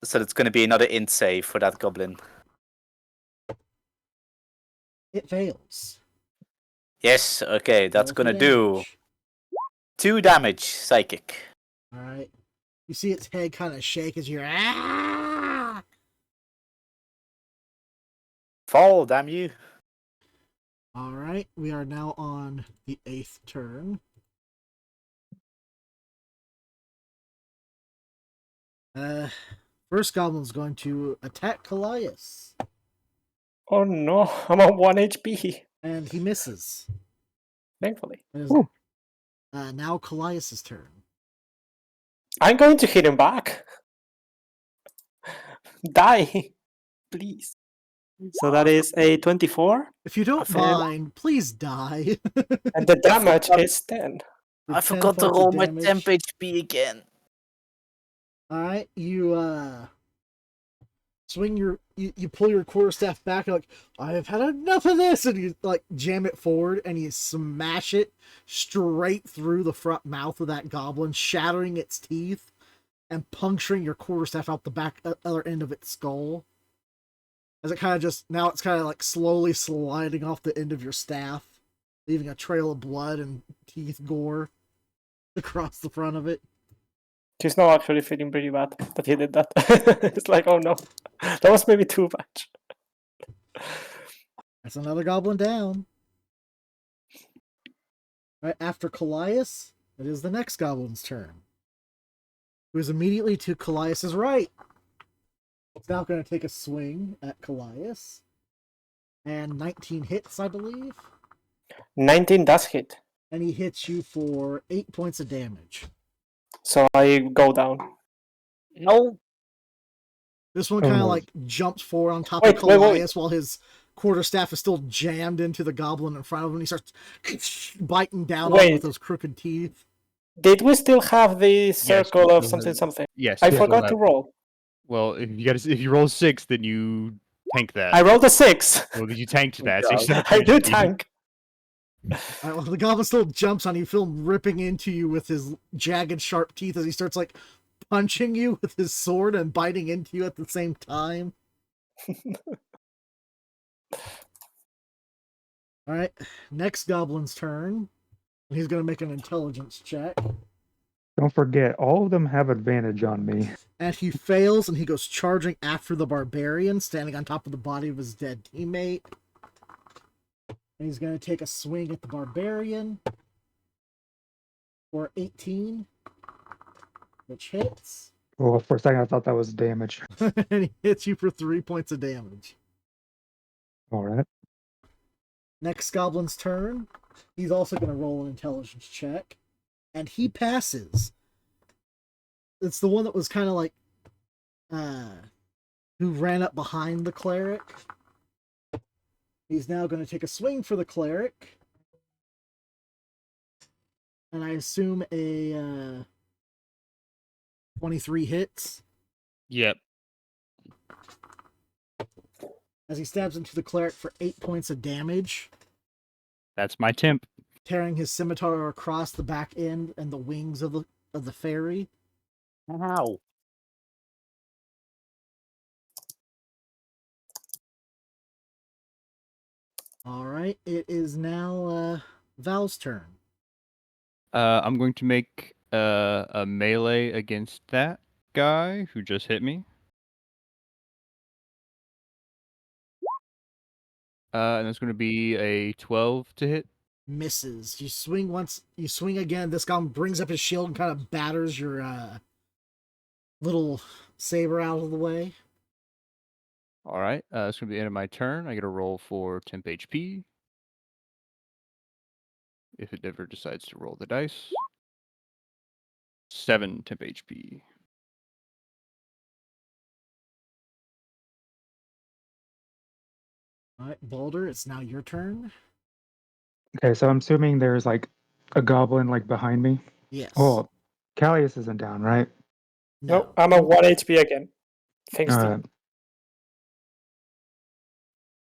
So it's gonna be another int save for that goblin. It fails. Yes. Okay. That's Roll for gonna do damage. 2 damage psychic. All right. You see its head kind of shake as you're ah. Fall, damn you. All right, we are now on the 8th turn. First goblin's going to attack Callias, Oh no, I'm on 1 HP. and he misses. Thankfully. It is, Ooh. now Callias' turn. I'm going to hit him back. Die, please. So that is a 24, If you don't mind, please die. and the damage is 10. For I 10 forgot to points of roll my damage. temp HP again. All right, you swing you pull your quarterstaff back. You're like, I have had enough of this, and you like jam it forward and you smash it straight through the front mouth of that goblin, shattering its teeth and puncturing your quarterstaff out the back other end of its skull. As it kind of just now it's kind of like slowly sliding off the end of your staff, leaving a trail of blood and teeth gore across the front of it. He's not actually feeling pretty bad that he did that. It's like, oh no, that was maybe too much. That's another goblin down. Right after Callias, it is the next goblin's turn, who is immediately to Callias' right. It's now going to take a swing at Callias. And 19 hits, I believe. 19 does hit. And he hits you for 8 points of damage. So I go down. No. This one Oh, kind of no. like jumps forward on top Wait, of wait, wait. Callias while his quarterstaff is still jammed into the goblin in front of him. He starts biting down on it with Wait. those crooked teeth. Did we still have the circle we of still something have- something? Yes. I you still forgot to have- roll. Well, if you roll 6, then you tank that. I rolled a 6. Well, you tanked that. So God. you still have I do HP. tank. All right, well, the goblin still jumps on you. You feel him ripping into you with his jagged, sharp teeth as he starts like punching you with his sword and biting into you at the same time. All right, next goblin's turn. He's going to make an intelligence check. Don't forget, all of them have advantage on me. And he fails, and he goes charging after the barbarian, standing on top of the body of his dead teammate. And he's going to take a swing at the barbarian for 18, which hits. Well, for a second, I thought that was damage. And he hits you for 3 points of damage. All right. Next goblin's turn. He's also going to roll an intelligence check. And he passes. It's the one that was kind of like, who ran up behind the cleric. He's now going to take a swing for the cleric. And I assume a 23 hits. Yep. As he stabs into the cleric for 8 points of damage, That's my temp. tearing his scimitar across the back end and the wings of the fairy. Ow. All right, it is now Val's turn. I'm going to make a melee against that guy who just hit me. And it's going to be a 12 to hit. Misses. You swing once. You swing again. This goblin brings up his shield and kind of batters your little saber out of the way. All right, it's gonna be the end of my turn. I get a roll for temp HP. If it ever decides to roll the dice. 7 temp HP. All right, Boulder, it's now your turn. Okay, so I'm assuming there's like a goblin like behind me. Yes. Oh, Callius isn't down, right? No, I'm at 1 HP again. Thanks All to right.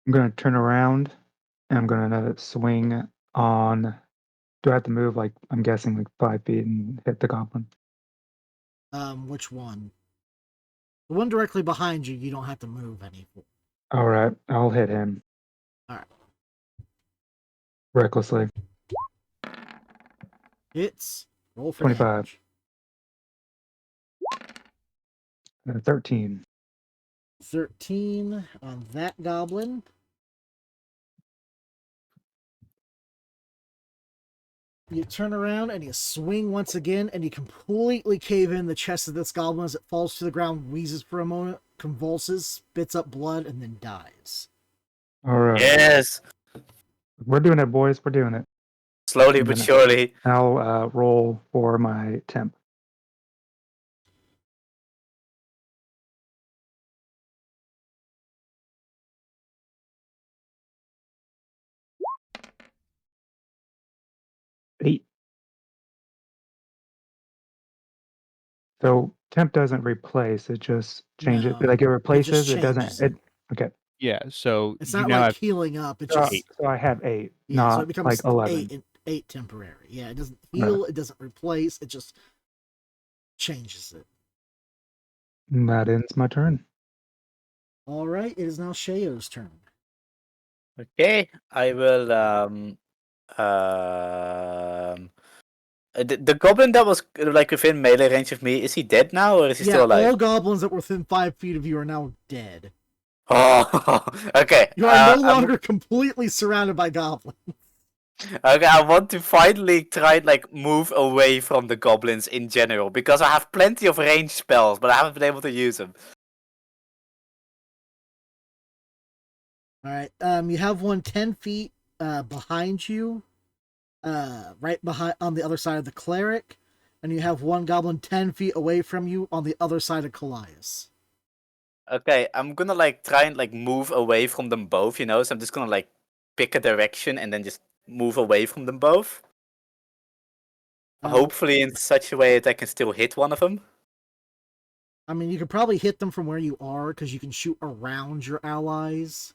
I'm gonna turn around and I'm gonna swing on. Do I have to move like I'm guessing like 5 feet and hit the goblin? Which one? The one directly behind you. You don't have to move any. All right, I'll hit him. All right. Recklessly. Hits. Roll for 25. damage. 13. 13 on that goblin. You turn around and you swing once again, and you completely cave in the chest of this goblin as it falls to the ground, wheezes for a moment, convulses, spits up blood, and then dies. All right. Yes. We're doing it, boys. We're doing it. Slowly And but then surely. I'll roll for my temp. Eight. So temp doesn't replace; it just changes. No, Like it it replaces. just It doesn't. changes It it. okay. Yeah, so It's you not now like have healing up. It's So, just so I have 8, yeah. So it not becomes like 11. 8 temporary. Yeah, it doesn't Right. heal. It doesn't replace. It just changes it. And that ends my turn. All right, it is now Shayo's turn. Okay, I will. The goblin that was like within melee range of me, is he dead now or is he Yeah, still alive? all goblins that were within 5 feet of you are now dead. Oh, okay. You are no longer completely surrounded by goblins. Okay, I want to finally try and like move away from the goblins in general because I have plenty of range spells, but I haven't been able to use them. All right. You have one 10 feet behind you, right behind on the other side of the cleric, and you have one goblin 10 feet away from you on the other side of Callias. Okay, I'm gonna like try and like move away from them both, you know. So I'm just gonna like pick a direction and then just move away from them both. Hopefully, in such a way that I can still hit one of them. I mean, you could probably hit them from where you are because you can shoot around your allies.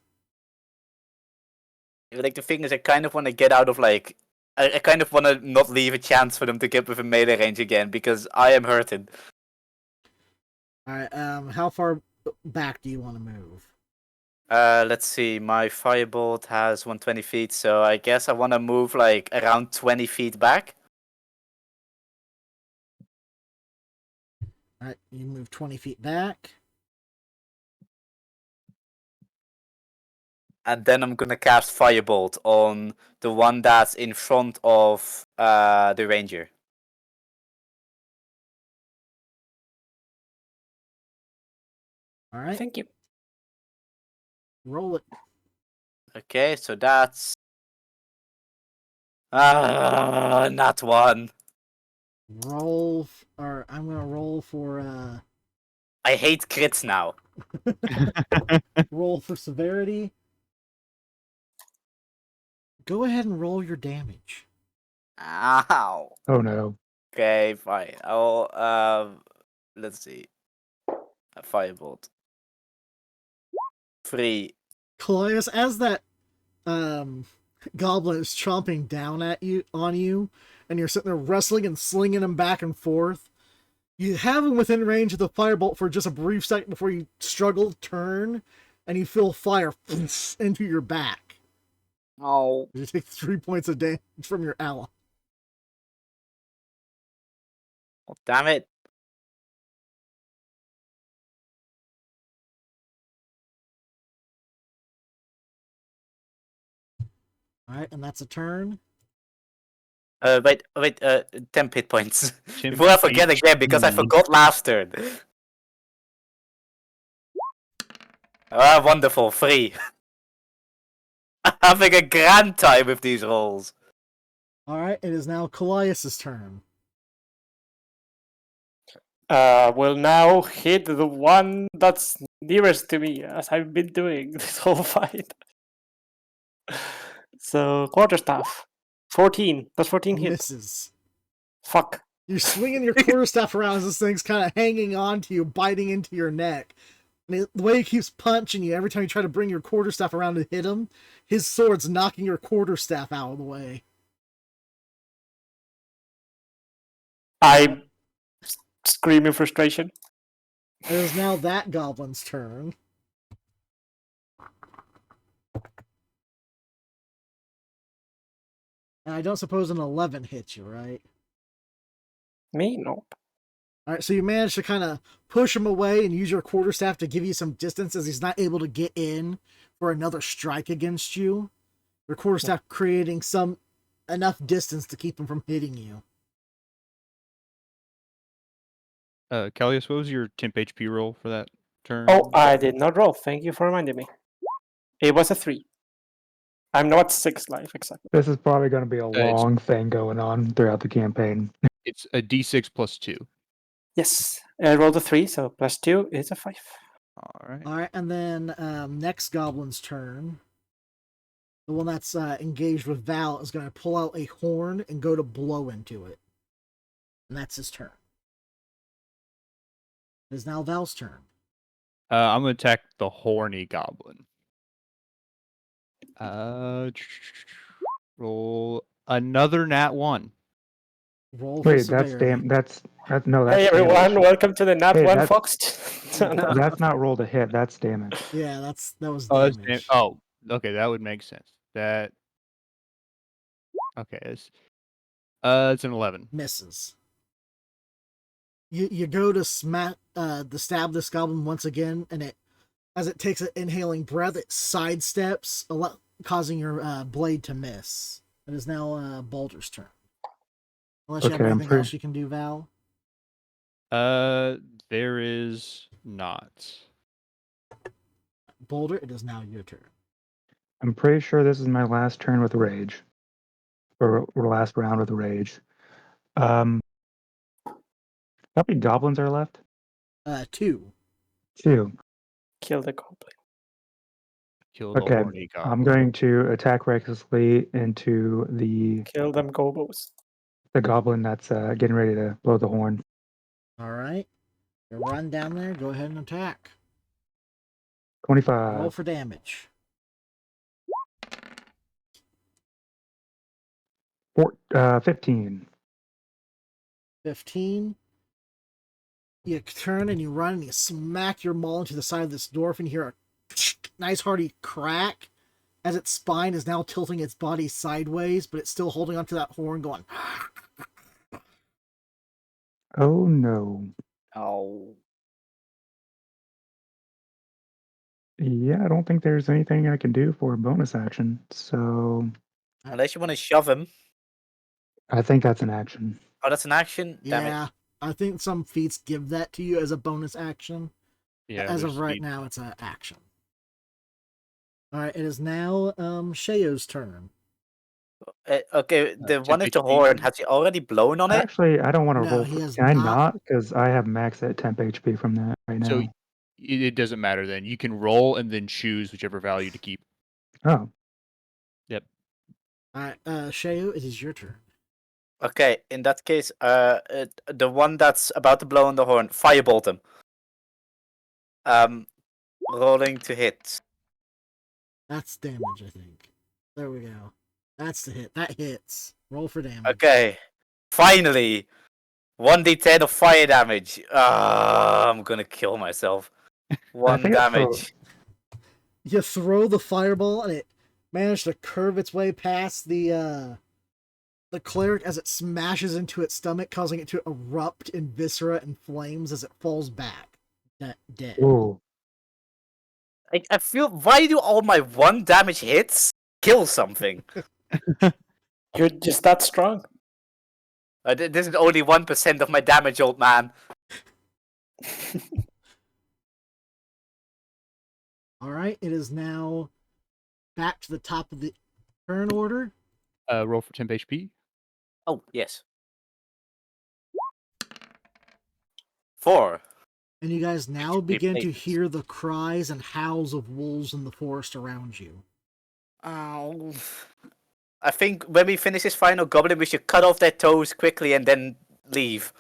Like the thing is, I kind of want to get out of like. I kind of want to not leave a chance for them to get within melee range again because I am hurted. All right. How far back do you want to move? Let's see. My firebolt has 120 feet, so I guess I want to move like around 20 feet back. All right. You move 20 feet back. And then I'm gonna cast firebolt on the one that's in front of the ranger. All right. Thank you. Roll it. Okay, so that's not one. Or I'm gonna roll for I hate crits now. roll for severity. Go ahead and roll your damage. Ow. Oh no. Okay, fine. Let's see. A firebolt. 3. Callias, as that goblin is chomping down at you on you, and you're sitting there wrestling and slinging him back and forth. You have him within range of the firebolt for just a brief second before you struggle to turn, and you feel fire into your back. Oh. You take 3 points of damage from your ally. Oh, damn it. All right, and that's a turn. Wait, 10 hit points. 10 Before I forget again, because I HP. forgot last turn. Ah, wonderful, 3. Having a grand time with these rolls. Alright, it is now Callias' turn. Will now hit the one that's nearest to me, as I've been doing this whole fight. So, quarterstaff. 14. Does 14 hit? Misses. Fuck. You're swinging your quarterstaff around as this thing's kind of hanging on to you, biting into your neck. And the way he keeps punching you, every time you try to bring your quarterstaff around to hit him, his sword's knocking your quarterstaff out of the way. I scream in frustration. It is now that goblin's turn. And I don't suppose an 11 hits you, right? Me? Nope. Alright, so you manage to kind of push him away and use your quarterstaff to give you some distance as he's not able to get in for another strike against you. Your quarterstaff creating enough distance to keep him from hitting you. Callius, what was your temp HP roll for that turn? Oh, I did not roll. Thank you for reminding me. It was a 3. I'm not 6 life, exactly. This is probably going to be a it's- long thing going on throughout the campaign. It's a D6 plus 2. Yes, I rolled a 3, so plus 2 is a 5. Alright. Alright, and then next goblin's turn. The one that's engaged with Val is going to pull out a horn and go to blow into it. And that's his turn. It is now Val's turn. I'm going to attack the horny goblin. Roll another nat 1. Roll for Wait, that's severity. that's no. That's Hey everyone, damage. welcome to the Hey, that's- NatOneFox. That's not roll to hit. That's damage. Yeah, that was Oh, that's damage. okay, that would make sense. That okay, it's an 11. Misses. You go to stab this goblin once again, and as it takes an inhaling breath, it sidesteps, causing your blade to miss. It is now Boulder's turn. Unless you have Okay, I'm anything free. else you can do, Val. There is not. Boulder, it is now your turn. I'm pretty sure this is my last turn with rage, or last round with rage. How many goblins are left? 2. 2. Kill the goblin. Kill the Okay, horny goblin. I'm going to attack recklessly into the Kill them gobos. goblin that's getting ready to blow the horn. All right. You run down there. Go ahead and attack. 25. Roll for damage. 15. 15. You turn and you run and you smack your maul into the side of this dwarf and you hear a nice hearty crack as its spine is now tilting its body sideways, but it's still holding onto that horn going. Oh no. Oh. Yeah, I don't think there's anything I can do for a bonus action. So Unless you want to shove him. I think that's an action. Oh, that's an action? Damn it. Yeah, I think some feats give that to you as a bonus action. Yeah, As of there's right speed. now, it's an action. Alright, it is now Sheo's turn. Okay, the one with the 10 horn, HP. has he already blown on it? Actually, I don't want to No, roll he for. has Can I not. not? Because I have max at temp HP from that right now. So it doesn't matter then. You can roll and then choose whichever value to keep. Oh, Yep. Alright, Sheo, it is your turn. Okay, in that case, the one that's about to blow on the horn, firebolt him. Rolling to hit. That's damage, I think. There we go. That's the hit. That hits. Roll for damage. Okay, finally, 1d10 of fire damage. I'm gonna kill myself. 1 think that's damage. You throw the fireball and it managed to curve its way past the cleric as it smashes into its stomach, causing it to erupt in viscera and flames as it falls back. Dead. ooh. I feel. Why do all my 1 damage hits kill something? You're just that strong. This is only 1% of my damage, old man. Alright, it is now back to the top of the turn order. Roll for temp HP. Oh, yes. 4. And you guys now begin to pages. hear the cries and howls of wolves in the forest around you. Oh. I think when we finish this final goblin, we should cut off their toes quickly and then leave.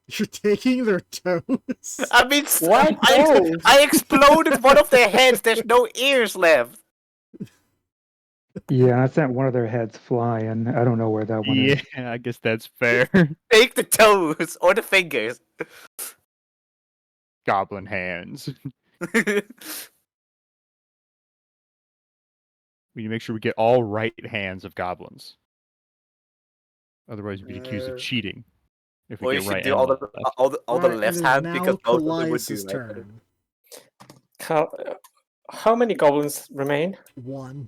You're taking their toes? I mean, Why toes? I exploded one of their heads. There's no ears left. Yeah, I sent one of their heads flying. I don't know where that one Yeah, is. I guess that's fair. Take the toes or the fingers. Goblin hands. We need to make sure we get all right hands of goblins. Otherwise, we'd be accused of cheating. If we Or you get should right do and all the left. Alright, left it is hand now because both of them would do Callias' right. turn. How many goblins remain? 1.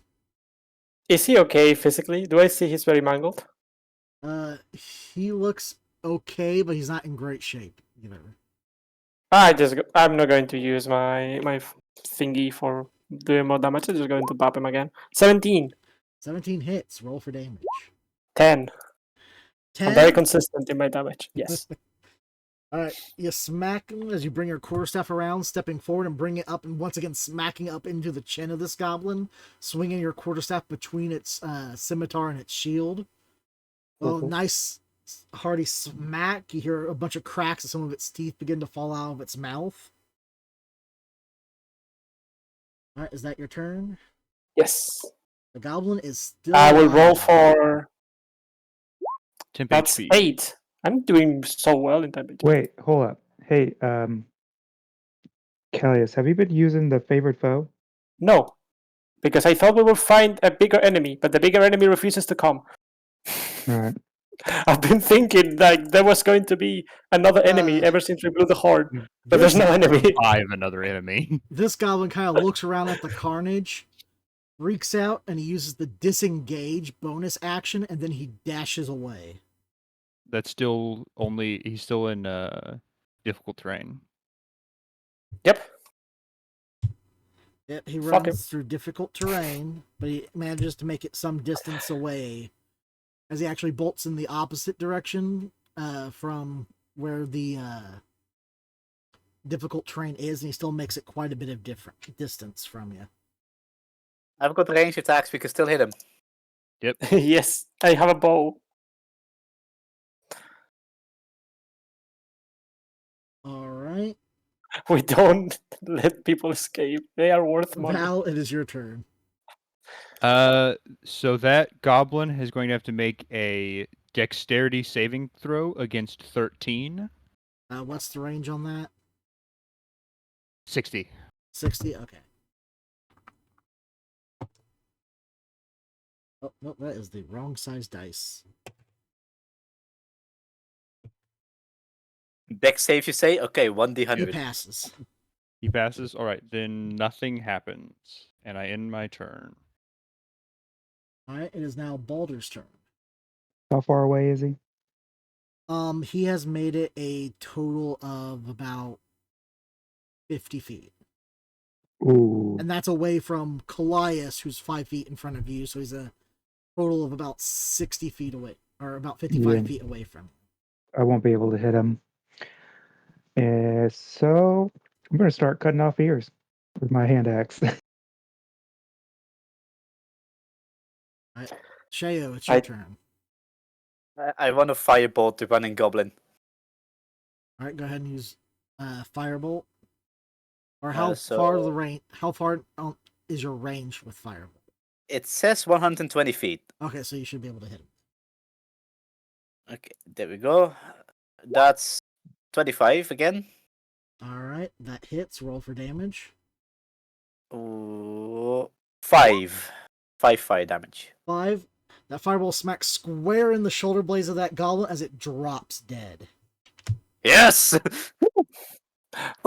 Is he okay physically? Do I see he's very mangled? He looks okay, but he's not in great shape either. I'm not going to use my thingy for doing more damage. I'm just going to bop him again. 17. 17 hits. Roll for damage. 10. 10. I'm very consistent in my damage. Yes. Alright, you smack him as you bring your quarterstaff around, stepping forward and bring it up, and once again smacking up into the chin of this goblin, swinging your quarterstaff between its scimitar and its shield. Well, nice hearty smack. You hear a bunch of cracks as some of its teeth begin to fall out of its mouth. Alright, is that your turn? Yes. The goblin is still I will roll alive. for... Temp That's HP. 8. I'm doing so well in that. Wait, hold up. Hey, Callius, have you been using the favorite foe? No. Because I thought we would find a bigger enemy, but the bigger enemy refuses to come. All right. I've been thinking like there was going to be another enemy ever since we blew the horde, but there's no enemy. I have another enemy. This goblin kind of looks around at the carnage, freaks out, and he uses the disengage bonus action, and then he dashes away. That's still only... He's still in difficult terrain. Yep. Yep, he Fuck runs through difficult terrain, but he manages to make it some distance away, as he actually bolts in the opposite direction from where the difficult terrain is, and he still makes it quite a bit of different distance from you. I've got range attacks. We can still hit him. Yep. Yes, I have a bow. All right, We don't let people escape. They are worth money. Val, it is your turn. So that goblin is going to have to make a dexterity saving throw against 13. What's the range on that? 60. 60? Okay. Oh, no, that is the wrong size dice. Dex save, you say? Okay, He 1d100. passes. He passes. All right, then nothing happens, and I end my turn. All right, it is now Baldur's turn. How far away is he? He has made it a total of about 50 feet. Ooh. And that's away from Callias, who's 5 feet in front of you, so he's a total of about 60 feet away, or about 55 feet away from you. I won't be able to hit him. So I'm going to start cutting off ears with my hand axe. Shayo, it's your turn. I want a firebolt to running goblin. All right, go ahead and use firebolt. Or how So- far the range? How far is your range with firebolt? It says 120 feet. Okay, so you should be able to hit him. Okay, there we go. That's 25 again. All right, that hits. Roll for damage. Ooh, 5. 5 fire damage. 5. That fireball smacks square in the shoulder blades of that goblin as it drops dead. Yes!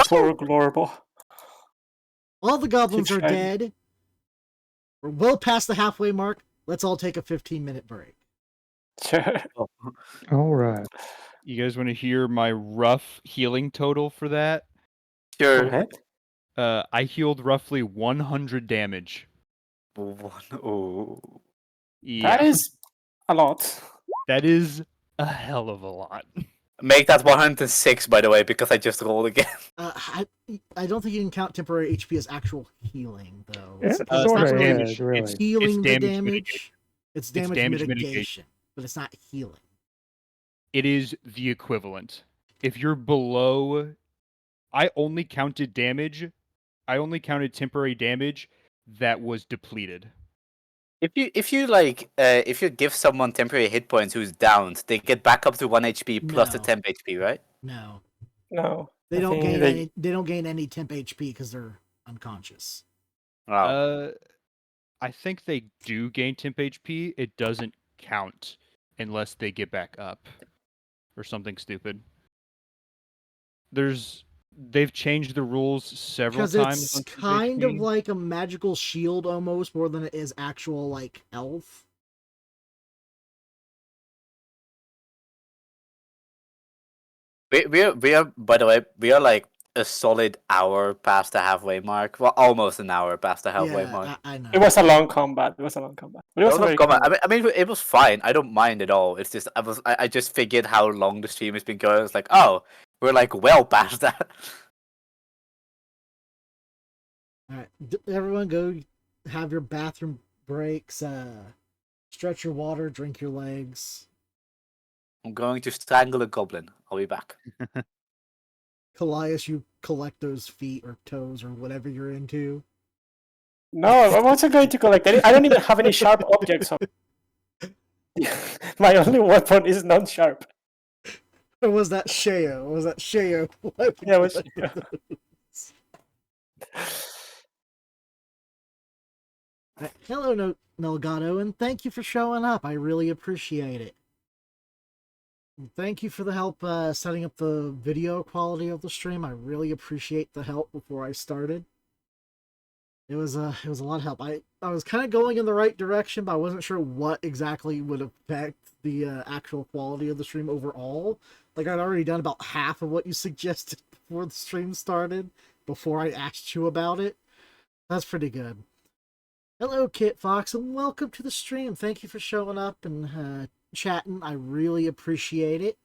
Poor Glorbo. All the goblins are Keep dead. We're well past the halfway mark. Let's all take a 15-minute break. Sure. Oh, All right. You guys want to hear my rough healing total for that? Go sure. ahead. I healed roughly 100 damage. Oh. Yeah, That is a lot. that is a hell of a lot. Make that 106, by the way, because I just rolled again. I don't think you can count temporary HP as actual healing, though. It It's sort not of really is, really. healing the damage damage. mitigation. It's damage, damage mitigation, mitigation. but it's not healing. It is the equivalent. If you're below, I only counted damage. I only counted temporary damage that was depleted. If you give someone temporary hit points who's downed, they get back up to 1 HP plus the No. temp HP, right? No, No. they I don't think gain they- any. They don't gain any temp HP because they're unconscious. Oh. I think they do gain temp HP. It doesn't count unless they get back up or something stupid. They've changed the rules several Because times it's on temp kind of HP. like a magical shield almost more than it is actual like health. We are by the way, we are like a solid hour past the halfway mark. Well, almost an hour past the halfway Yeah, mark. I know. It was a long combat. But it was Don't very comment. cool. I mean, it was fine. I don't mind at all. It's just I just figured how long the stream has been going. It's like, oh, we're like well past that. All right, everyone, go have your bathroom breaks. Stretch your water, drink your legs. I'm going to strangle a goblin. I'll be back. Callias, you collect those feet or toes or whatever you're into. No, I wasn't going to collect any. I don't even have any sharp objects. My only weapon is non-sharp. Or was that Sheo? Or was that Sheo? Yeah, it was. Hello, Nelgado, and thank you for showing up. I really appreciate it. And thank you for the help setting up the video quality of the stream. I really appreciate the help before I started. It was a lot of help. I was kind of going in the right direction, but I wasn't sure what exactly would affect the actual quality of the stream overall. Like I'd already done about half of what you suggested before the stream started, before I asked you about it. That's pretty good. Hello, Kit Fox, and welcome to the stream. Thank you for showing up and chatting. I really appreciate it.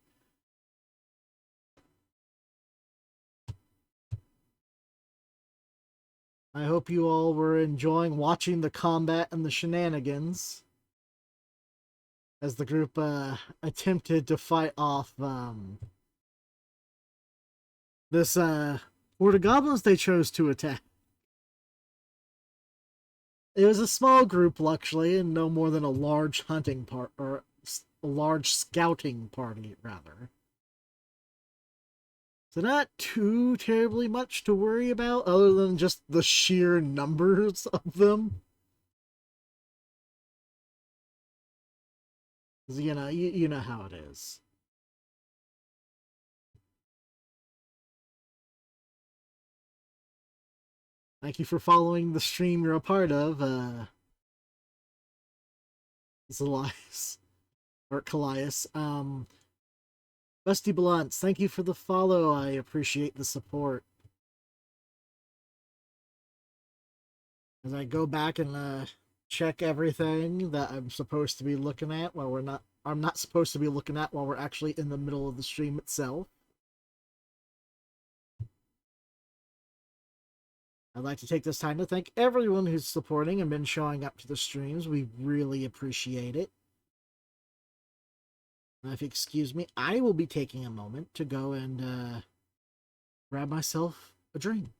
I hope you all were enjoying watching the combat and the shenanigans as the group attempted to fight off this horde of goblins they chose to attack. It was a small group, luckily, and no more than a large hunting or a large scouting party, rather. So not too terribly much to worry about, other than just the sheer numbers of them. You know, you know how it is. Thank you for following the stream you're a part of, Elias. Or Callias. Rusty Blunts, thank you for the follow. I appreciate the support. As I go back and check everything that I'm supposed to be looking at while I'm not supposed to be looking at while we're actually in the middle of the stream itself. I'd like to take this time to thank everyone who's supporting and been showing up to the streams. We really appreciate it. If you excuse me, I will be taking a moment to go and grab myself a drink.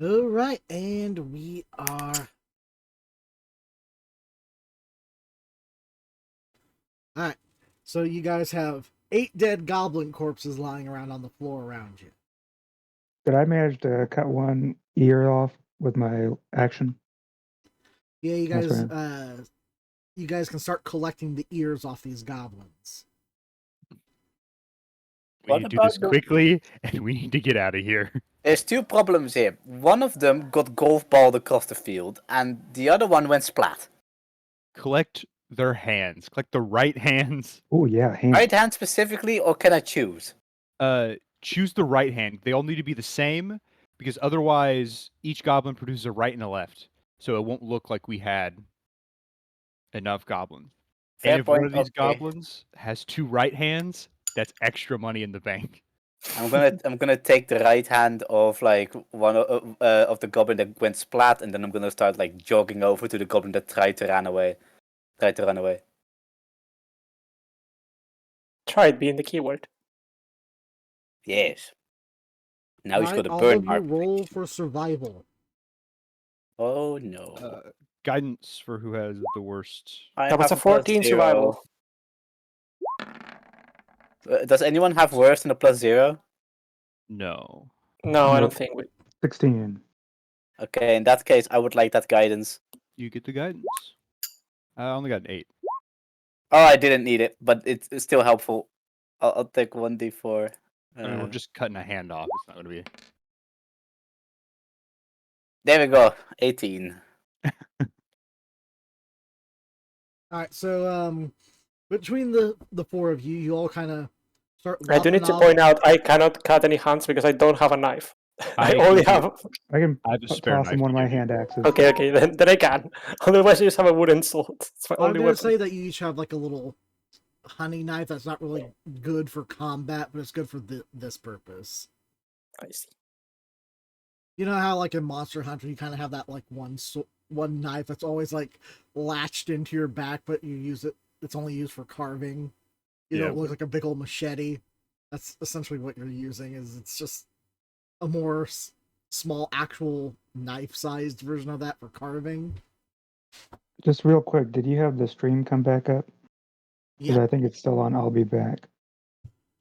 All right, and we are. All right, so you guys have 8 dead goblin corpses lying around on the floor around you. Did I manage to cut one ear off with my action? Yeah, That's you guys can start collecting the ears off these goblins. We What need to do this about the- quickly, and we need to get out of here. There's two problems here. One of them got golf balled across the field, and the other one went splat. Collect their hands. Collect the right hands. Oh yeah, hand. Right hand specifically, or can I choose? Choose the right hand. They all need to be the same, because otherwise each goblin produces a right and a left. So it won't look like we had enough goblins. Fair And if one point, of these okay. goblins has 2 right hands, that's extra money in the bank. I'm gonna take the right hand of like one of the goblin that went splat, and then I'm gonna start like jogging over to the goblin that tried to run away. Tried being the keyword. Yes. Now he's Right, got a all burn of you mark. roll for survival. Oh no! Guidance for who has the worst. I That was have a 14 +0. survival. Does anyone have worse than a +0? No. No, I Nope. don't think we. 16. Okay, in that case, I would like that guidance. You get the guidance. I only got an 8. Oh, I didn't need it, but it's still helpful. I'll take 1d4. I mean, we're just cutting a hand off. It's not going to be. There we go. 18. All right, so between the 4 of you, you all kind of start. I do need to lopping point off- out I cannot cut any hands because I don't have a knife. I I only can- have. I can I have a spare toss knife him one to of my give you. hand axes. Okay, then I can. Otherwise, I just have a wooden sword. It's my I'm only gonna weapon. say that you each have like a little honey knife that's not really good for combat, but it's good for this purpose. I see. You know how like in Monster Hunter you kind of have that like one knife that's always like latched into your back, but you use it. It's only used for carving. You Yeah. don't look like a big old machete. That's essentially what you're using. Is it's just a more small, actual knife-sized version of that for carving. Just real quick, did you have the stream come back up? Because Yeah, I think it's still on. I'll be back.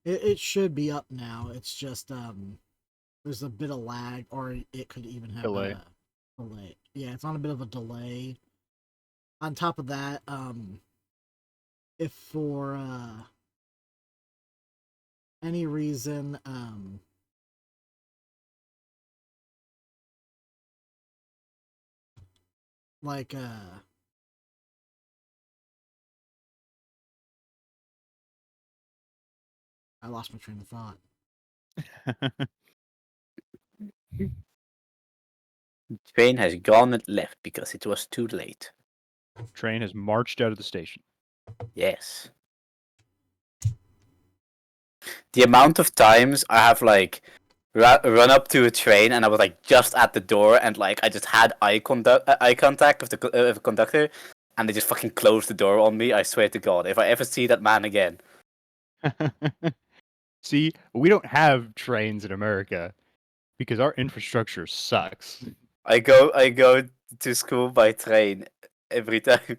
it should be up now. It's just there's a bit of lag, or it could even have Delay. a delay. Yeah, it's on a bit of a delay. On top of that, if for any reason like I lost my train of thought. Train has gone and left because it was too late. Train has marched out of the station. Yes. The amount of times I have like run up to a train and I was like just at the door and like I just had eye contact with the conductor and they just fucking closed the door on me. I swear to God, if I ever see that man again. See, we don't have trains in America because our infrastructure sucks. I go to school by train every time.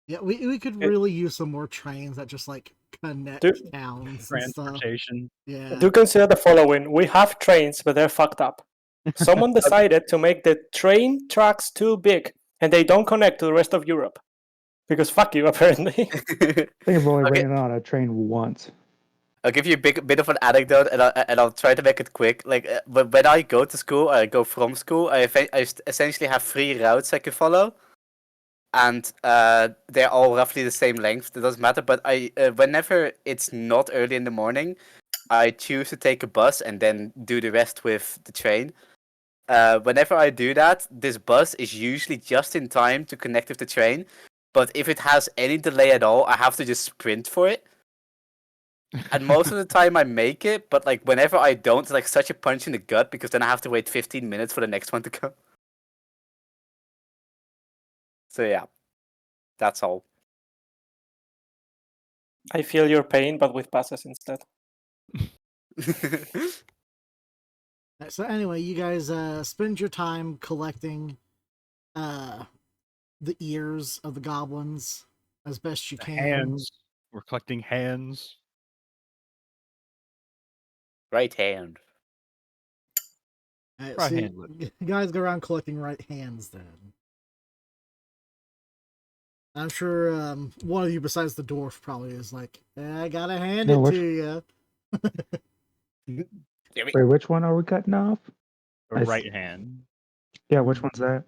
Yeah, we could really use some more trains that just like connect Dude. towns and stuff. Transportation. Yeah. Do consider the following: we have trains, but they're fucked up. Someone decided to make the train tracks too big, and they don't connect to the rest of Europe. Because fuck you, apparently. I think I've only Okay. ran on a train once. I'll give you a bit of an anecdote, and I'll try to make it quick. Like, when I go to school, I go from school. I essentially have 3 routes I can follow, and they're all roughly the same length. It doesn't matter. But whenever it's not early in the morning, I choose to take a bus and then do the rest with the train. Whenever I do that, this bus is usually just in time to connect with the train. But if it has any delay at all, I have to just sprint for it. And most of the time I make it, but like whenever I don't, it's like such a punch in the gut because then I have to wait 15 minutes for the next one to come. So yeah, that's all. I feel your pain, but with buses instead. So anyway, you guys spend your time collecting the ears of the goblins as best you The can. hands. We're collecting hands. Right hand. Try So handle you guys go around collecting right hands then. I'm sure one of you besides the dwarf probably is like, I gotta hand No, it which- to you. Wait, which one are we cutting off? The I right see. hand. Yeah, which one's that?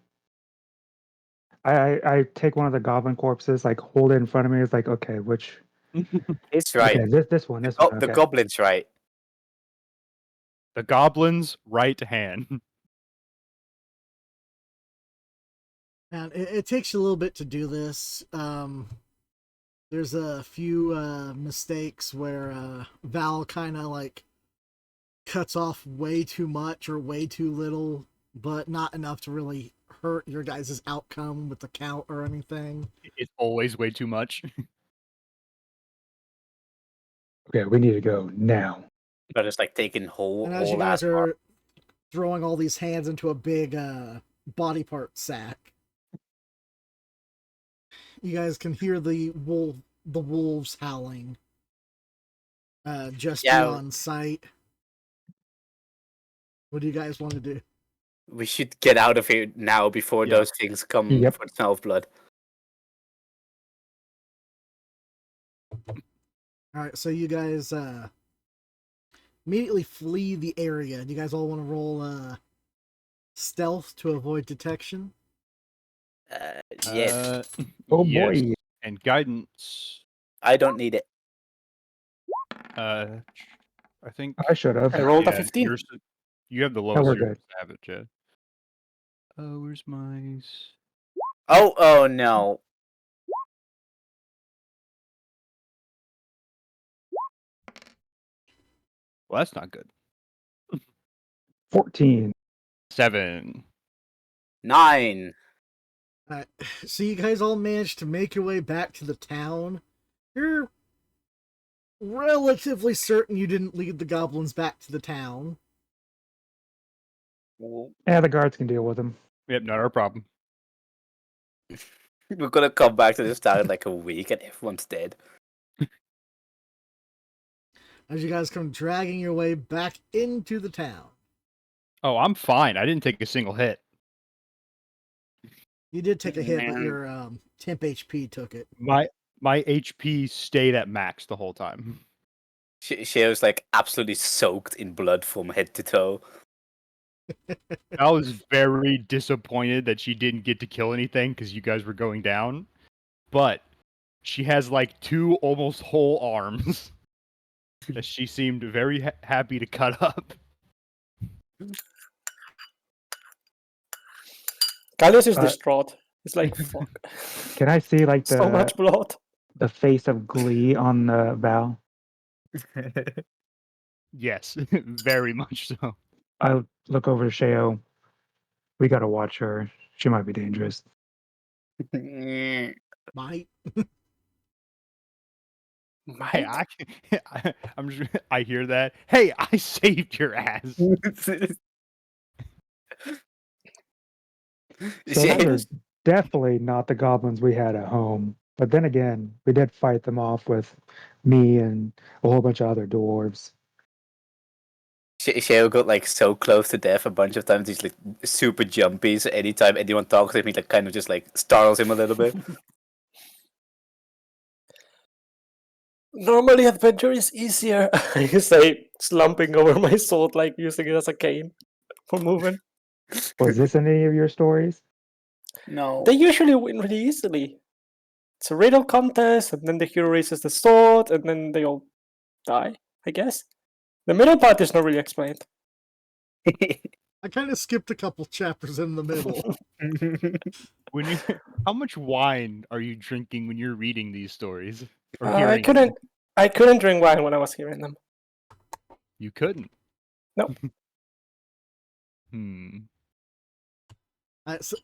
I take one of the goblin corpses, like hold it in front of me. It's like, okay, which? It's right. Okay, this one, this Oh, one. the Okay. goblin's right. The goblin's right hand. And it takes you a little bit to do this. There's a few mistakes where Val kind of like cuts off way too much or way too little, but not enough to really hurt your guys' outcome with the count or anything. It's always way too much. Okay, we need to go now. But it's like taking whole And as you whole guys ass arm. are throwing all these hands into a big body part sack, you guys can hear the wolves howling just Yeah. beyond sight. What do you guys want to do? We should get out of here now before Yeah. those things come Yep. for the smell of blood. All right, so you guys immediately flee the area. Do you guys all want to roll stealth to avoid detection? Yes. Oh yes. boy. And guidance. I don't need it. I think I should have. I rolled a yeah, 15. you have the we're lowest good. savage, yeah. Where's my Oh no. Well, that's not good. 14. 7. 9. So you guys all managed to make your way back to the town. You're relatively certain you didn't lead the goblins back to the town. Yeah, the guards can deal with them. Yep, not our problem. We're gonna come back to this town in like a week and everyone's dead. As you guys come dragging your way back into the town. Oh, I'm fine. I didn't take a single hit. You did take a hit, but Man. your temp HP took it. My HP stayed at max the whole time. She was like absolutely soaked in blood from head to toe. I was very disappointed that she didn't get to kill anything because you guys were going down. But she has like 2 almost whole arms that she seemed very happy to cut up. Gallius is distraught. It's like, fuck. Can I see like So much blood. the face of glee on Val? Yes, very much so. I look over to Sheo. We gotta watch her. She might be dangerous. Might. Hey, I hear that. Hey, I saved your ass. So those are definitely not the goblins we had at home. But then again, we did fight them off with me and a whole bunch of other dwarves. Sheo got like so close to death a bunch of times. He's like super jumpy. So anytime anyone talks to him, he like kind of just like startles him a little bit. Normally, adventure is easier. I say, slumping over my sword, like using it as a cane for moving. Was this in any of your stories? No. They usually win really easily. It's a riddle contest, and then the hero raises the sword, and then they all die, I guess. The middle part is not really explained. I kind of skipped a couple chapters in the middle. How much wine are you drinking when you're reading these stories? Or I hearing them? couldn't drink wine when I was hearing them. You couldn't. No. So,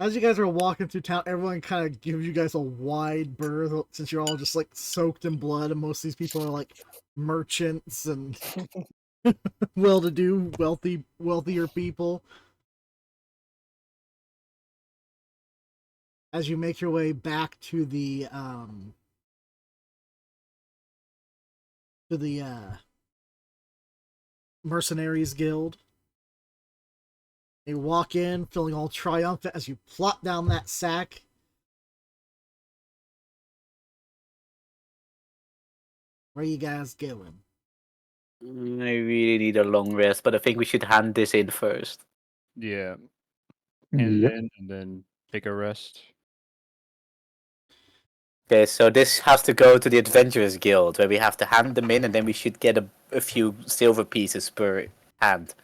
as you guys are walking through town, everyone kind of gives you guys a wide berth since you're all just like soaked in blood, and most of these people are like merchants and well-to-do, wealthier people. As you make your way back to the Mercenaries Guild, you walk in feeling all triumphant as you plop down that sack. Where you guys going? I really need a long rest, but I think we should hand this in first. Yeah. And Yep. then take a rest. Okay, so this has to go to the Adventurers Guild, where we have to hand them in, and then we should get a few silver pieces per hand.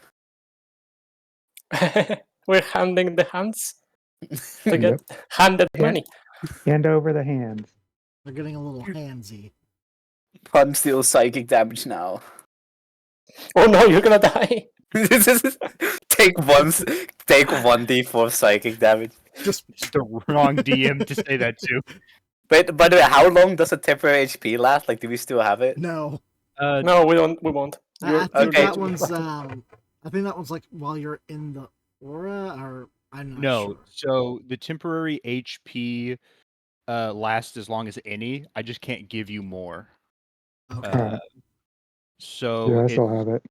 We're handing the hands to Yep. get handed Yeah. money. Hand over the hands. They're getting a little handsy. I'm still psychic damage now. Oh no, you're gonna die. take 1d4 psychic damage. Just It's the wrong DM to say that to. Wait, by the way, how long does a temporary HP last? Like, do we still have it? no. No, we don't. We won't. I think okay. that one's I think that one's like while you're in the aura, or I'm not No, sure. so the temporary HP lasts as long as any. I just can't give you more. Okay. Alright. So Yeah, I it's still have it.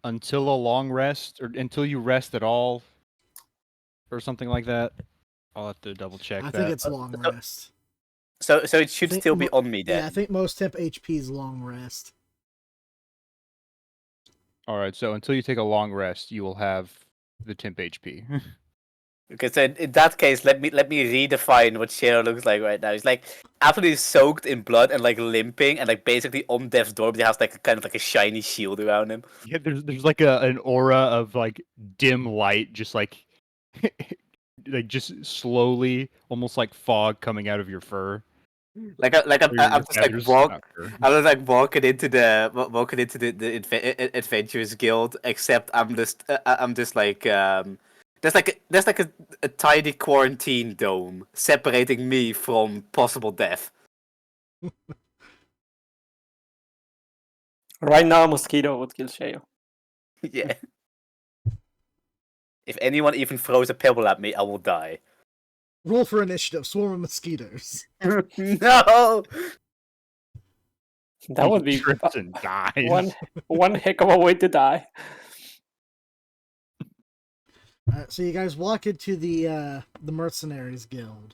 until a long rest, or until you rest at all, or something like that. I'll have to double check I that. think it's long rest. So it should think still be mo- on me then. Yeah, I think most temp HP is long rest. All right, so until you take a long rest, you will have the temp HP. Okay, so in that case, let me redefine what Shero looks like right now. He's like absolutely soaked in blood and like limping and like basically on death's door, but he has like a kind of like a shiny shield around him. Yeah, there's like an aura of like dim light, just like like just slowly, almost like fog coming out of your fur. I'm Or your just like feathers, walk. not fur. I was like walking into the Adventurers Guild, except I'm just like there's like a tiny quarantine dome separating me from possible death. Right now, a mosquito would kill Sheo. Yeah. If anyone even throws a pebble at me, I will die. Roll for initiative. Swarm of mosquitoes. No. That would be trips and dies. one heck of a way to die. So you guys walk into the Mercenaries Guild.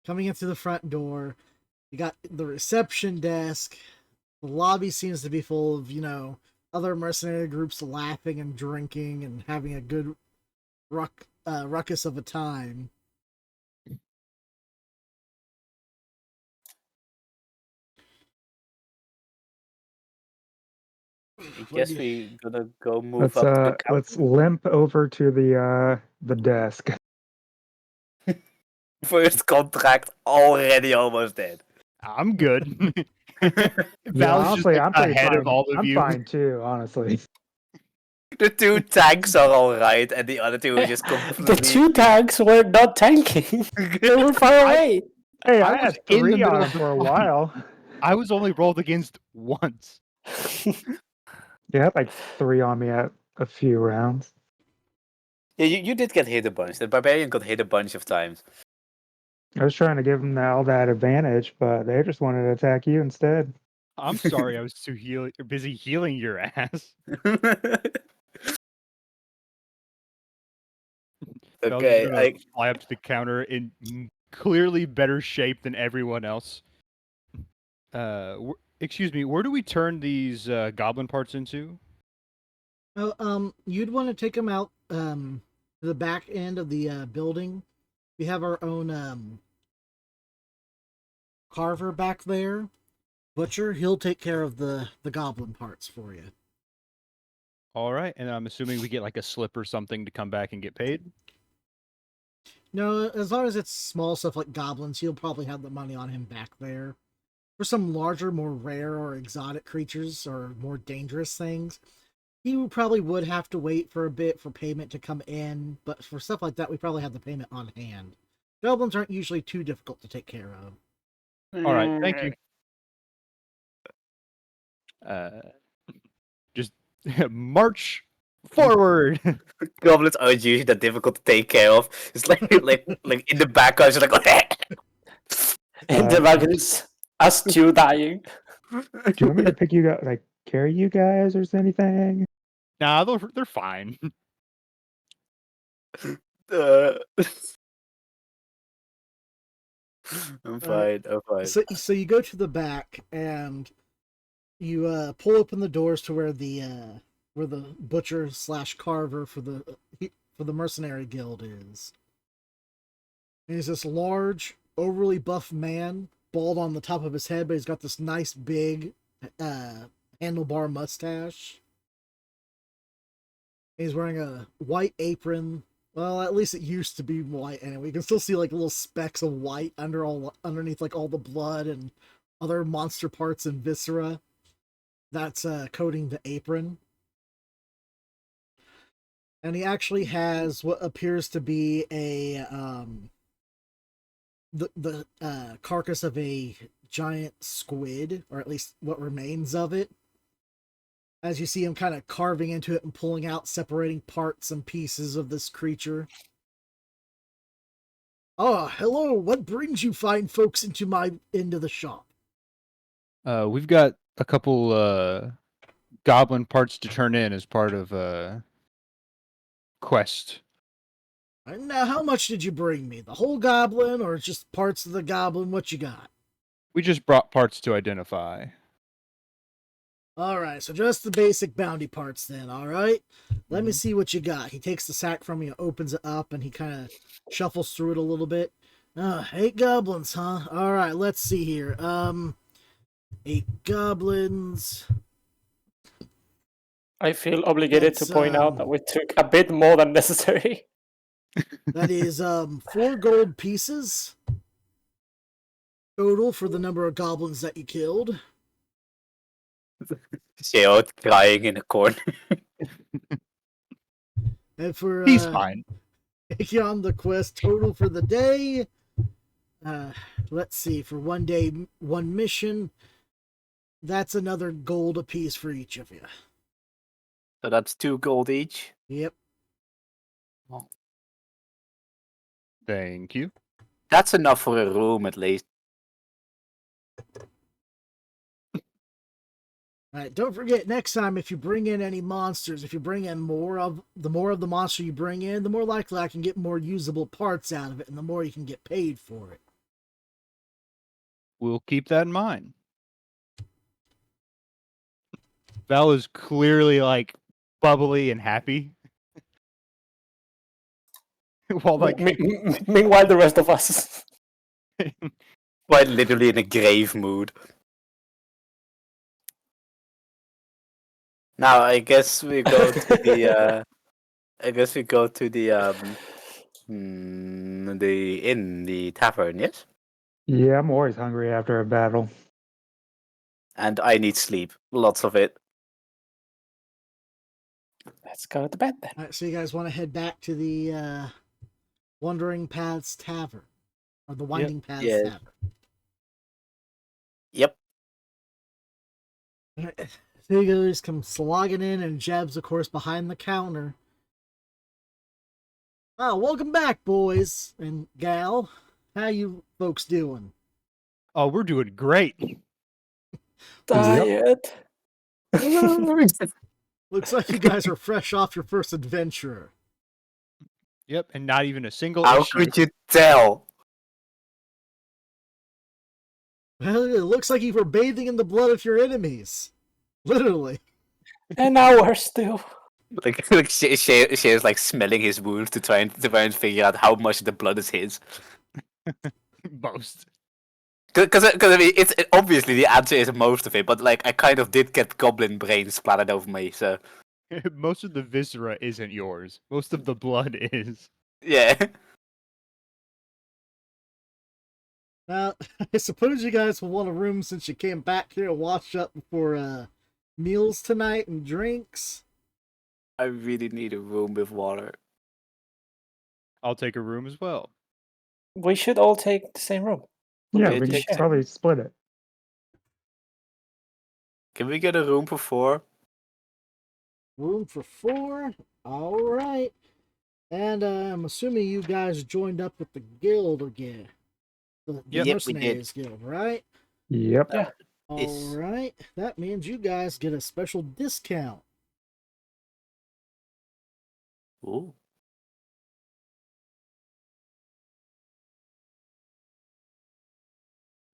Coming in through the front door, you got the reception desk. The lobby seems to be full of, other mercenary groups laughing and drinking and having a good ruckus of a time. I guess we gonna go move Let's up to the let's limp over to the desk. first contract already almost dead. I'm good. Yeah, Val's just honestly, like I'm pretty ahead fine. of all of I'm you. fine too, honestly. The two tanks are alright, and the other two are just The completely. two tags were not tanking. They were far away. Hey, I I was had in the 3 middle on of him the for a fight. while. I was only rolled against once. You had like 3 on me at a few rounds. Yeah, you did get hit a bunch. The barbarian got hit a bunch of times. I was trying to give them all that advantage, but they just wanted to attack you instead. I'm sorry, I was too busy healing your ass. Val's Okay, just gonna fly up to the counter in clearly better shape than everyone else. Excuse me, where do we turn these goblin parts into? Oh, you'd want to take them out to the back end of the building. We have our own carver back there. Butcher, he'll take care of the goblin parts for you. All right, and I'm assuming we get like a slip or something to come back and get paid. No, as long as it's small stuff like goblins, he'll probably have the money on him back there. For some larger, more rare or exotic creatures or more dangerous things, he probably would have to wait for a bit for payment to come in, but for stuff like that, we probably have the payment on hand. Goblins aren't usually too difficult to take care of. All right, thank you. March forward. Goblins are usually that difficult to take care of. It's like like in the background, it's like And the wagon is us two dying. Do you want me to pick you guys, like carry you guys or anything? Nah, they're fine. uh, I'm fine. I'm fine. So you go to the back and you pull open the doors to where the butcher / carver for the mercenary guild is. And he's this large, overly buff man, bald on the top of his head, but he's got this nice big handlebar mustache. He's wearing a white apron. Well, at least it used to be white anyway. You can still see like little specks of white underneath like all the blood and other monster parts and viscera that's coating the apron. And he actually has what appears to be a the carcass of a giant squid, or at least what remains of it. As you see him kind of carving into it and pulling out, separating parts and pieces of this creature. Ah, hello. What brings you fine folks into the shop? We've got a couple goblin parts to turn in as part of a quest. And now, how much did you bring me? The whole goblin, or just parts of the goblin? What you got? We just brought parts to identify. Alright, so just the basic bounty parts then, alright? Let me see what you got. He takes the sack from you, opens it up, and he kind of shuffles through it a little bit. 8 goblins, huh? Alright, let's see here. 8 goblins. I feel obligated That's, to point out that we took a bit more than necessary. That is 4 gold pieces total for the number of goblins that you killed. Sheo crying in a corner. And for He's fine. taking on the quest total for the day, let's see, for 1 day, 1 mission, that's another gold apiece for each of you. So that's 2 gold each. Yep. Thank you. That's enough for a room at least. Alright, don't forget, next time if you bring in any monsters, if you bring in more of the monster you bring in, the more likely I can get more usable parts out of it, and the more you can get paid for it. We'll keep that in mind. Val is clearly like bubbly and happy. While like Meanwhile, the rest of us. Quite literally in a grave mood. Now I guess we go to the the tavern, yes? Yeah, I'm always hungry after a battle. And I need sleep. Lots of it. Let's go to bed then. Alright, so you guys want to head back to the Wandering Paths Tavern, or the Winding Paths Yeah. Tavern. Yep. Alright, so you guys come slogging in, and Jeb's, of course, behind the counter. Welcome back, boys and gal. How you folks doing? oh, we're doing great. Tired. Looks like you guys are fresh off your first adventure. Yep, and not even a single How issue. could you tell? Well, it looks like you were bathing in the blood of your enemies. Literally. And ours too. Like she is like smelling his wounds to try and figure out how much the blood is his. Most. Because I mean, obviously the answer is most of it, but like I kind of did get goblin brains splattered over me, so Most of the viscera isn't yours. Most of the blood is. yeah. Now, I suppose you guys will want a room since you came back here to wash up before meals tonight and drinks. I really need a room with water. I'll take a room as well. We should all take the same room. Yeah, Okay, we take- can probably split it. Can we get a room for 4? Room for 4. All right. And I'm assuming you guys joined up with the guild again. The Yep, we Mercenaries Guild, right? Yep. Yeah. All right. That means you guys get a special discount. Ooh.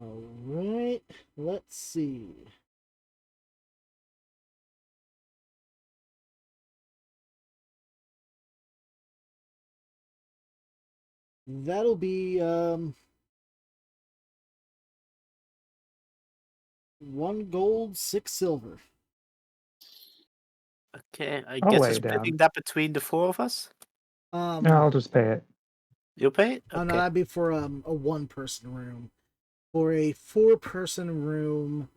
All right. Let's see. That'll be 1 gold, 6 silver. Okay, I I'll guess lay we're it down. splitting that between the 4 of us. Um, No, I'll just pay it. You pay it? Oh no, Okay. that'd be for a 1-person room. For a 4-person room,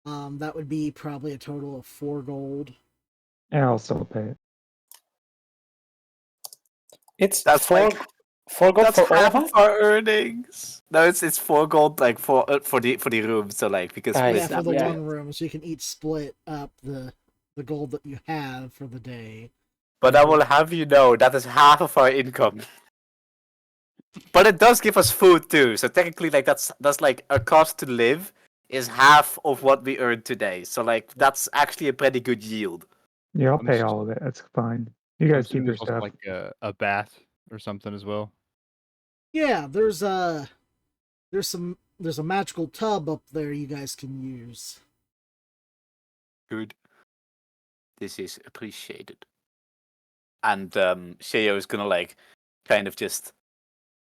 that would be probably a total of 4 gold. Yeah, I'll still pay it. It's That's four like gold that's for all half of us. our earnings. No, it's 4 gold like for the room. So like because I with Yeah, see, for the yeah. 1 room, so you can each split up the gold that you have for the day. But I will have you know that is half of our income. But it does give us food too. So technically, like that's like our cost to live is half of what we earned today. So like that's actually a pretty good yield. Yeah, I'll I'm pay ass- all of it. That's fine. You I'm guys assuming keep your there's also stuff. like a bath or something as well. Yeah, there's a magical tub up there you guys can use. Good. This is appreciated. And Sheo is gonna like kind of just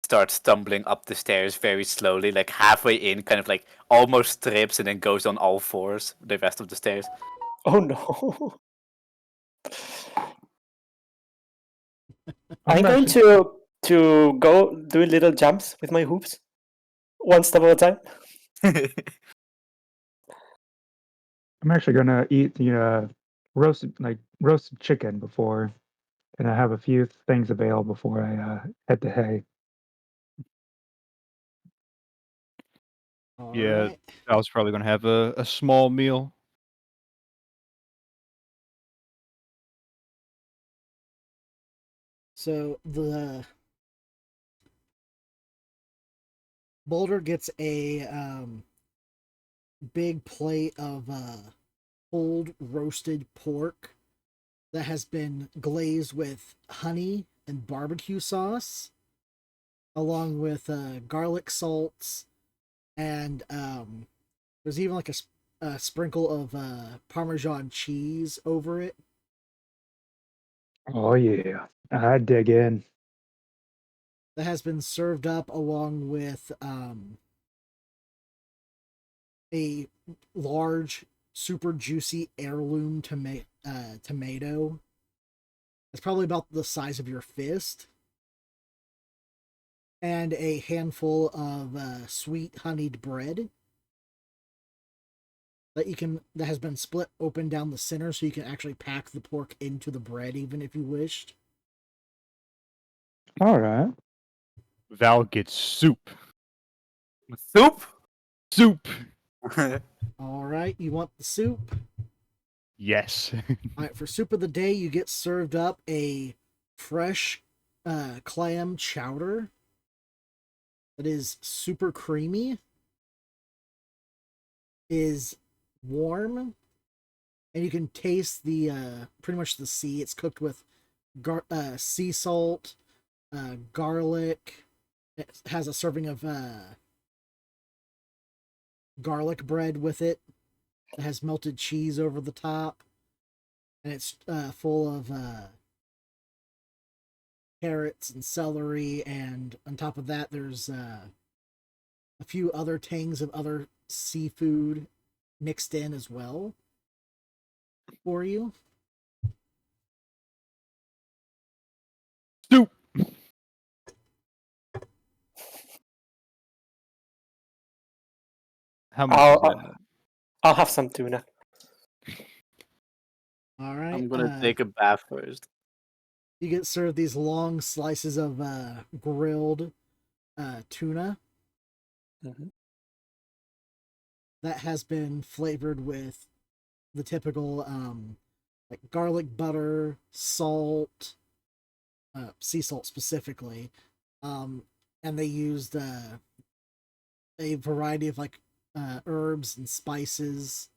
start stumbling up the stairs very slowly, like halfway in, kind of like almost trips and then goes on all fours the rest of the stairs. Oh no. I'm I'm going actually, to go do little jumps with my hoops, one step at a time. I'm actually gonna eat the roasted chicken before, and I have a few things available before I head to hay. All Yeah, right. I was probably gonna have a small meal. So the Boulder gets a big plate of pulled roasted pork that has been glazed with honey and barbecue sauce, along with garlic salts, and there's even like a sprinkle of Parmesan cheese over it. Oh yeah, I dig in. That has been served up along with a large, super juicy heirloom tomato. It's probably about the size of your fist. And a handful of sweet honeyed bread that has been split open down the center, so you can actually pack the pork into the bread, even if you wished. All right. Val gets soup. Soup? Soup. All right, you want the soup? Yes. All right, for soup of the day, you get served up a fresh clam chowder that is super creamy, is warm, and you can taste the pretty much the sea. It's cooked with sea salt, garlic. It has a serving of garlic bread with it. It has melted cheese over the top, and it's full of carrots and celery, and on top of that, there's a few other tangs of other seafood mixed in as well for you. Soup. How much is that? I'll have some tuna. All right. I'm gonna take a bath first. You get served these long slices of grilled tuna Mhm. that has been flavored with the typical like garlic butter, salt, sea salt specifically, and they used a variety of like herbs and spices.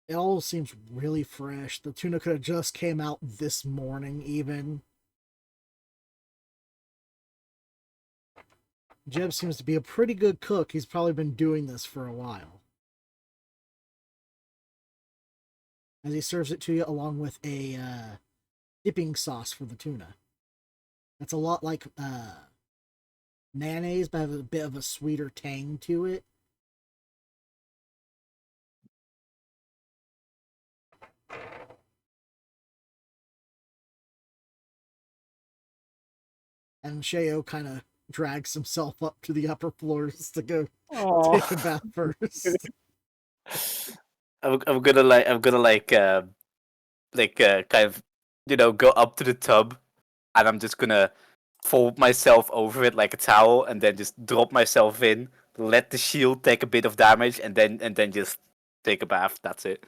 It all seems really fresh. The tuna could have just came out this morning, even. Jeb seems to be a pretty good cook. He's probably been doing this for a while. As he serves it to you along with a dipping sauce for the tuna. That's a lot like mayonnaise, but has a bit of a sweeter tang to it. And Sheo kind of drags himself up to the upper floors to go take a bath first. I'm gonna kind of go up to the tub, and I'm just gonna fold myself over it like a towel, and then just drop myself in, let the shield take a bit of damage, and then just take a bath. That's it.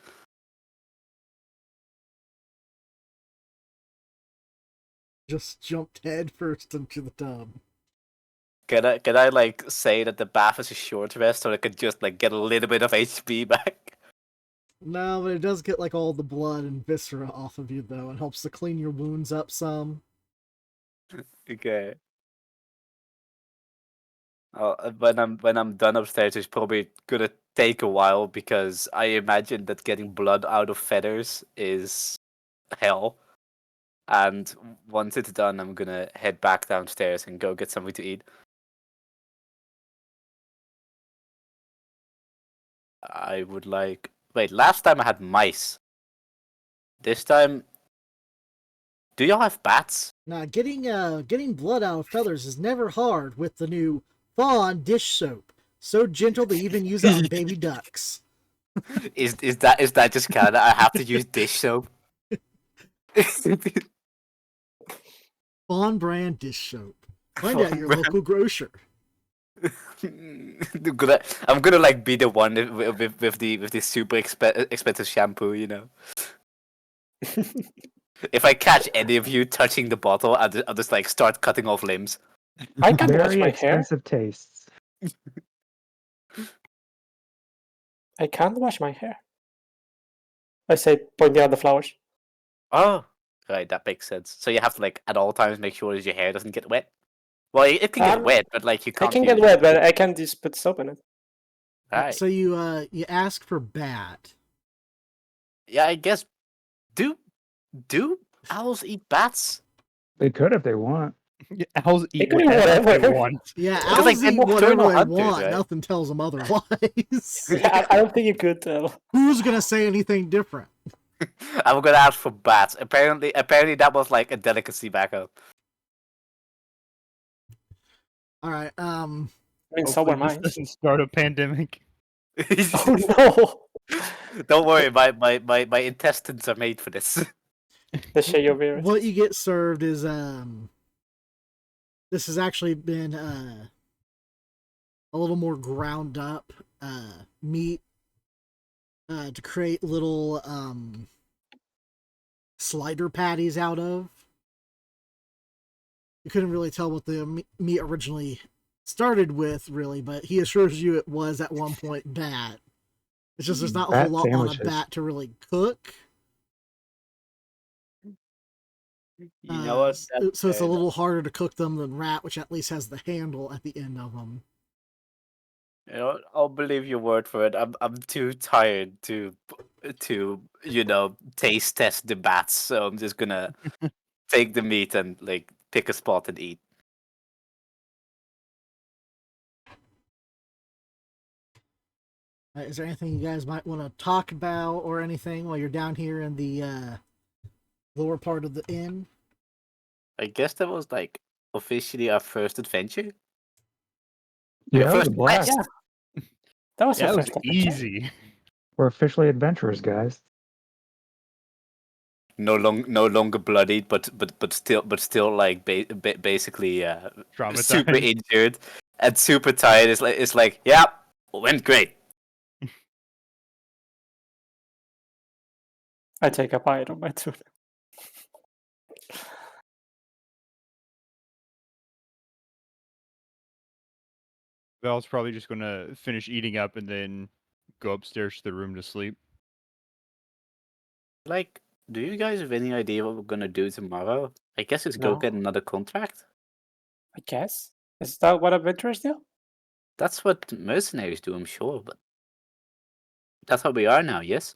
Just jumped head first into the tub. Can I like say that the bath is a short rest, so I could just like get a little bit of HP back? No, but it does get like all the blood and viscera off of you though, and helps to clean your wounds up some. Okay. When I'm done upstairs, it's probably gonna take a while because I imagine that getting blood out of feathers is hell. And once it's done, I'm gonna head back downstairs and go get something to eat. I would like. Wait, last time I had mice. This time, do y'all have bats? Now, getting blood out of feathers is never hard with the new Fawn dish soap. So gentle they even use it on baby ducks. Is that just Canada? I have to use dish soap. Fawn brand dish soap. Find out your local grocer. I'm gonna like be the one with the super expensive shampoo, you know. If I catch any of you touching the bottle, I'll just like start cutting off limbs. I can't wash Very my hair. expensive tastes. I can't wash my hair. I say, pointing at the flowers. Oh, right, that makes sense. So you have to like at all times make sure that your hair doesn't get wet. Well, it can get wet, but like you I can't. can get use wet, it. but I can just put soap in it. Right. So you ask for bat. Yeah, I guess. Do owls eat bats? They could if they want. Yeah, owls eat can eat whatever they whatever. want. Yeah, Because, owls like, they're eat whatever nocturnal they hunters, want. right? Nothing tells them otherwise. I don't think you could tell. Who's gonna say anything different? I'm gonna ask for bats. Apparently that was like a delicacy back home. All right. I mean, so were Hopefully this mine. doesn't start a pandemic. Oh no! Don't worry, my intestines are made for this. The Sheo virus. What you get served is this has actually been a little more ground up meat to create little slider patties out of. You couldn't really tell what the meat originally started with, really, but he assures you it was at one point bat. It's just there's not a Bat whole lot on a sandwiches. bat to really cook. You know what? So it's a little harder to cook them than rat, which at least has the handle at the end of them. You know, I'll believe your word for it. I'm too tired to taste test the bats, so I'm just gonna take the meat and like pick a spot and eat. Is there anything you guys might want to talk about or anything while you're down here in the lower part of the inn? I guess that was like officially our first adventure. Yeah, it was a first blast. Yeah. That was Yeah, our it was first adventure. easy. We're officially adventurers, guys. No longer bloodied, but still like basically super Traumatized. injured and super tired. It's like yeah, went great. I take a bite of my tuna. Val's probably just gonna finish eating up and then go upstairs to the room to sleep. Like, do you guys have any idea what we're gonna do tomorrow? I guess it's go No. get another contract. I guess. Is that what adventurers do? That's what mercenaries do, I'm sure, but that's how we are now, yes?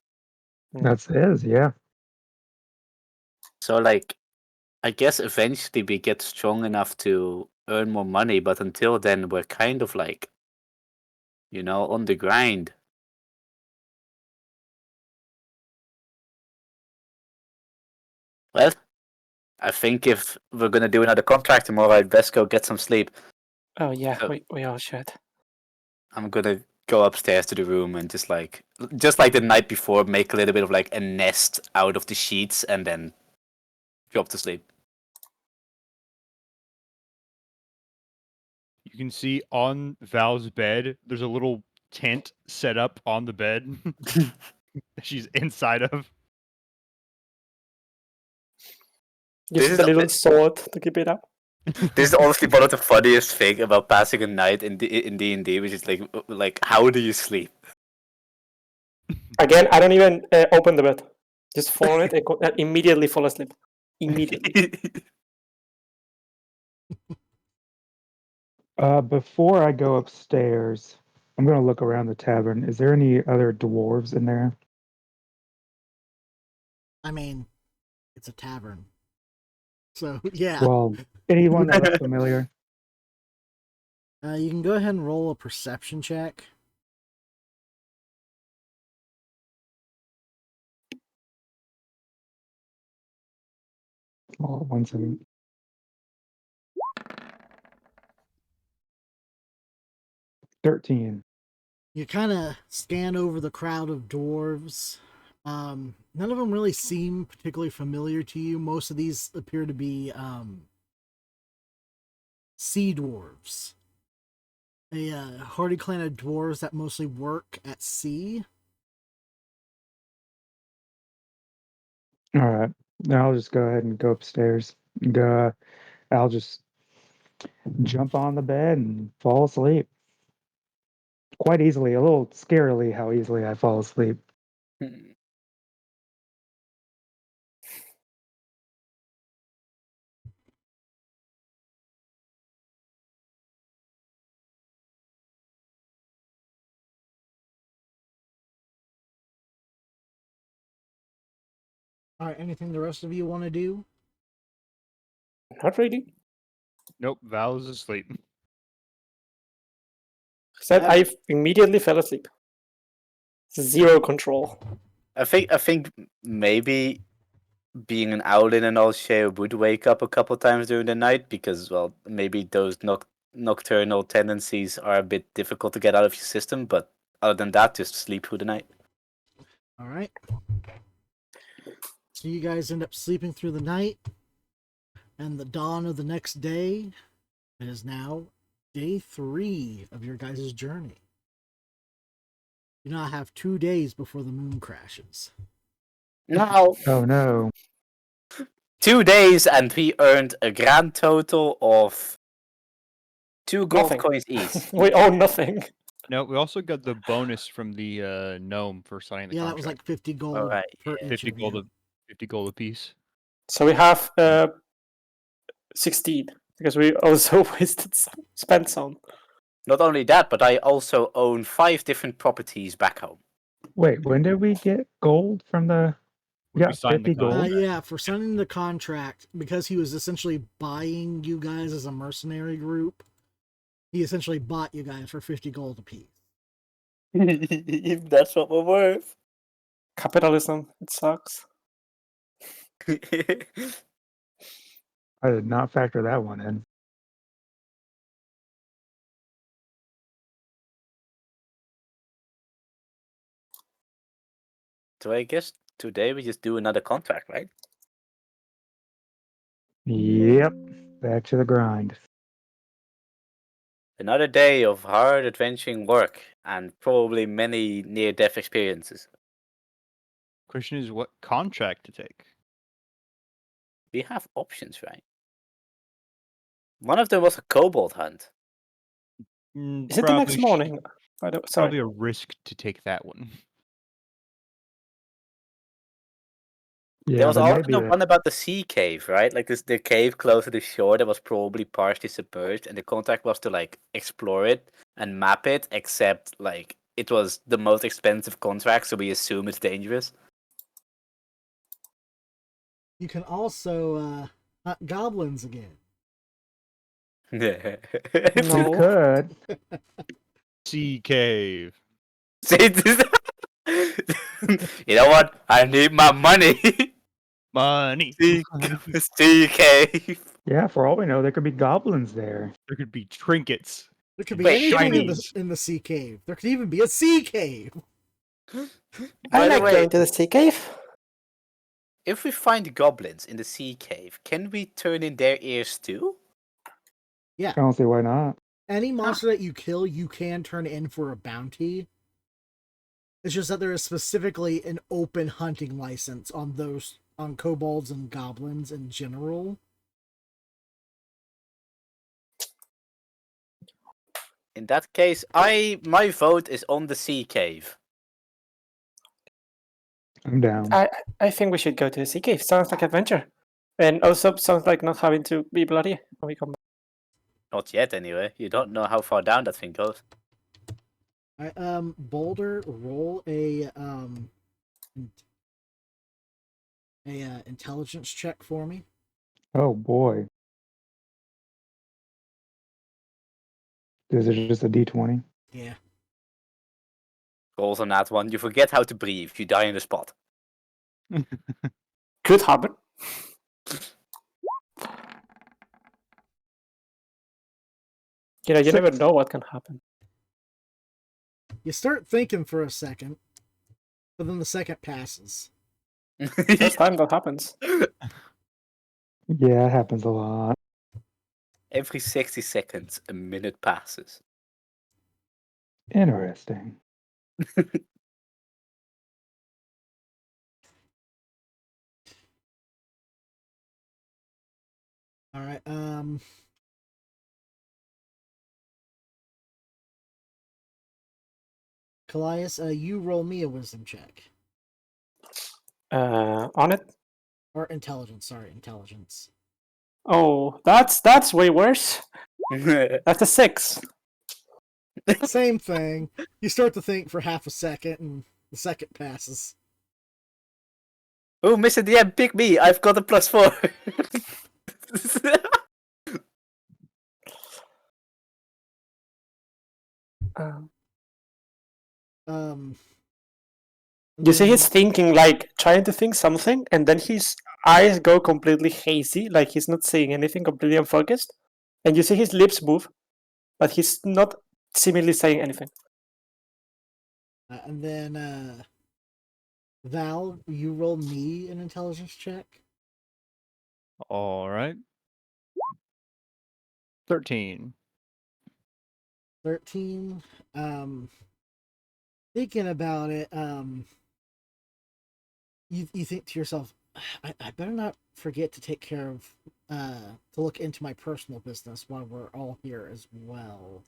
That's his, yeah. So, like, I guess eventually we get strong enough to earn more money, but until then, we're kind of like, on the grind. Well, I think if we're gonna do another contract tomorrow, I'd best go get some sleep. Oh yeah, So- we all should. I'm gonna go upstairs to the room and just like the night before, make a little bit of like a nest out of the sheets and then drop to sleep. You can see on Val's bed, there's a little tent set up on the bed that she's inside of. Use is the a little bit- sword to keep it up. This is honestly one of the funniest thing about passing a night in D&D, which is like how do you sleep? Again, I don't even open the bed. Just fall on it and immediately fall asleep. Immediately. Before I go upstairs, I'm gonna look around the tavern. Is there any other dwarves in there? I mean, it's a tavern. So, yeah. Well, anyone that looks familiar? You can go ahead and roll a perception check. Oh, 1 second. 13. You kind of scan over the crowd of dwarves. None of them really seem particularly familiar to you. Most of these appear to be sea dwarves. A hardy clan of dwarves that mostly work at sea. All right. Now I'll just go ahead and go upstairs. I'll just jump on the bed and fall asleep. Quite easily, a little scarily how easily I fall asleep. All right, anything the rest of you want to do? Not really. Nope, Val is asleep. Said I immediately fell asleep. Zero control. I think maybe being an owlin and all share would wake up a couple times during the night because maybe those nocturnal tendencies are a bit difficult to get out of your system, but other than that, just sleep through the night. All right. So you guys end up sleeping through the night, and the dawn of the next day. It is now day 3 of your guys' journey. You now have 2 days before the moon crashes. Now, Oh no. 2 days and we earned a grand total of 2 gold Nothing. coins each. We own nothing. No, we also got the bonus from the gnome for signing the Yeah, that contract. was like 50 gold Alright, per yeah. each 50 of gold, you. 50 gold apiece. So we have 16 because we also spent some. Not only that, but I also own 5 different properties back home. Wait, when did we get gold from the? We When we got signed the 50 gold. contract. Yeah, for signing the contract, because he was essentially buying you guys as a mercenary group, he essentially bought you guys for 50 gold apiece. That's what we're worth. Capitalism, it sucks. I did not factor that one in. So I guess today we just do another contract, right? Yep. Back to the grind. Another day of hard adventuring work and probably many near-death experiences. Question is what contract to take. We have options, right? One of them was a kobold hunt. Is it the next Probably morning? Sorry. Probably a risk to take that one. Yeah, There was there also might be the a one about the sea cave, right? Like this, the cave close to the shore that was probably partially submerged, and the contract was to like explore it and map it. Except like it was the most expensive contract, so we assume it's dangerous. You can also hunt goblins again. No. you could. Sea cave. See, you know what? I need my money. Money. Sea cave. Yeah, for all we know, there could be goblins there. There could be trinkets. There could be Wait, anything shinies. in the sea cave. There could even be a sea cave. I By the like way, going to the sea cave. if we find goblins in the sea cave, can we turn in their ears too? Yeah. I don't see why not. Any monster that you kill, you can turn in for a bounty. It's just that there is specifically an open hunting license on kobolds and goblins in general. In that case, my vote is on the sea cave. I'm down. I think we should go to the sea cave. Sounds like adventure. And also sounds like not having to be bloody when we come back. Not yet, anyway. You don't know how far down that thing goes. Boulder, roll a intelligence check for me. Oh boy. Is it just a D20? Yeah. Rolls on that one. You forget how to breathe. You die on the spot. Could happen. You know, you never know what can happen. You start thinking for a second, but then the second passes. First time that happens. Yeah, it happens a lot. Every 60 seconds, a minute passes. Interesting. All right. Callias, you roll me a wisdom check. On it. Or intelligence, sorry, intelligence. Oh, that's way worse. That's a 6. Same thing. You start to think for half a second, and the second passes. Oh, Mr. DM, pick me. I've got a +4. You see he's thinking, like, trying to think something, and then his eyes go completely hazy, like he's not seeing anything, completely unfocused. And you see his lips move, but he's not seemingly saying anything. And then, Val, you roll me an intelligence check. All right. 13. 13. Thinking about it, you think to yourself, I better not forget to take care of, to look into my personal business while we're all here as well.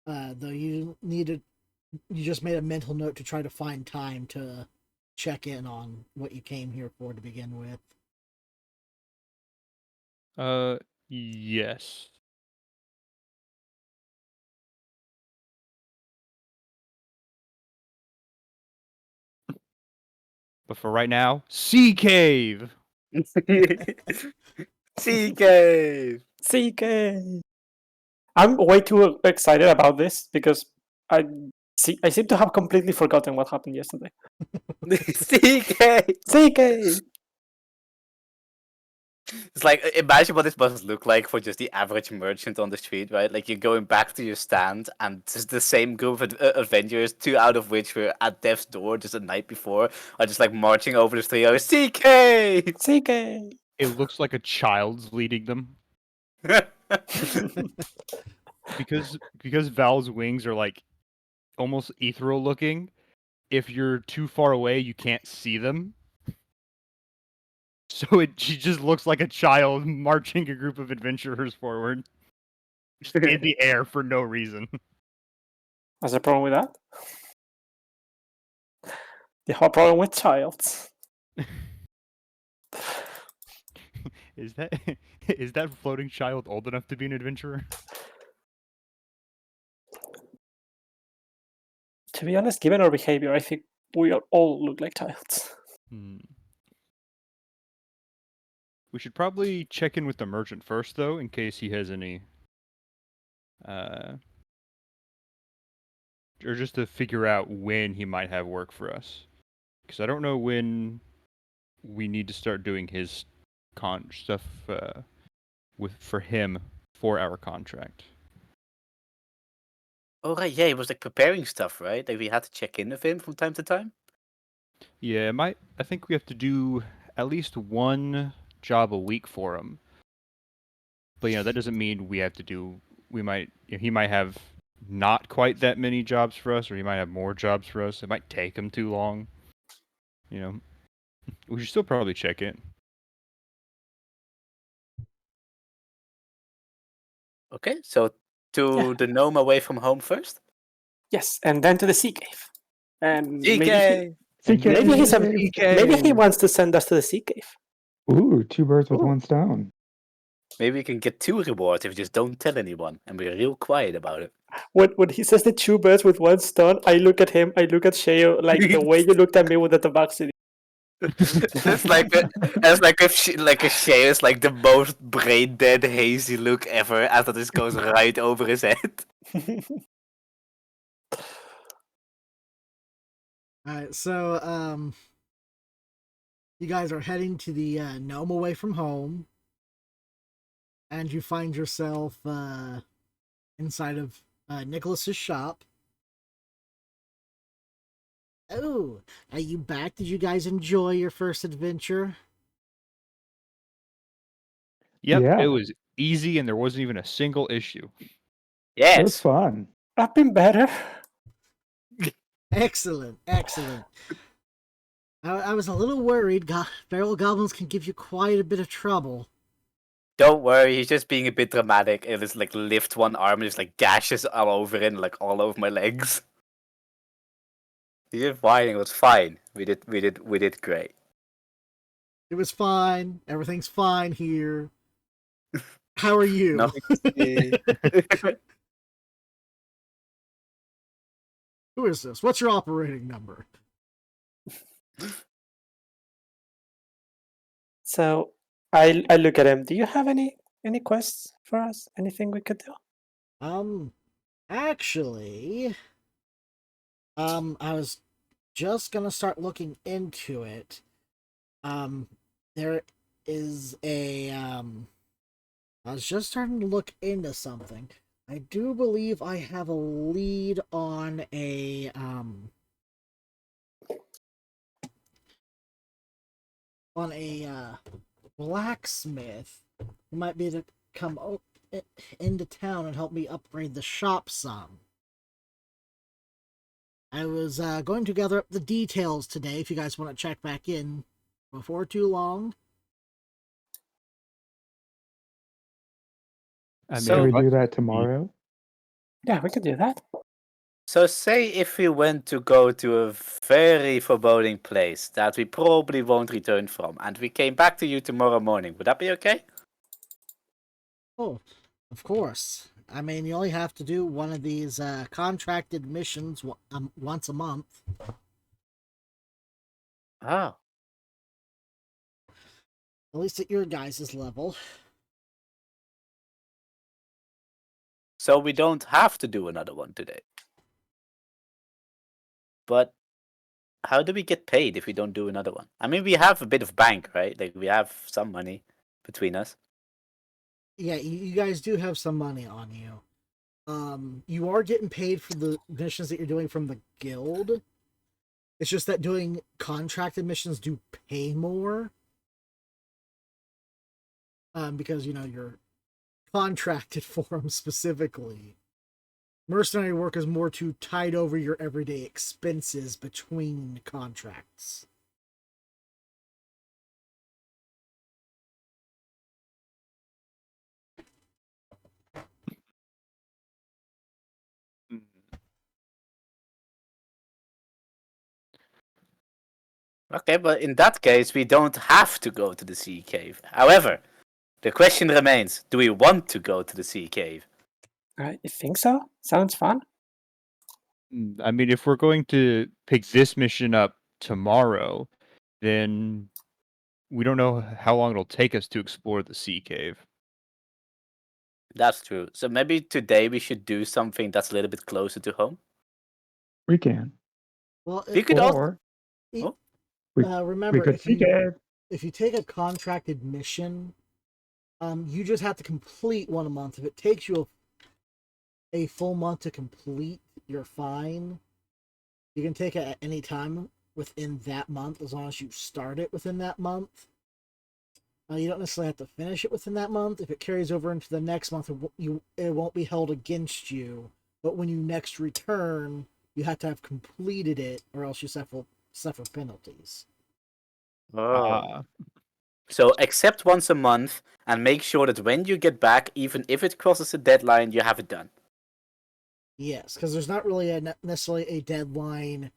Though you just made a mental note to try to find time to check in on what you came here for to begin with. Yes. But for right now, sea cave. Sea cave. Sea cave. I'm way too excited about this because I seem to have completely forgotten what happened yesterday. Sea cave. Sea cave. It's like, imagine what this must look like for just the average merchant on the street, right? Like, you're going back to your stand, and it's the same group of adventurers, 2 out of which were at death's door just the night before, are just like marching over the street. Oh, CK! Sea cave. It looks like a child's leading them. Because Val's wings are like almost ethereal looking, if you're too far away, you can't see them. So she just looks like a child marching a group of adventurers forward, just in the air for no reason. What's the problem with that? The whole problem with childs. Is that floating child old enough to be an adventurer? To be honest, given our behavior, I think we all look like childs. We should probably check in with the merchant first, though, in case he has any, or just to figure out when he might have work for us. Because I don't know when we need to start doing his stuff for him for our contract. Oh right, yeah, he was like preparing stuff, right? Like we had to check in with him from time to time. Yeah, I think we have to do at least one job a week for him. But that doesn't mean we have to do. He might have not quite that many jobs for us, or he might have more jobs for us. It might take him too long. We should still probably check in. Okay, so to the gnome away from home first. Yes, and then to the sea cave. And DK. maybe he wants to send us to the sea cave. Ooh, 2 birds with Ooh. 1 stone. Maybe we can get 2 rewards if we just don't tell anyone and we're real quiet about it. When he says the 2 birds with 1 stone, I look at him, I look at Sheo like the way you looked at me with the tabaxi. It's like if Shay is like the most brain dead hazy look ever after this goes right over his head. Alright, so you guys are heading to the gnome away from home, and you find yourself inside of Nicholas's shop. Oh, are you back? Did you guys enjoy your first adventure? Yep, Yeah. It was easy and there wasn't even a single issue. It was Yes. fun. I've been better. Excellent, excellent. I was a little worried. Feral goblins can give you quite a bit of trouble. Don't worry, he's just being a bit dramatic. It is like lift one arm and just like gashes all over it, like all over my legs. He's just whining. It was fine. We did great. It was fine. Everything's fine here. How are you? Nothing to see. Who is this? What's your operating number? So I look at him. Do you have any quests for us? Anything we could do? Actually, I was just gonna start looking into it. There is I was just starting to look into something. I do believe I have a lead on a blacksmith who might be able to come into town and help me upgrade the shop some. I was going to gather up the details today if you guys want to check back in before too long. Can we do that tomorrow? Yeah, we could do that. So say if we went to go to a very foreboding place that we probably won't return from, and we came back to you tomorrow morning, would that be okay? Oh, of course. I mean, you only have to do one of these contracted missions once a month. Oh. At least at your guys' level. So we don't have to do another one today. But how do we get paid if we don't do another one? I mean, we have a bit of bank, right? Like, we have some money between us. Yeah, you guys do have some money on you. You are getting paid for the missions that you're doing from the guild. It's just that doing contracted missions do pay more. Because, you're contracted for them specifically. Mercenary work is more to tide over your everyday expenses between contracts. Okay, but in that case, we don't have to go to the sea cave. However, the question remains: do we want to go to the sea cave? I think so. Sounds fun. I mean, if we're going to pick this mission up tomorrow, then we don't know how long it'll take us to explore the sea cave. That's true. So maybe today we should do something that's a little bit closer to home. We can. Well, We could also. Or Oh. we remember could seek it. if you take a contracted mission, you just have to complete one a month. If it takes you a full month to complete, you're fine. You can take it at any time within that month, as long as you start it within that month. You don't necessarily have to finish it within that month. If it carries over into the next month, it won't be held against you. But when you next return, you have to have completed it, or else you suffer penalties. Oh. So accept once a month and make sure that when you get back, even if it crosses the deadline, you have it done. Yes, because there's not really necessarily a deadline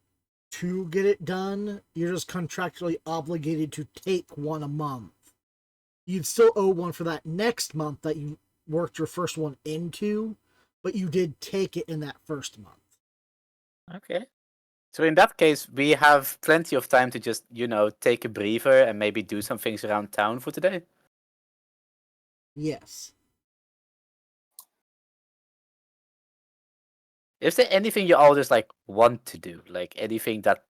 to get it done. You're just contractually obligated to take one a month. You'd still owe one for that next month that you worked your first one into, but you did take it in that first month. Okay. So in that case, we have plenty of time to just, take a breather and maybe do some things around town for today. Yes. Is there anything you all just want to do? Like anything that,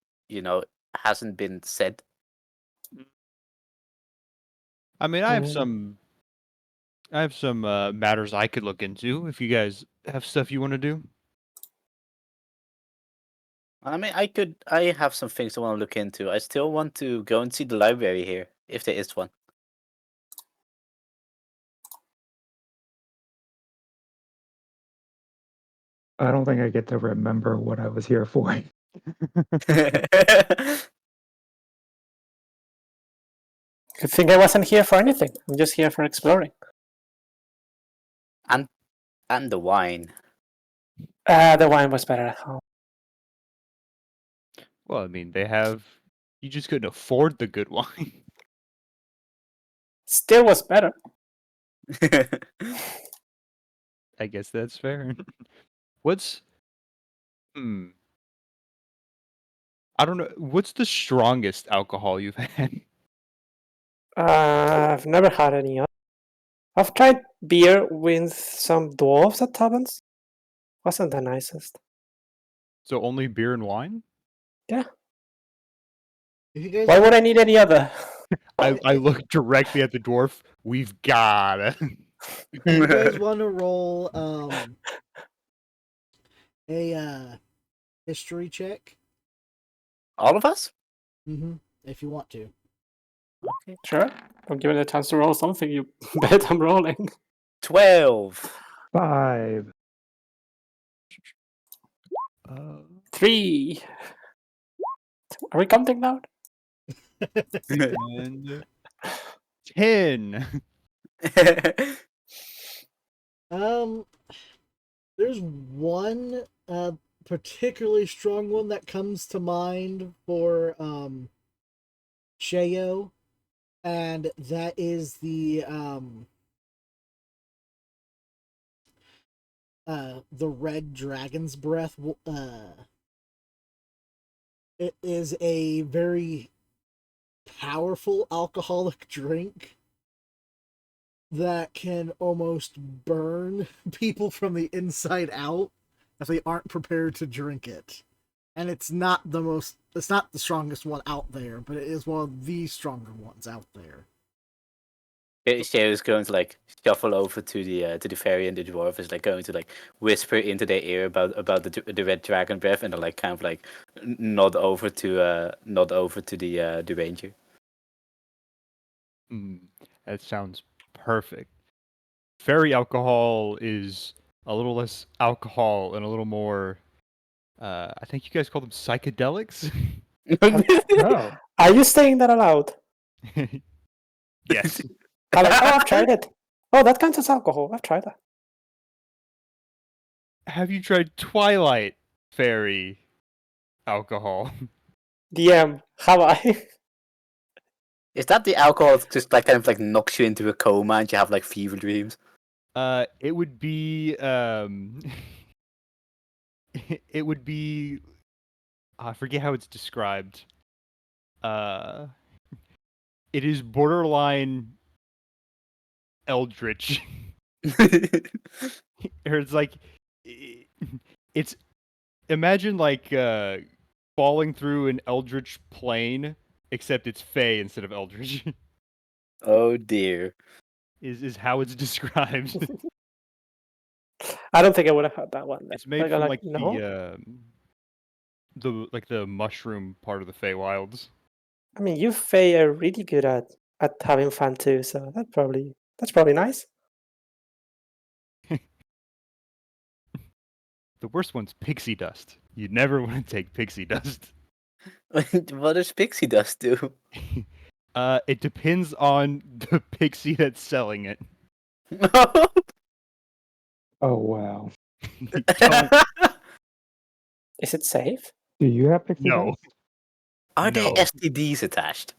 hasn't been said? I mean, I have some matters I could look into if you guys have stuff you want to do. I mean, I have some things I want to look into. I still want to go and see the library here, if there is one. I don't think I get to remember what I was here for. I think I wasn't here for anything. I'm just here for exploring. and the wine. The wine was better at home. Well, I mean, you just couldn't afford the good wine. Still was better. I guess that's fair. What's I don't know. What's the strongest alcohol you've had? I've never had any other. I've tried beer with some dwarves at taverns. Wasn't the nicest. So only beer and wine? Yeah. If you guys Why would I need any other? I look directly at the dwarf. We've got it. if you guys want to roll a history check, All of us? if you want to. Okay. Sure. I'm given a chance to roll something. You bet I'm rolling. 12. 5. 3. Are we counting now? And 10. There's one particularly strong one that comes to mind for Sheo, and that is the red dragon's breath. It is a very powerful alcoholic drink that can almost burn people from the inside out if they aren't prepared to drink it. And it's not the strongest one out there, but it is one of the stronger ones out there. Sheo is going to shuffle over to the fairy, and the dwarf is going to whisper into their ear about the red dragon breath, and then kind of nod over to the ranger. That sounds perfect. Fairy alcohol is a little less alcohol and a little more. I think you guys call them psychedelics. Oh, Are you saying that aloud? Yes. I'm like, oh, I've tried it. Oh, that counts as alcohol. I've tried that. Have you tried Twilight Fairy alcohol? DM, have I? Is that the alcohol that just like kind of like knocks you into a coma and you have like fever dreams? It would be it would be I forget how it's described. It is borderline eldritch. Or it's like it's imagine like falling through an eldritch plane, except it's fey instead of eldritch. Oh dear. is how it's described. I don't think I would have had that one. Then. It's made I'm from like no. the mushroom part of the Feywilds. I mean, you Faye are really good at having fun too, so that's probably nice. The worst one's pixie dust. You never want to take pixie dust. What does pixie dust do? It depends on the pixie that's selling it. oh wow. Don't- Is it safe? Do you have pixie No. dust? Are there No. STDs attached?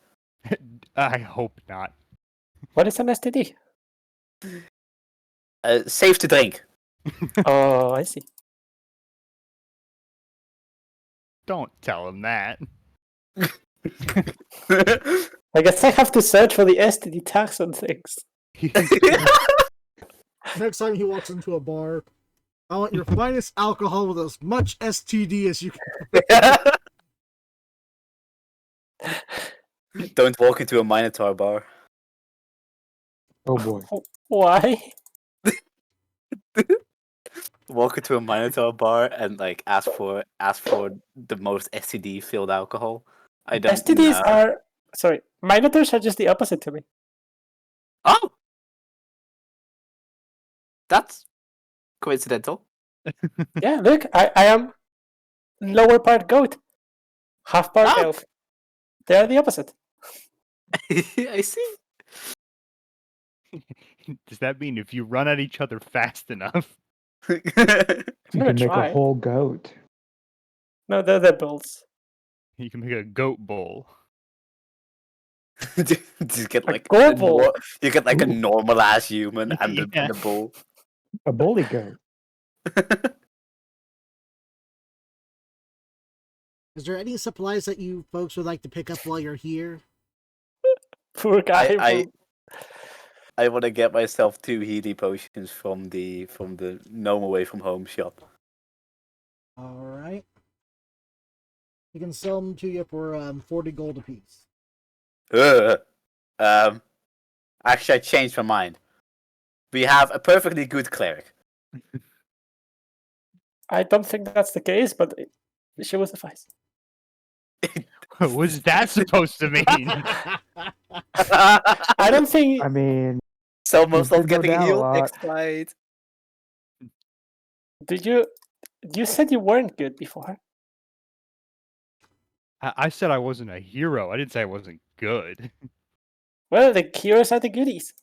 I hope not. What is an STD? Safe to drink. Oh, I see. Don't tell him that. I guess I have to search for the STD tags on things. Next time he walks into a bar, I want your finest alcohol with as much STD as you can. Don't walk into a Minotaur bar. Oh boy. Why? Walk into a Minotaur bar and like ask for the most STD filled alcohol. I don't STDs know. are sorry. Minotaurs are just the opposite to me. Oh, that's coincidental. Yeah, look, I am lower part goat, half part Oh. elf. They are the opposite. I see. Does that mean if you run at each other fast enough? You gonna can make try. a whole goat. No, they're the bulls. You can make a goat bowl. Just get A like goblin. you get like a Ooh. normal ass human and Yeah. the bull. A bully goat. Is there any supplies that you folks would like to pick up while you're here? Poor guy. I want to get myself 2 healing potions from the gnome away from home shop. All right. We can sell them to you for 40 gold apiece. Actually, I changed my mind. We have a perfectly good cleric. I don't think that's the case, but she will suffice. What was that supposed to mean? I don't think. I mean, Someone's You not did go getting down a healed lot. next fight. Did you? You said you weren't good before. I said I wasn't a hero. I didn't say I wasn't good. Well, the cures are the goodies.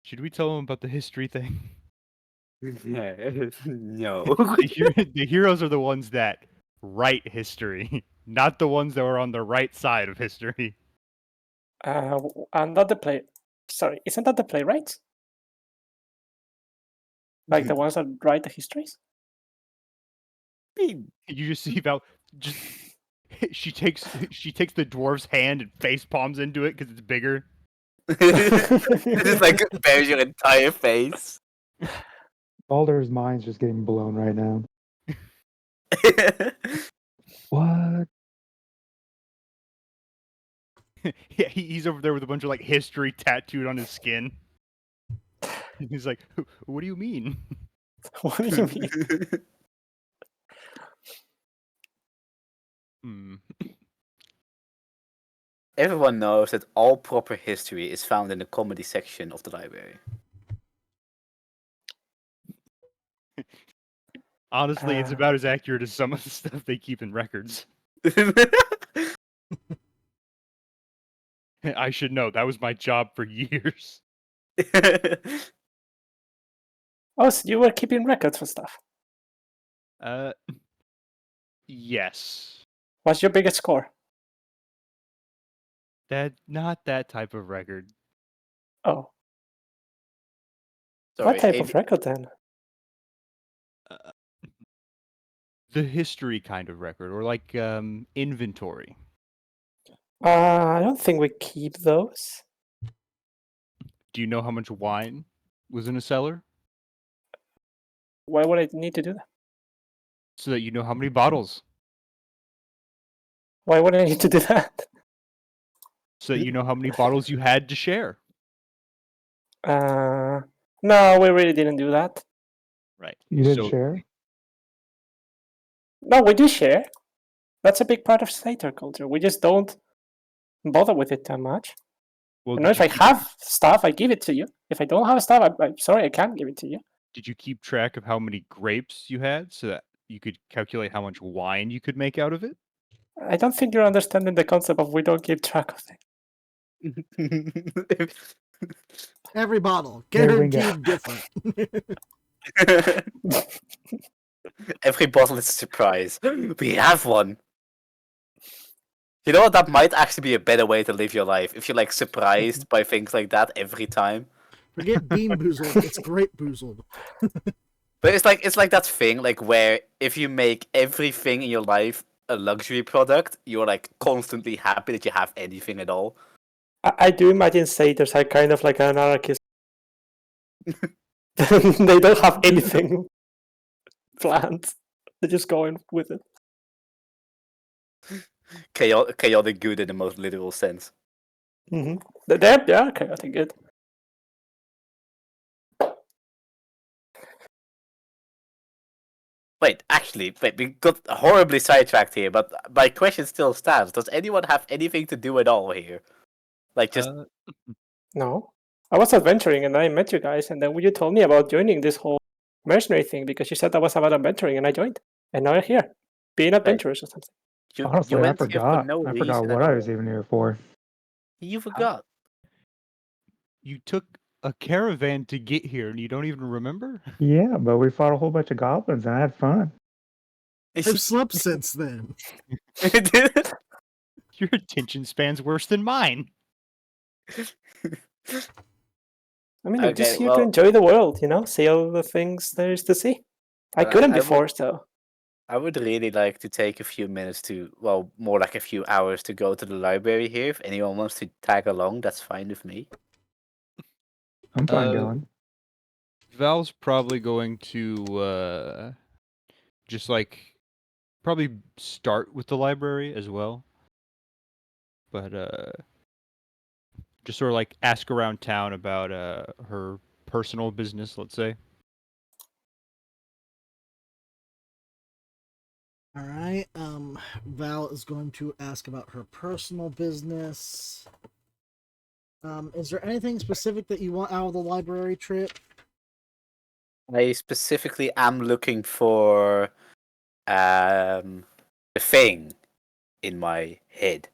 Should we tell him about the history thing? No. The heroes are the ones that write history, not the ones that were on the right side of history. And not the play. Sorry, isn't that the playwrights? Like the ones that write the histories? You just see about just she takes the dwarf's hand and face palms into it because it's bigger. Just like bears your entire face. Baldur's mind's just getting blown right now. What? Yeah, he's over there with a bunch of like history tattooed on his skin. He's like, "What do you mean?" What do you mean? Hmm. Everyone knows that all proper history is found in the comedy section of the library. Honestly, it's about as accurate as some of the stuff they keep in records. I should know. That was my job for years. Oh, so you were keeping records for stuff. Yes. What's your biggest score? Not that type of record. Oh, Sorry, what type of record then? The history kind of record, or like inventory. I don't think we keep those. Do you know how much wine was in a cellar? Why would I need to do that? So that you know how many bottles. Why would I need to do that? So that you know how many bottles you had to share. No, we really didn't do that. Right. You didn't share? No, we do share. That's a big part of Slater culture. We just don't bother with it that much. Well, You know, if I have stuff, I give it to you. If I don't have stuff, I'm sorry, I can't give it to you. Did you keep track of how many grapes you had so that you could calculate how much wine you could make out of it? I don't think you're understanding the concept of we don't keep track of things. Every bottle, There we go. guaranteed different. Every bottle is a surprise. We have one. You know what? That might actually be a better way to live your life if you're like surprised by things like that every time. Forget bean boozled, it's grape boozled. But it's like that thing like where if you make everything in your life a luxury product, you're like constantly happy that you have anything at all. I do imagine satyrs are kind of like an anarchist. They don't have anything planned. They're just going with it. Chaotic good in the most literal sense. Mm-hmm. They're chaotic good. Wait, we got horribly sidetracked here, but my question still stands. Does anyone have anything to do at all here? Like just No. I was adventuring and I met you guys, and then you told me about joining this whole mercenary thing because you said that was about adventuring, and I joined. And now you're here, being adventurous or something. Honestly, I went here for forgot. no I forgot reason what at I was all. even here for. You forgot. You took a caravan to get here and you don't even remember? Yeah, but we fought a whole bunch of goblins and I had fun. I've slept since then. Your attention span's worse than mine. I mean, you're just here to enjoy the world, you know, see all the things there is to see. I couldn't before, so. I would really like to take a few minutes to, well, more like a few hours to go to the library here. If anyone wants to tag along, that's fine with me. I'm fine going. Val's probably going to just like probably start with the library as well. But just sort of like ask around town about her personal business, let's say. All right. Val is going to ask about her personal business. Is there anything specific that you want out of the library trip? I specifically am looking for the thing in my head.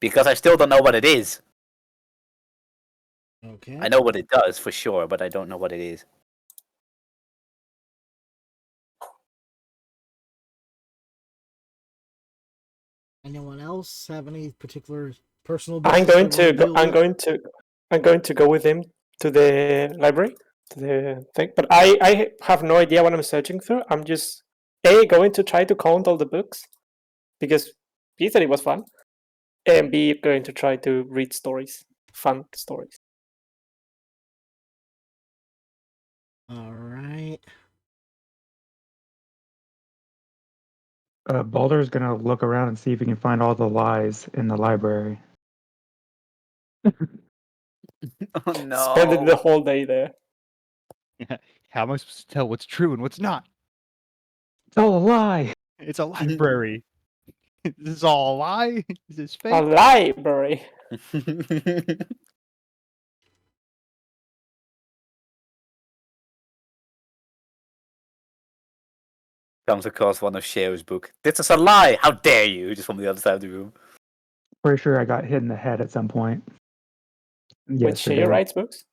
Because I still don't know what it is. Okay. I know what it does for sure, but I don't know what it is. Anyone else have any particular personal I'm business going they to wanna go, deal with? I'm going to go with him to the library, to the thing. But I have no idea what I'm searching through. I'm just going to try to count all the books because B said it was fun, and B going to try to read stories, fun stories. All right. Balder's gonna look around and see if he can find all the lies in the library. Oh no. Spending the whole day there. How am I supposed to tell what's true and what's not? It's all a lie. It's a library. Is this all a lie? Is this A fake? library. Comes across one of Shor's book. This is a lie! How dare you! Just from the other side of the room. Pretty sure I got hit in the head at some point. Which Shea Yesterday. writes books.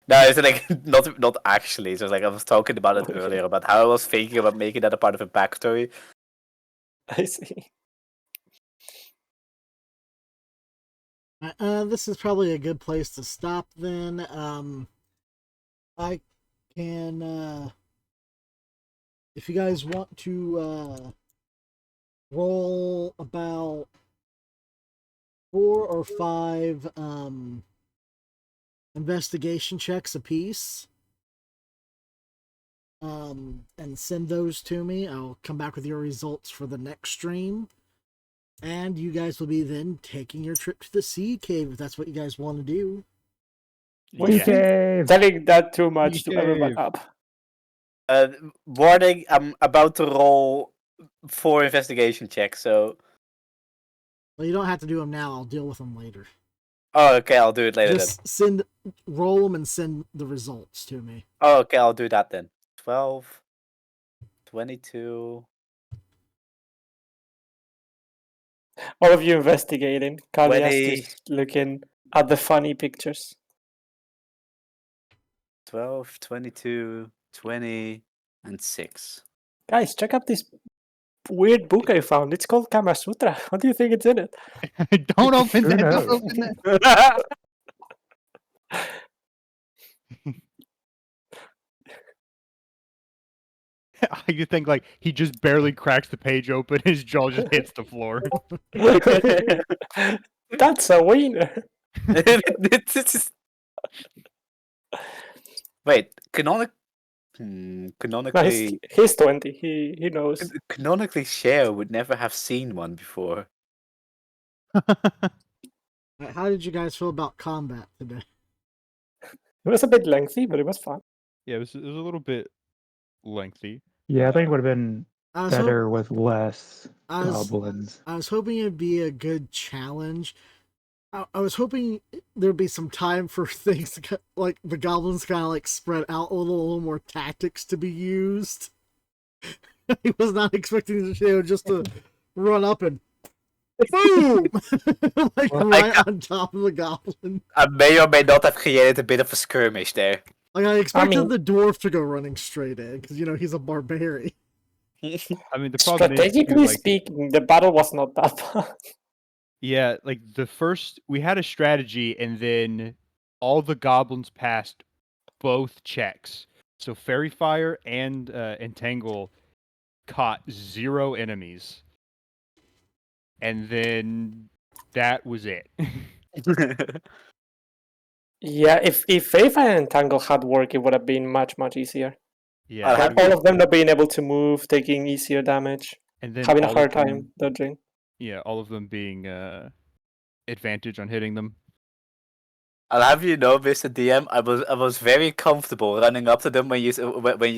No, it's like not actually. It's just like I was talking about it earlier about how I was thinking about making that a part of a backstory. I see. This is probably a good place to stop then. I can, if you guys want to roll about 4 or 5 investigation checks apiece, and send those to me. I'll come back with your results for the next stream. And you guys will be then taking your trip to the sea cave if that's what you guys want to do. We cave. telling that too much Sea to everyone cave. up. Warning, I'm about to roll 4 investigation checks, so... Well, you don't have to do them now. I'll deal with them later. Oh, okay, I'll do it later Just roll them and send the results to me. Oh, okay, I'll do that then. 12, 22... All of you investigating. Kalias 20. just looking at the funny pictures. 12, 22, 20, and 6. Guys, check out this weird book I found. It's called Kama Sutra. What do you think it's in it? Don't open Who that. knows? Don't open that. You think like he just barely cracks the page open, his jaw just hits the floor. That's a wiener. It's just... Wait, No, canonically, he's 20. He knows. canonically, Cher would never have seen one before. How did you guys feel about combat today? It was a bit lengthy, but it was fun. Yeah, it was a little bit lengthy. Yeah, I think it would have been I was, better with less I was- goblins. I was hoping it'd be a good challenge. I was hoping there'd be some time for things to like the goblins kind of like spread out a little more tactics to be used. I was not expecting the show just to run up and boom, like Well, right on top of the goblin. I may or may not have created a bit of a skirmish there. Like I expected mean- the dwarf to go running straight in because he's a barbarian. I mean, the problem is, too, Strategically like, speaking, the battle was not that bad. yeah, like we had a strategy, and then all the goblins passed both checks. So Fairy Fire and Entangle caught 0 enemies, and then that was it. Yeah, if Faith and Entangle had worked, it would have been much, much easier. Yeah, I'll I have mean, All of them not being able to move, taking easier damage, and then having a all hard of them- time dodging. Yeah, all of them being advantage on hitting them. I'll have you know, Mr. DM, I was very comfortable running up to them when you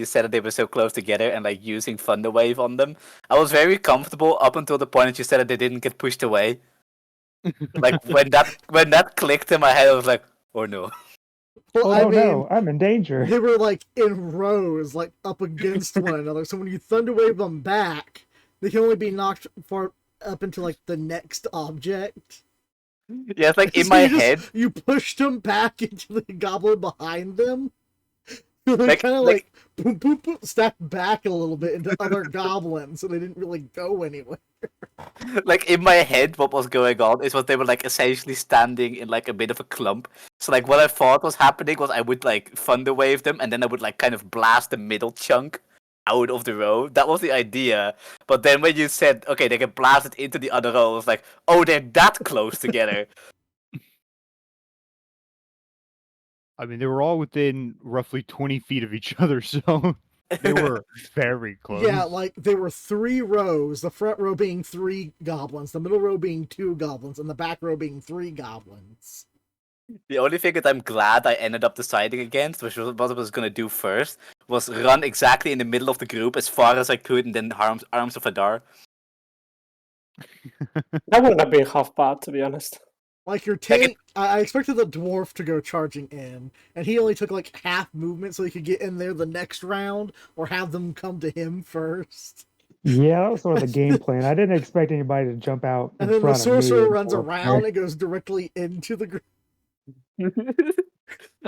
said that they were so close together and like using Thunder Wave on them. I was very comfortable up until the point that you said that they didn't get pushed away. Like when that clicked in my head, I was like, "Oh no!" Well, Oh I mean, no, I'm in danger. they were like in rows, like up against one another. So when you thunderwave them back, they can only be knocked far up into like the next object. Yeah, it's like in So my you just- head. you pushed them back into the goblin behind them. So they Like- kind of like- boom, boom, boom, stacked back a little bit into other goblins, so they didn't really go anywhere. Like in my head, what was going on is what they were like essentially standing in like a bit of a clump. So like what I thought was happening was I would like thunder wave them and then I would like kind of blast the middle chunk out of the row. That was the idea. But then when you said okay, they can blast it into the other row, I was like, oh, they're that close together. I mean, they were all within roughly 20 feet of each other, so they were very close. Yeah, like there were 3 rows, the front row being 3 goblins, the middle row being 2 goblins, and the back row being 3 goblins. The only thing that I'm glad I ended up deciding against, which was what I was gonna do first, was run exactly in the middle of the group as far as I could and then arms of Hadar. That wouldn't have been half bad, to be honest. Like your tank, I expected the dwarf to go charging in, and he only took like half movement so he could get in there the next round, or have them come to him first. Yeah, that was sort of the game plan. I didn't expect anybody to jump out And in then the front of me. sorcerer and runs pull a around fire. and goes directly into the group.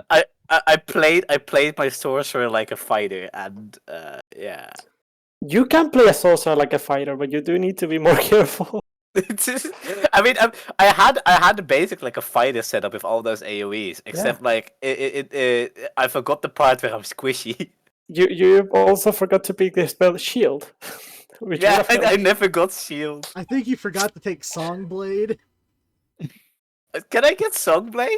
I played my sorcerer like a fighter, and yeah. You can play a sorcerer like a fighter, but you do need to be more careful. I mean, I had the basic like a fighter setup with all those AOE's, except like I forgot the part where I'm squishy. You also forgot to pick the spell shield. Which Yeah, would have I helped. never got shield. I think you forgot to take Songblade. Can I get Songblade?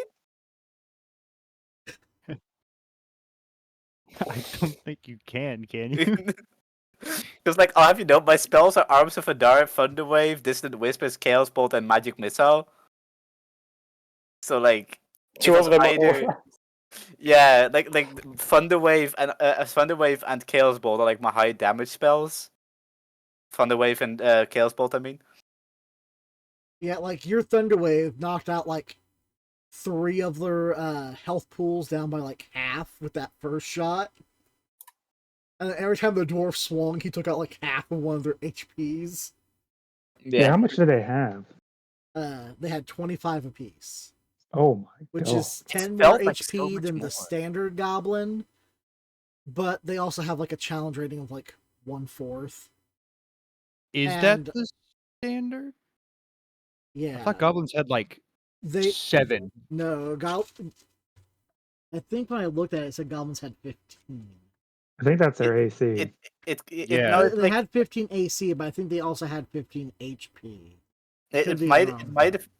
I don't think you can you? Because like I'll have you know, my spells are Arms of Adar, Thunder Wave, Distant Whispers, Chaos Bolt, and Magic Missile. So like, Two if of it's them are either yeah, like Thunder Wave and Chaos Bolt are like my high damage spells. Thunder Wave and Chaos Bolt, I mean. Yeah, like your Thunderwave knocked out like 3 of their health pools down by like half with that first shot. And then every time the dwarf swung, he took out like half of one of their HPs. Yeah, how much do they have? They had 25 apiece, Oh my which god. is 10 felt more like HP so much than more. the standard goblin. But they also have like a challenge rating of like 1/4. Is And- that the standard? Yeah. I thought goblins had like They 7. no I think when I looked at it, it said goblins had 15. I think that's their AC. Yeah. No, it's They like, had 15 AC, but I think they also had 15 HP. it could be might wrong.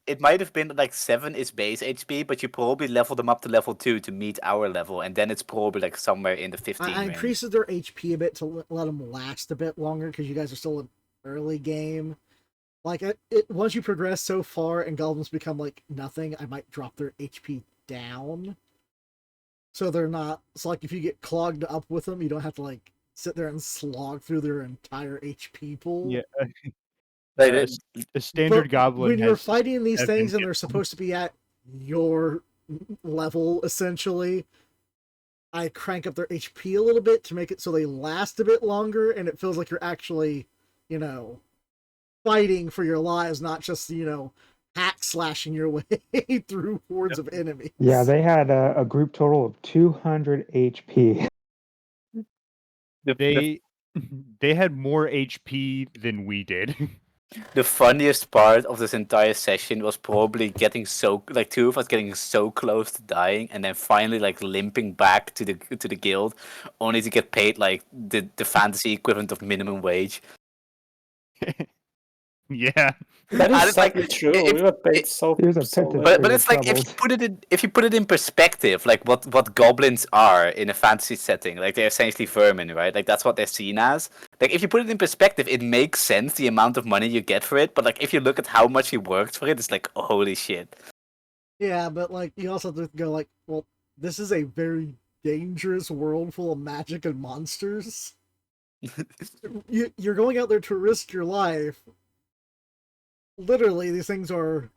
it might have been like 7 is base HP, but you probably level them up to level 2 to meet our level, and then it's probably like somewhere in the 15 I range. increased their HP a bit to let them last a bit longer because you guys are still in early game. Like once you progress so far and goblins become like nothing, I might drop their HP down. So they're not. So like if you get clogged up with them, you don't have to like sit there and slog through their entire HP pool. Yeah. Like, A standard But goblin when you're has fighting these 7 things and they're hit supposed to be at your level essentially, I crank up their HP a little bit to make it so they last a bit longer, and it feels like you're actually, fighting for your lives, not just hack slashing your way through hordes of enemies. Yeah, they had a group total of 200 HP. They had more HP than we did. the funniest part of this entire session was probably getting like 2 of us getting so close to dying, and then finally like limping back to the guild, only to get paid like the fantasy equivalent of minimum wage. Yeah. That And is it's like, sadly true. if- We were paid so. Here's a so pit to- little. But it's like troubles. if you put it in perspective, like what goblins are in a fantasy setting, like they're essentially vermin, right? Like that's what they're seen as. Like if you put it in perspective, it makes sense the amount of money you get for it. But like if you look at how much he worked for it, it's like, oh, holy shit. Yeah, but like you also have to go like, well, this is a very dangerous world full of magic and monsters. You're going out there to risk your life. Literally, these things are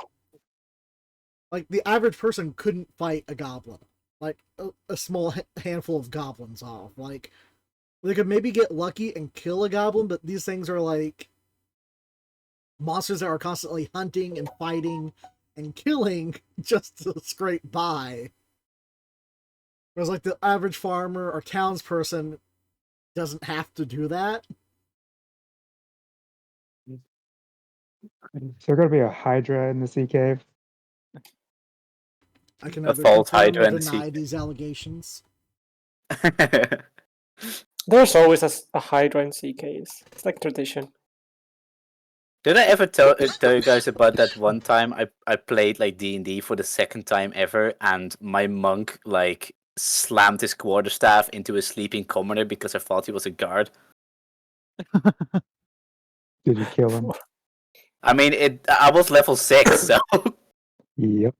like the average person couldn't fight a goblin, like a small handful of goblins off. Like they could maybe get lucky and kill a goblin, but these things are like monsters that are constantly hunting and fighting and killing just to scrape by. Whereas like the average farmer or townsperson doesn't have to do that. Is there going to be a Hydra in the sea cave? I can A neither false confirm Hydra or and deny seek. these allegations. There's always a Hydra in CKs. It's like tradition. Did I ever tell you guys about that one time I played like D&D for the second time ever, and my monk like slammed his quarterstaff into a sleeping commoner because I thought he was a guard? Did you kill him? I mean, I was level 6, so Yep.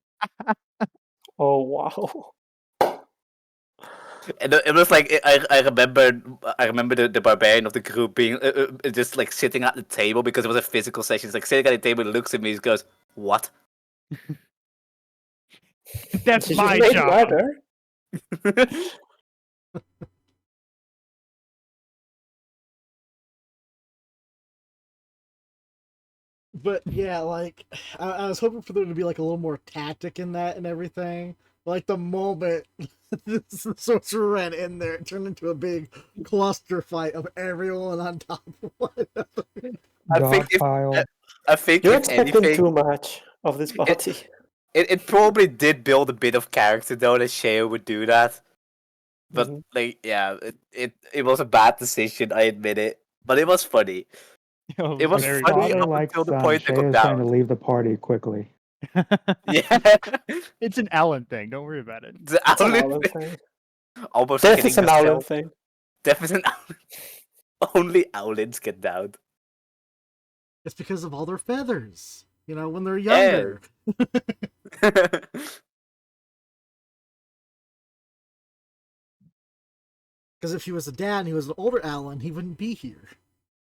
Oh wow. And it was like I remember the barbarian of the group being just like sitting at the table because it was a physical session. He's like sitting at the table, looks at me, he goes, "What?" That's You my made job. murder. But yeah, like I was hoping for there to be like a little more tactic in that and everything. Like the moment the sorcerer ran in there, it turned into a big cluster fight of everyone on top of one another. I think if Dogpile. I think You're if expecting anything, too much of this party. it probably did build a bit of character though that Sheo would do that. But Mhm. like, yeah, it was a bad decision. I admit it, but it was funny. It was My very funny father up like until the son. point they Shay got is trying to down. leave the party quickly. Yeah, It's an Alan thing. Don't worry about it. the It's an only Alan thing, thing. almost Death kidding is an Alan herself. thing. Definitely only owlins get down. It's because of all their feathers. You know, when they're Yeah. younger. Because if he was a dad and he was an older Alan, he wouldn't be here.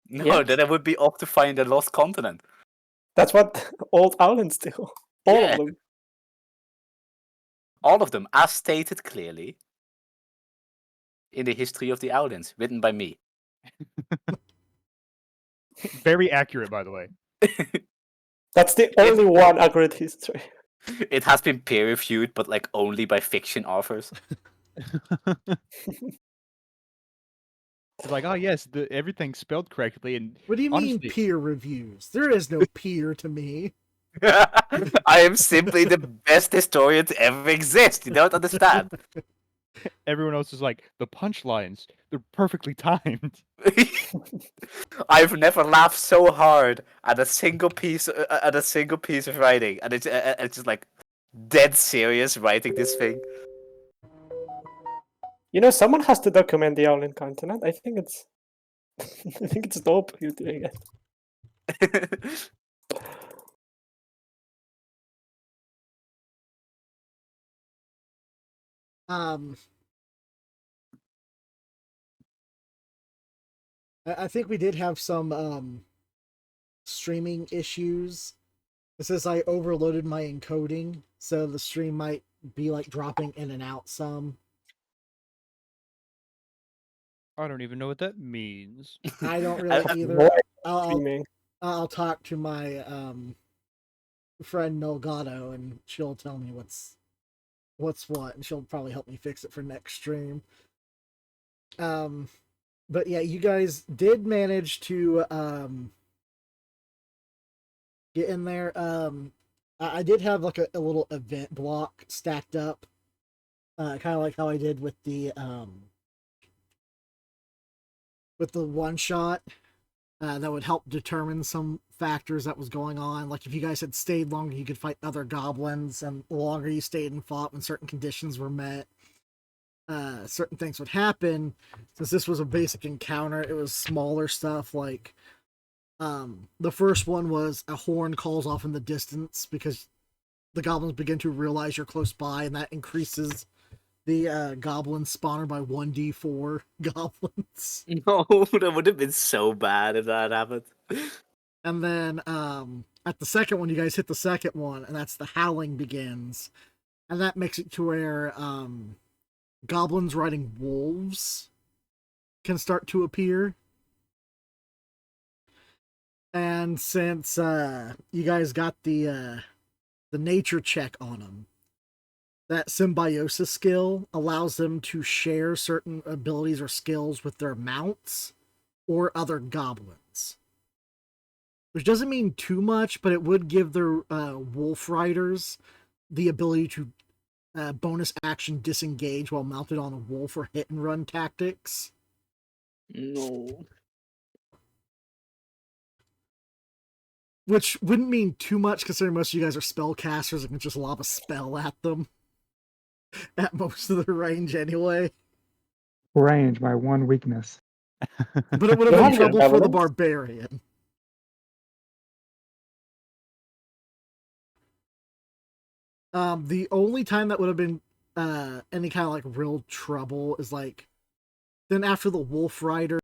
No, Yeah. then I would be off to find the lost continent. That's what old Owlins do. All Yeah. of them. All of them, as stated clearly in the history of the owlins, written by me. Very accurate, by the way. That's the only one accurate history. It has been peer reviewed, but like only by fiction authors. It's like, oh yes, everything's spelled correctly, and What do you mean honestly, peer reviews? There is no peer to me. I am simply the best historian to ever exist. You don't understand. everyone else is like, the punchlines, they're perfectly timed. I've never laughed so hard at a single piece of writing, and it's just like dead serious writing this thing. You know, someone has to document the Owlin continent. I think it's I think it's dope you're doing it. Um, I think we did have some streaming issues. It says I overloaded my encoding, so the stream might be like dropping in and out some. I don't even know what that means. I don't really either. Boy, I'll streaming. I'll talk to my friend Melgado, and she'll tell me what's what, and she'll probably help me fix it for next stream. But yeah, you guys did manage to get in there. I did have like a little event block stacked up, kind of like how I did with the one shot. That would help determine some factors that was going on. Like if you guys had stayed longer, you could fight other goblins, and the longer you stayed and fought when certain conditions were met, certain things would happen. Since this was a basic encounter, it was smaller stuff like the first one was a horn calls off in the distance because the goblins begin to realize you're close by, and that increases the goblin spawner by 1d4 goblins. No, that would have been so bad if that happened. And then at the second one, you guys hit the second one, and that's the howling begins. And that makes it to where goblins riding wolves can start to appear. And since you guys got the nature check on them, that symbiosis skill allows them to share certain abilities or skills with their mounts or other goblins. Which doesn't mean too much, but it would give their wolf riders the ability to bonus action disengage while mounted on a wolf or hit and run tactics. No. Which wouldn't mean too much considering most of you guys are spellcasters and can just lob a spell at them at most of the range anyway. Range, my one weakness. But it would You have have been your trouble for the javelins? barbarian. The only time that would have been any kind of like real trouble is like then after the Wolf Rider